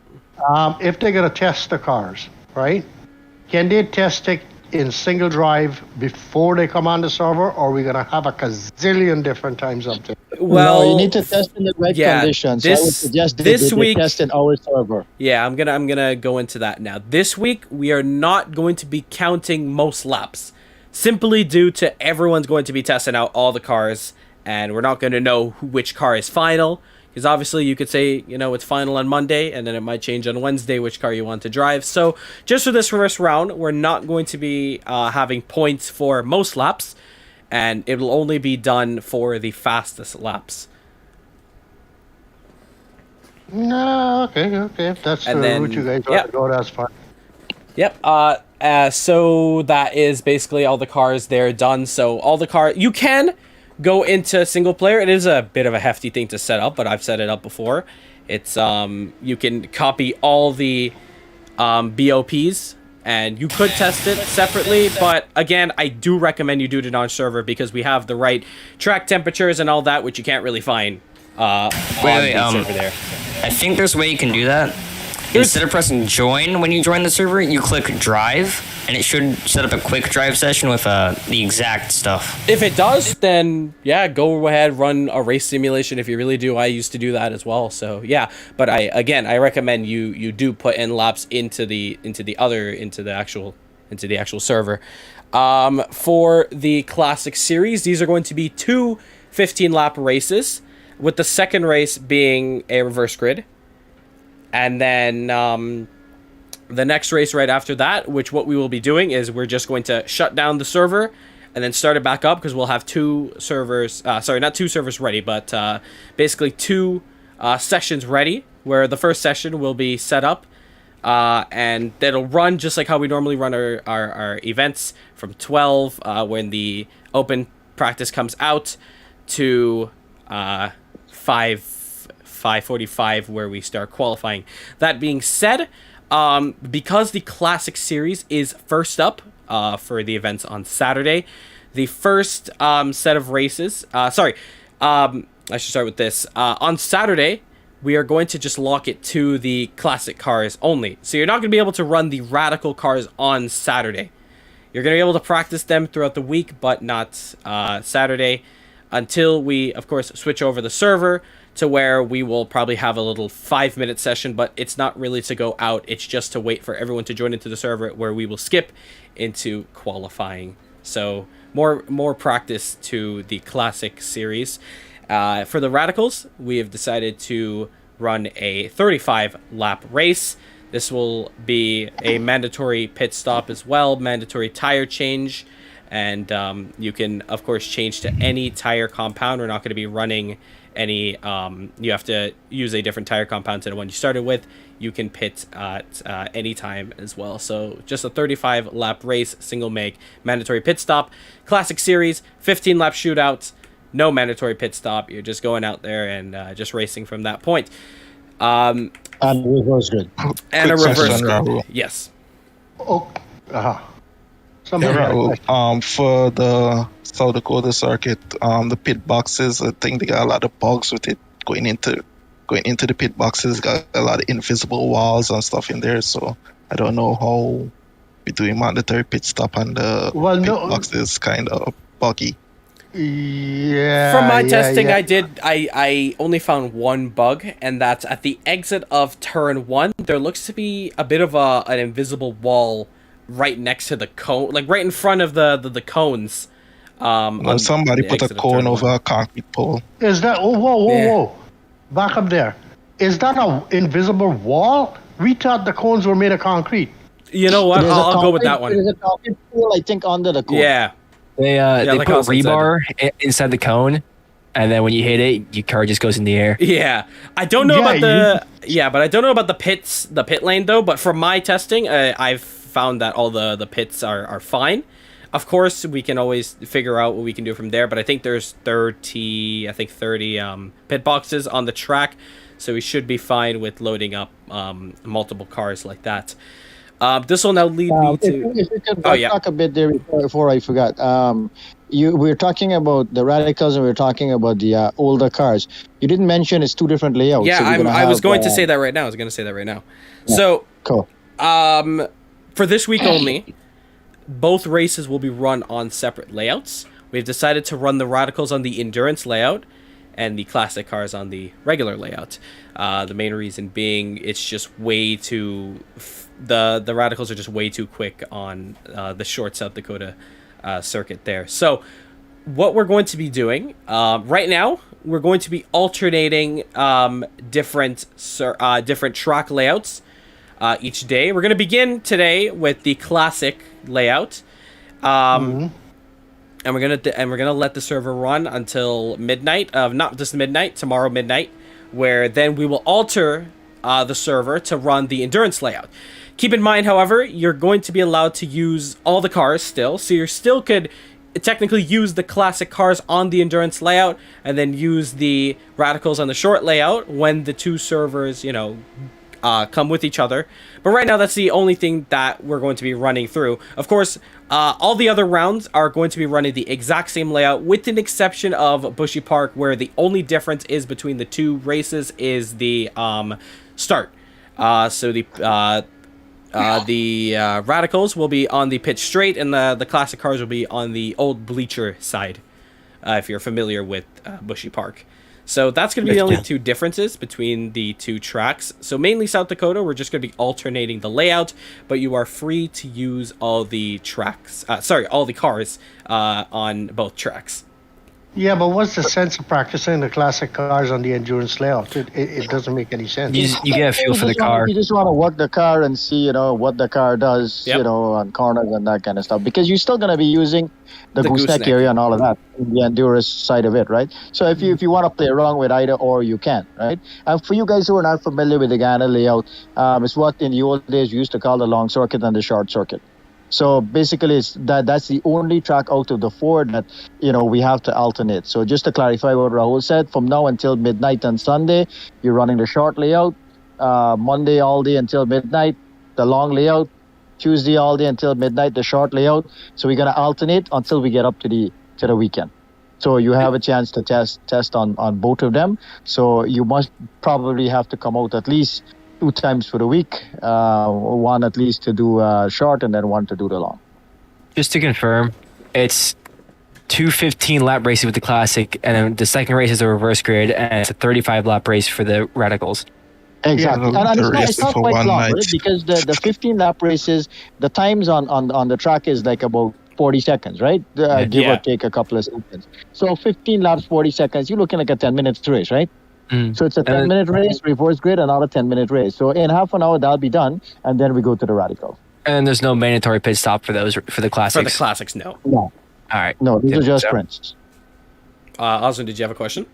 If they're going to test the cars, right? Can they test it in single drive before they come on the server, or are we going to have a gazillion different times up there? Well, no, you need to test in the right conditions. So I would suggest this week test in our server. Yeah, I'm gonna go into that now. This week we are not going to be counting most laps, simply due to everyone's going to be testing out all the cars, and we're not going to know which car is final. Because obviously you could say, it's final on Monday, and then it might change on Wednesday which car you want to drive. So just for this first round, we're not going to be having points for most laps. and it will only be done for the fastest laps. No, okay. If that's the route you guys want to go, that's fine. Yep. So that is basically all the cars there done. So all the cars, you can go into single player. It is a bit of a hefty thing to set up, but I've set it up before. It's you can copy all the BOPs, and you could test it separately, but again, I do recommend you do it on server because we have the right track temperatures and all that, which you can't really find on the server there. I think there's a way you can do that. Instead of pressing join when you join the server, you click drive, and it should set up a quick drive session with the exact stuff. If it does, then yeah, go ahead, run a race simulation if you really do. I used to do that as well, so yeah. But I recommend you do put in laps into the actual server. For the Classic Series, these are going to be 2 15-lap races, with the second race being a reverse grid. And then the next race right after that, which what we will be doing is we're just going to shut down the server and then start it back up because we'll have 2 servers, sorry, not 2 servers ready, but basically 2 sessions ready, where the first session will be set up and it'll run just like how we normally run our events from 12 when the open practice comes out to 5:45 where we start qualifying. That being said, because the Classic Series is first up for the events on Saturday, the first set of races, I should start with this. On Saturday, we are going to just lock it to the classic cars only. So you're not going to be able to run the radical cars on Saturday. You're going to be able to practice them throughout the week, but not Saturday, until we, of course, switch over the server to where we will probably have a little 5-minute session, but it's not really to go out. It's just to wait for everyone to join into the server, where we will skip into qualifying. So more practice to the Classic Series. For the Radicals, we have decided to run a 35-lap race. This will be a mandatory pit stop as well, mandatory tire change, and you can, of course, change to any tire compound. We're not going to be running any, you have to use a different tire compound to the one you started with. You can pit at any time as well. So just a 35-lap race, single make, mandatory pit stop. Classic Series, 15-lap shootout, no mandatory pit stop. You're just going out there and just racing from that point. And reverse grid. And a reverse grid. Yes. Oh, For the South Dakota circuit, the pit boxes, I think they got a lot of bugs with it going into the pit boxes. Got a lot of invisible walls and stuff in there, so I don't know how we're doing mandatory pit stop, and the pit box is kind of buggy. Yeah. From my testing, I only found one bug, and that's at the exit of turn 1. There looks to be a bit of an invisible wall right next to the cone, like right in front of the cones. Somebody put a cone over a concrete pole. Is that? Oh, whoa! Back up there. Is that an invisible wall? We thought the cones were made of concrete. You know what? I'll go with that one. There's a concrete pole, I think, under the cone. Yeah. They like put rebar inside the cone, and then when you hit it, your car just goes in the air. Yeah, I don't know about but I don't know about the pit lane though. But from my testing, I've found that all the pits are fine. Of course, we can always figure out what we can do from there. But I think there's 30 pit boxes on the track, so we should be fine with loading up multiple cars like that. This will now lead me to... If you could talk a bit there before I forgot. We were talking about the Radicals and we were talking about the older cars. You didn't mention it's 2 different layouts. Yeah, so I was going to say that right now. Yeah, so, cool. For this week only, both races will be run on separate layouts. We've decided to run the Radicals on the Endurance layout and the Classic cars on the regular layout. The main reason being it's just way too... The Radicals are just way too quick on the short South Dakota circuit there. So what we're going to be doing right now, we're going to be alternating different track layouts each day. We're going to begin today with the Classic layout. And and we're gonna let the server run until midnight. Not just midnight, tomorrow midnight, where then we will alter the server to run the endurance layout. Keep in mind, however, you're going to be allowed to use all the cars still, so you still could technically use the classic cars on the endurance layout and then use the radicals on the short layout when the two servers, come with each other. But right now, that's the only thing that we're going to be running through. Of course, all the other rounds are going to be running the exact same layout, with an exception of Bushy Park, where the only difference is between the two races is the start. So the radicals will be on the pitch straight, and the classic cars will be on the old bleacher side, if you're familiar with Bushy Park. So that's going to be the only two differences between the two tracks. So mainly South Dakota, we're just going to be alternating the layout, but you are free to use all the all the cars on both tracks. Yeah, but what's the sense of practicing the classic cars on the endurance layout? It doesn't make any sense. You get a feel for the car. You just want to work the car and see, what the car does, on corners and that kind of stuff. Because you're still going to be using the gooseneck area and all of that, the endurance side of it, right? So if you want to play around with either or, you can, right? And for you guys who are not familiar with the Ghana layout, it's what in the old days we used to call the long circuit and the short circuit. So basically, that's the only track out of the four that, we have to alternate. So just to clarify what Rahul said, from now until midnight on Sunday, you're running the short layout. Monday all day until midnight, the long layout. Tuesday all day until midnight, the short layout. So we're going to alternate until we get up to the weekend. So you have a chance to test on both of them. So you must probably have to come out at least 2 times for the week, one at least to do short and then one to do the long. Just to confirm, it's 2 15-lap races with the classic, and then the second race is a reverse grid, and it's a 35-lap race for the radicals. Exactly. Yeah, and it's not quite long, right? Because the 15-lap races, the times on the track is like about 40 seconds, right? Give or take a couple of seconds. So 15 laps, 40 seconds, you're looking like a 10-minute race, right? So it's a 10-minute race, reverse grid, another 10-minute race. So in half an hour, that'll be done, and then we go to the radical. And there's no mandatory pit stop for the classics? For the classics, no. No. All right. No, these are just sprints. Osmond, did you have a question?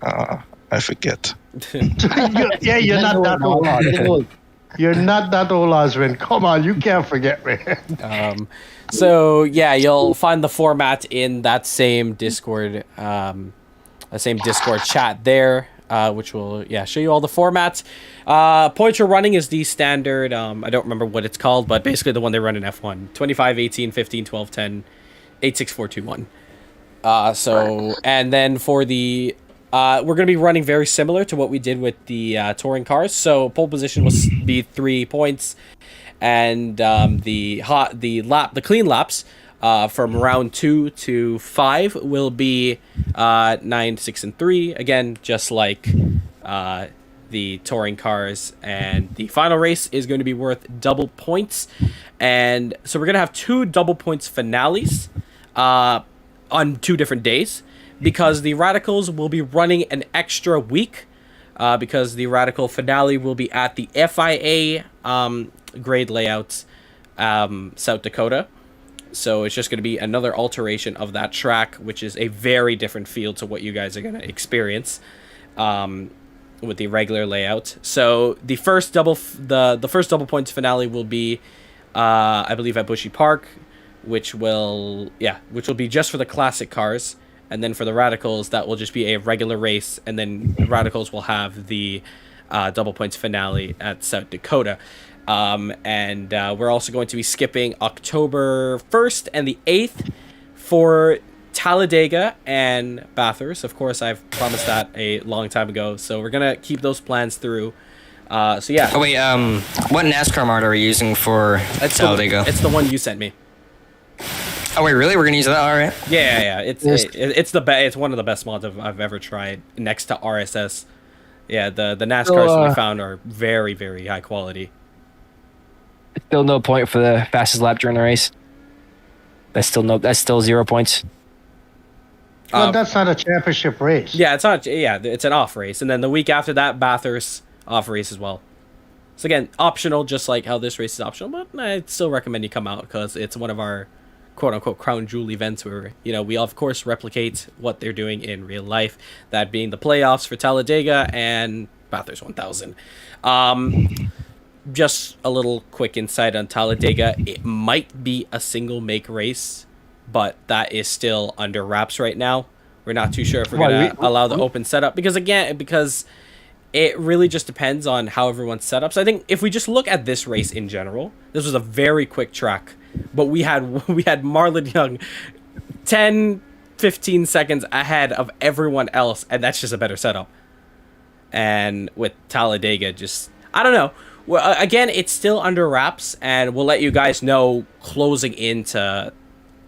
I forget. You're not that old. You're not that old, Osmond. Come on, you can't forget, man. So yeah, you'll find the format in that same Discord, chat there, which will show you all the formats. Points you're running is the standard. I don't remember what it's called, but basically the one they run in F1: 25, 18, 15, 12, 10, 8, 6, 4, 2, 1. And then for the we're going to be running very similar to what we did with the touring cars. So pole position will be 3 points, and the clean laps from round 2 to 5 will be 9, 6, and 3. Again, just like the touring cars. And the final race is going to be worth double points. And so we're going to have 2 double points finales on 2 different days, because the radicals will be running an extra week, because the radical finale will be at the FIA grade layouts, South Dakota. So it's just going to be another alteration of that track, which is a very different feel to what you guys are going to experience with the regular layout. So the first double points finale will be, I believe, at Bushy Park, which will be just for the classic cars. And then for the radicals, that will just be a regular race. And then the radicals will have the double points finale at South Dakota. And we're also going to be skipping October 1st and the 8th for Talladega and Bathurst. Of course, I've promised that a long time ago. So we're going to keep those plans through. So yeah. Oh, wait, what NASCAR mod are we using for Talladega? It's the one you sent me. Oh wait, really? We're gonna use that? All right. Yeah. It's one of the best mods I've ever tried, next to RSS. Yeah, the NASCARs we found are very, very high quality. Still no point for the fastest lap during the race. That's still 0 points. Well, that's not a championship race. Yeah, it's not. Yeah, it's an off race, and then the week after that, Bathurst off race as well. So again, optional, just like how this race is optional, but I'd still recommend you come out because it's one of our quote unquote crown jewel events where, we of course replicate what they're doing in real life, that being the playoffs for Talladega and Bathurst 1000. Just a little quick insight on Talladega. It might be a single make race, but that is still under wraps right now. We're not too sure if we're going to allow the open setup because it really just depends on how everyone's set up. So I think if we just look at this race in general, this was a very quick track, but we had Marlon Young 10-15 seconds ahead of everyone else, and that's just a better setup. And with Talladega, I don't know. Well, again, it's still under wraps, and we'll let you guys know closing into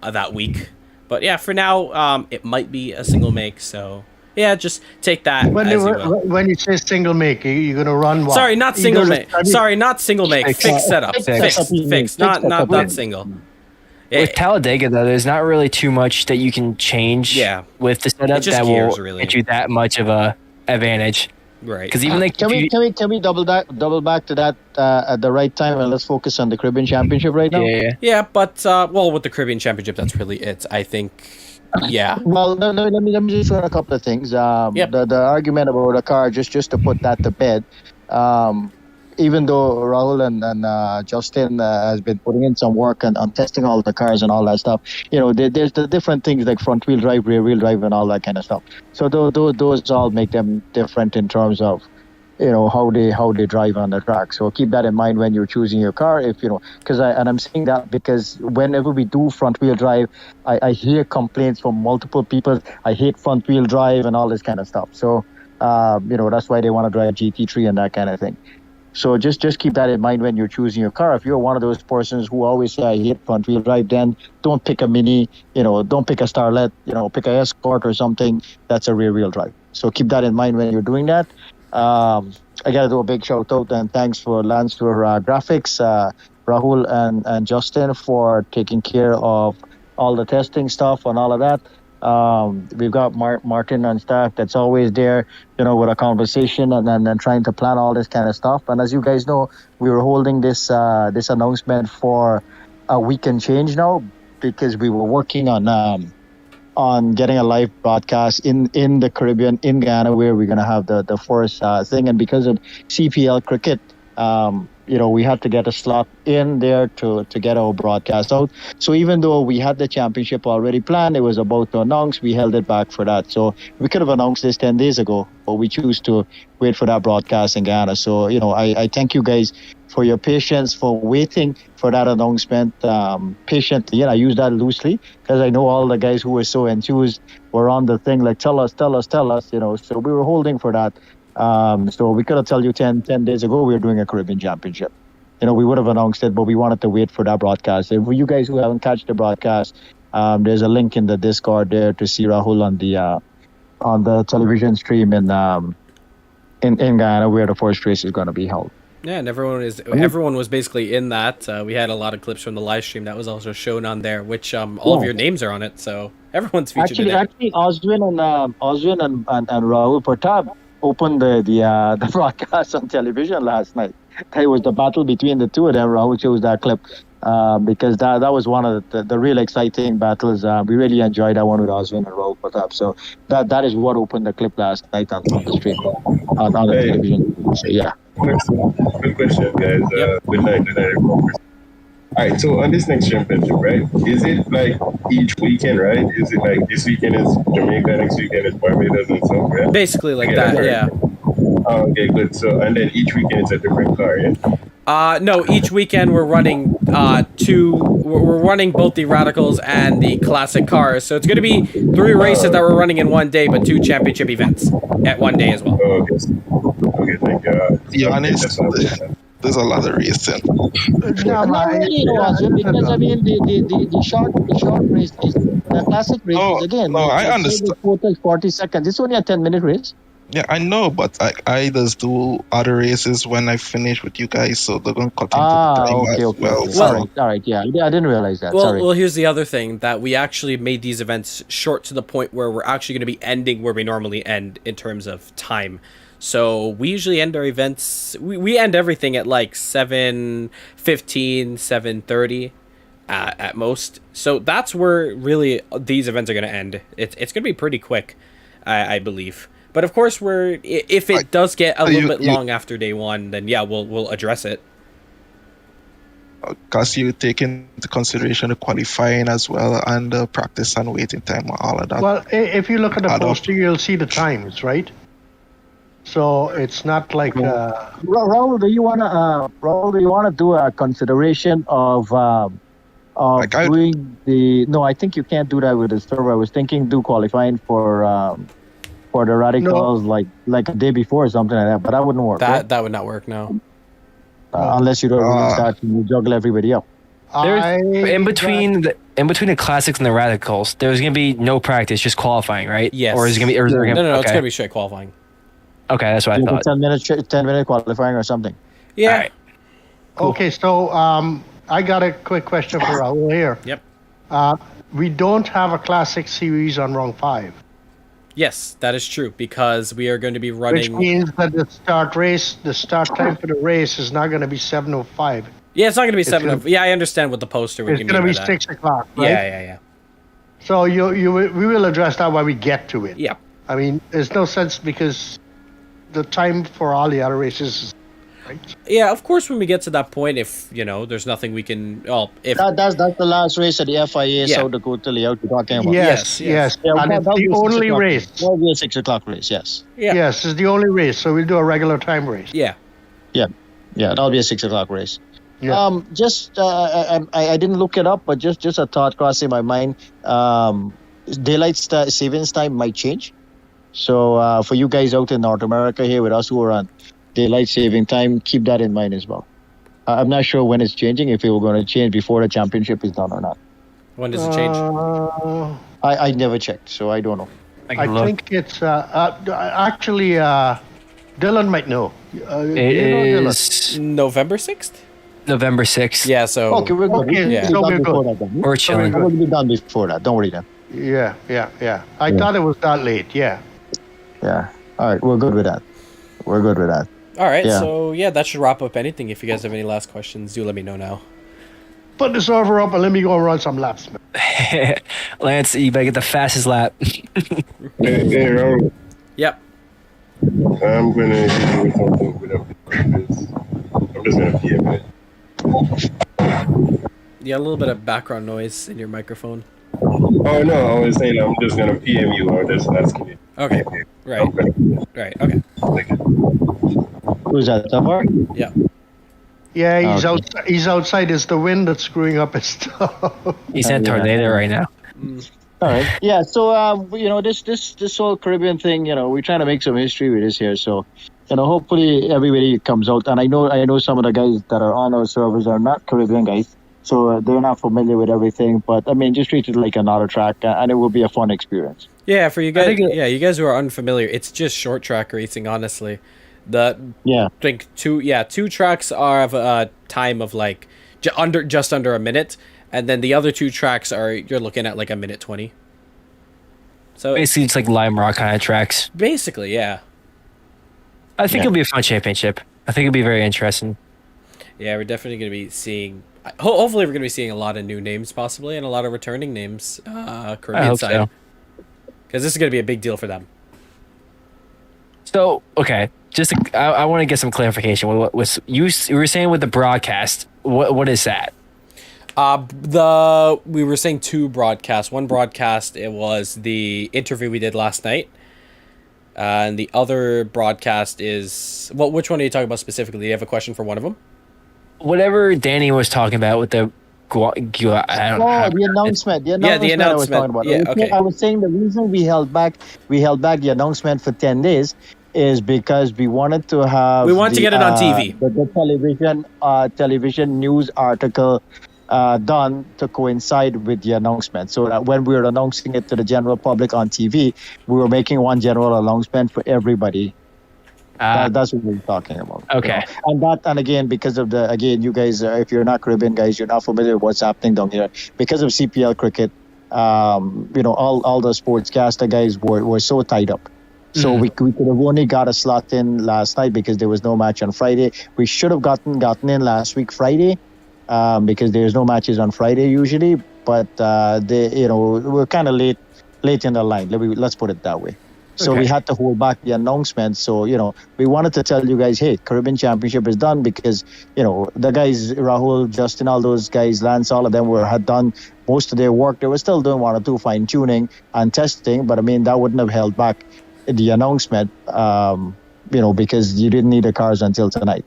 that week. But yeah, for now, it might be a single make, so yeah, just take that when you say single make, you're going to run what? Sorry, not single make. Sorry, not single make. Fixed setup. Fixed. Not single. With Talladega, though, there's not really too much that you can change with the setup that will get you that much of a advantage. Right. Because even can we double back to that at the right time, and let's focus on the Caribbean Championship right now? Yeah, but with the Caribbean Championship, that's really it. I think. Yeah. Well, no, let me just run a couple of things. The argument about a car, just to put that to bed. Even though Rahul and Justin has been putting in some work on testing all the cars and all that stuff, there's the different things like front wheel drive, rear wheel drive, and all that kind of stuff. So those all make them different in terms of how they drive on the track. So keep that in mind when you're choosing your car. Because I'm saying that because whenever we do front wheel drive, I hear complaints from multiple people. I hate front wheel drive and all this kind of stuff. So that's why they want to drive GT3 and that kind of thing. So just keep that in mind when you're choosing your car. If you're one of those persons who always say I hate front wheel drive, then don't pick a Mini, don't pick a Starlet, pick a Escort or something. That's a rear wheel drive. So keep that in mind when you're doing that. I got to do a big shout out and thanks for Lance for graphics, Rahul and Justin for taking care of all the testing stuff and all of that. We've got Martin on staff that's always there, with a conversation and then trying to plan all this kind of stuff. And as you guys know, we were holding this announcement for a week and change now because we were working on getting a live broadcast in the Caribbean, in Ghana, where we're going to have the first thing. And because of CPL cricket, we had to get a slot in there to get our broadcast out. So even though we had the championship already planned, it was about to announce, we held it back for that. So we could have announced this 10 days ago, but we choose to wait for that broadcast in Ghana. So, I thank you guys for your patience, for waiting for that announcement patiently. And I use that loosely because I know all the guys who were so enthused were on the thing like, tell us. So we were holding for that. So we could have told you 10 days ago we were doing a Caribbean Championship. We would have announced it, but we wanted to wait for that broadcast. And for you guys who haven't catched the broadcast, there's a link in the Discord there to see Rahul on the television stream in Ghana where the first race is going to be held. Yeah, and everyone was basically in that. We had a lot of clips from the live stream that was also shown on there, which all of your names are on it, so everyone's featured in it. Actually, Oswin and Rahul Pratap opened the broadcast on television last night. It was the battle between the two of them. Rahul chose that clip because that was one of the real exciting battles. We really enjoyed that one with Oswin and Rahul Pratap. So that is what opened the clip last night on the stream on the television. So yeah. Good question, guys. Good night, everyone. All right, so on this next championship, right, is it like each weekend, right? Is it like this weekend is Jamaica, next weekend is Barbados and so, right? Basically like that, yeah. Oh, okay, good. So, and then each weekend it's a different car, yeah? No, each weekend we're running we're running both the Radicals and the Classic cars. So it's going to be 3 races that we're running in one day, but 2 championship events at one day as well. Oh, okay. Okay, thank you. To be honest, there's a lot of racing. No, not really, because I mean the short races, the classic races again. No, I understand. 40 seconds. It's only a 10-minute race. Yeah, I know, but I just do other races when I finish with you guys, so they're gonna cut into the time as well. Okay. So. All right, yeah, I didn't realize that. Well, here's the other thing, that we actually made these events short to the point where we're actually going to be ending where we normally end in terms of time. So we usually end our events, we end everything at like 7:15, 7:30. at most. So that's where really these events are going to end. It's going to be pretty quick, I believe. But of course, if it does get a little bit long after day one, then yeah, we'll address it. Because you take into consideration the qualifying as well and the practice and waiting time, all of that. Well, if you look at the poster, you'll see the times, right? So it's not like. Raul, do you wanna do a consideration of doing the? No, I think you can't do that with the server. I was thinking do qualifying for the radicals like a day before or something like that, but that wouldn't work. That would not work. No. Unless you don't really start to juggle everybody up. In between the classics and the radicals, there's gonna be no practice, just qualifying, right? Yes. Or is it gonna be? No, it's gonna be straight qualifying. Okay, that's what I thought. 10-minute qualifying or something. Yeah. All right. Cool. Okay, so I got a quick question for Raul here. Yep. We don't have a classic series on round 5. Yes, that is true, because we are going to be running... Which means that the start time for the race is not going to be 7:05. Yeah, it's not going to be 7:05. Yeah, I understand what the poster would mean. It's going to be 6 o'clock, right? Yeah. So we will address that when we get to it. Yeah. I mean, there's no sense because the time for all the other races is right. Yeah, of course, when we get to that point, if, there's nothing we can... Well, if... That's the last race at the FIA South Dakota layout we're talking about. Yes. Yeah, and it's the only race. That'll be a 6 o'clock race, yes. Yeah. Yes, it's the only race, so we'll do a regular time race. Yeah. Yeah, that'll be a 6 o'clock race. Yeah. I didn't look it up, but just a thought crossing my mind. Daylight savings time might change. So for you guys out in North America here with us who are on daylight saving time, keep that in mind as well. I'm not sure when it's changing, if it were going to change before the championship is done or not. When does it change? I never checked, so I don't know. I think it's actually Dylan might know. It is November 6th? November 6th. Yeah, so... Okay, we're good. So we're good. We're chilling. We'll be done before that. Don't worry then. Yeah. I thought it was that late, yeah. Yeah. All right, we're good with that. All right, so that should wrap up anything. If you guys have any last questions, do let me know now. Put the server up and let me go and run some laps. Lance, you better get the fastest lap. Hey, Raul. Yep. I'm going to hit you with something without purpose. I'm just going to PM it. Yeah, a little bit of background noise in your microphone. Oh, no, I was saying I'm just going to PM you. I was just asking you. Okay. Right. Okay. Who's that, Tamar? Yeah. Yeah, he's outside. It's the wind that's screwing up his stuff. He's in a tornado right now. All right. Yeah. So this whole Caribbean thing, we're trying to make some history with this here. So, hopefully everybody comes out. And I know some of the guys that are on our servers are not Caribbean guys, so they're not familiar with everything. But I mean, just treat it like another track, and it will be a fun experience. Yeah, for you guys. You guys who are unfamiliar, it's just short track racing, honestly. I think two tracks are of a time of like just under a minute, and then the other 2 tracks you're looking at like a minute 20. So basically, it's like Lime Rock kind of tracks. Basically, yeah. I think it'll be a fun championship. I think it'll be very interesting. Yeah, we're definitely going to be seeing. Hopefully, we're going to be seeing a lot of new names, possibly, and a lot of returning names. Caribbean side, because this is going to be a big deal for them. So, okay, I want to get some clarification. What was you were saying with the broadcast? What is that? We were saying 2 broadcasts. One broadcast, it was the interview we did last night, and the other broadcast is which one are you talking about specifically? Do you have a question for one of them? Whatever Danny was talking about with the the announcement. The announcement I was talking about. Yeah, okay. I was saying the reason we held back the announcement for 10 days is because we wanted to have... We want to get it on TV. The television news article done to coincide with the announcement. So that when we were announcing it to the general public on TV, we were making one general announcement for everybody. That's what we're talking about. Okay. And again, because of you guys, if you're not Caribbean guys, you're not familiar with what's happening down here. Because of CPL cricket, all the sportscaster guys were so tied up. So we could have only got a slot in last night because there was no match on Friday. We should have gotten in last week Friday, because there's no matches on Friday usually. But we're kind of late in the line. Let's put it that way. So we had to hold back the announcement. So, we wanted to tell you guys, hey, Caribbean Championship is done because, the guys, Rahul, Justin, all those guys, Lance, all of them had done most of their work. They were still doing 1 or 2 fine tuning and testing. But I mean, that wouldn't have held back the announcement, because you didn't need the cars until tonight.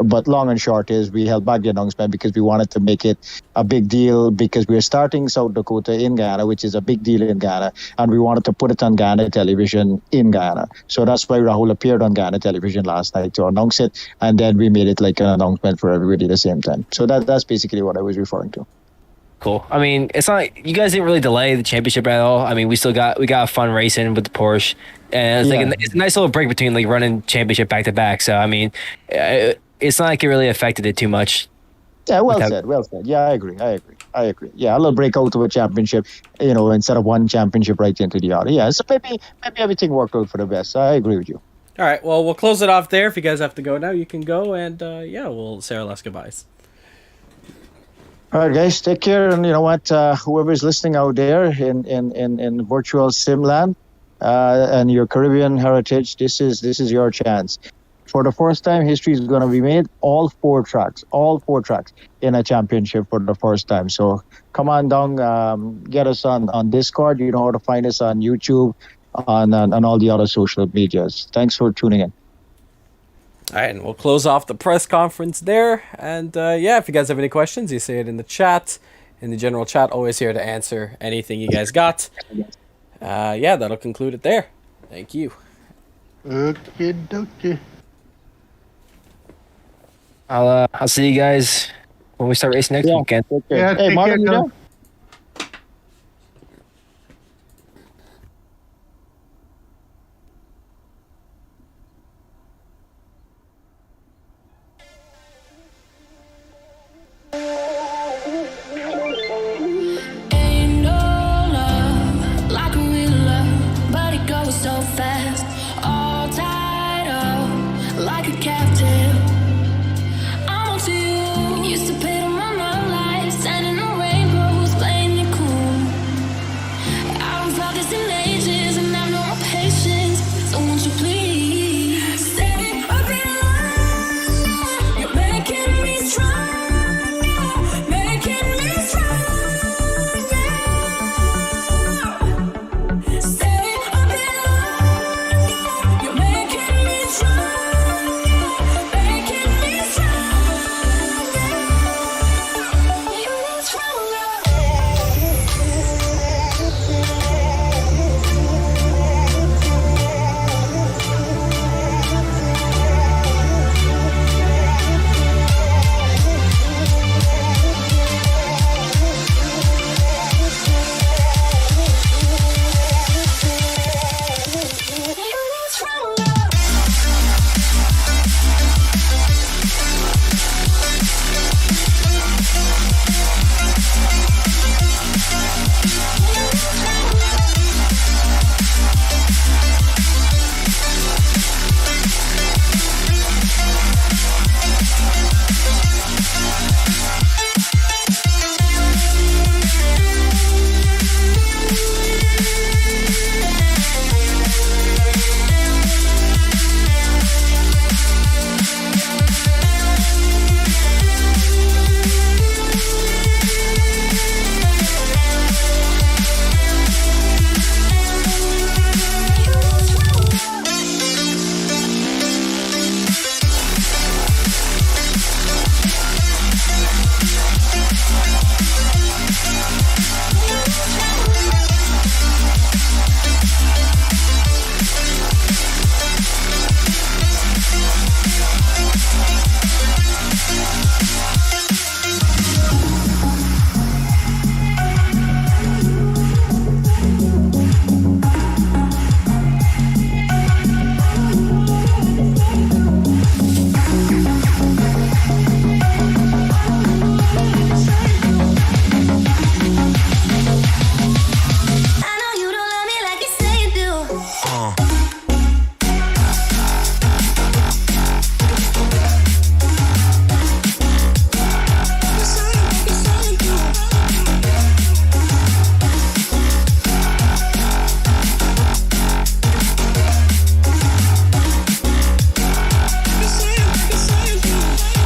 But long and short is we held back the announcement because we wanted to make it a big deal because we're starting South Dakota in Ghana, which is a big deal in Ghana, and we wanted to put it on Ghana television in Ghana. So that's why Rahul appeared on Ghana television last night to announce it, and then we made it like an announcement for everybody at the same time. So that's basically what I was referring to. Cool. I mean, it's not like you guys didn't really delay the championship at all. I mean, we got fun racing with the Porsche, and it's a nice little break between like running championship back to back. So I mean, it's not like it really affected it too much. Yeah, well said. Yeah, I agree. Yeah, a little break out of a championship, instead of one championship right into the other. Yeah, so maybe everything worked out for the best. I agree with you. All right, well, we'll close it off there. If you guys have to go now, you can go, and we'll say our last goodbyes. All right, guys, take care, and you know what? Whoever's listening out there in virtual Simland and your Caribbean heritage, this is your chance. For the first time, history is going to be made. All four tracks in a championship for the first time. So come on down, get us on Discord. You know how to find us on YouTube, on all the other social medias. Thanks for tuning in. All right, and we'll close off the press conference there. And if you guys have any questions, you say it in the chat, in the general chat. Always here to answer anything you guys got. That'll conclude it there. Thank you. Okay. I'll see you guys when we start racing next weekend. Yeah, Hey, Martin,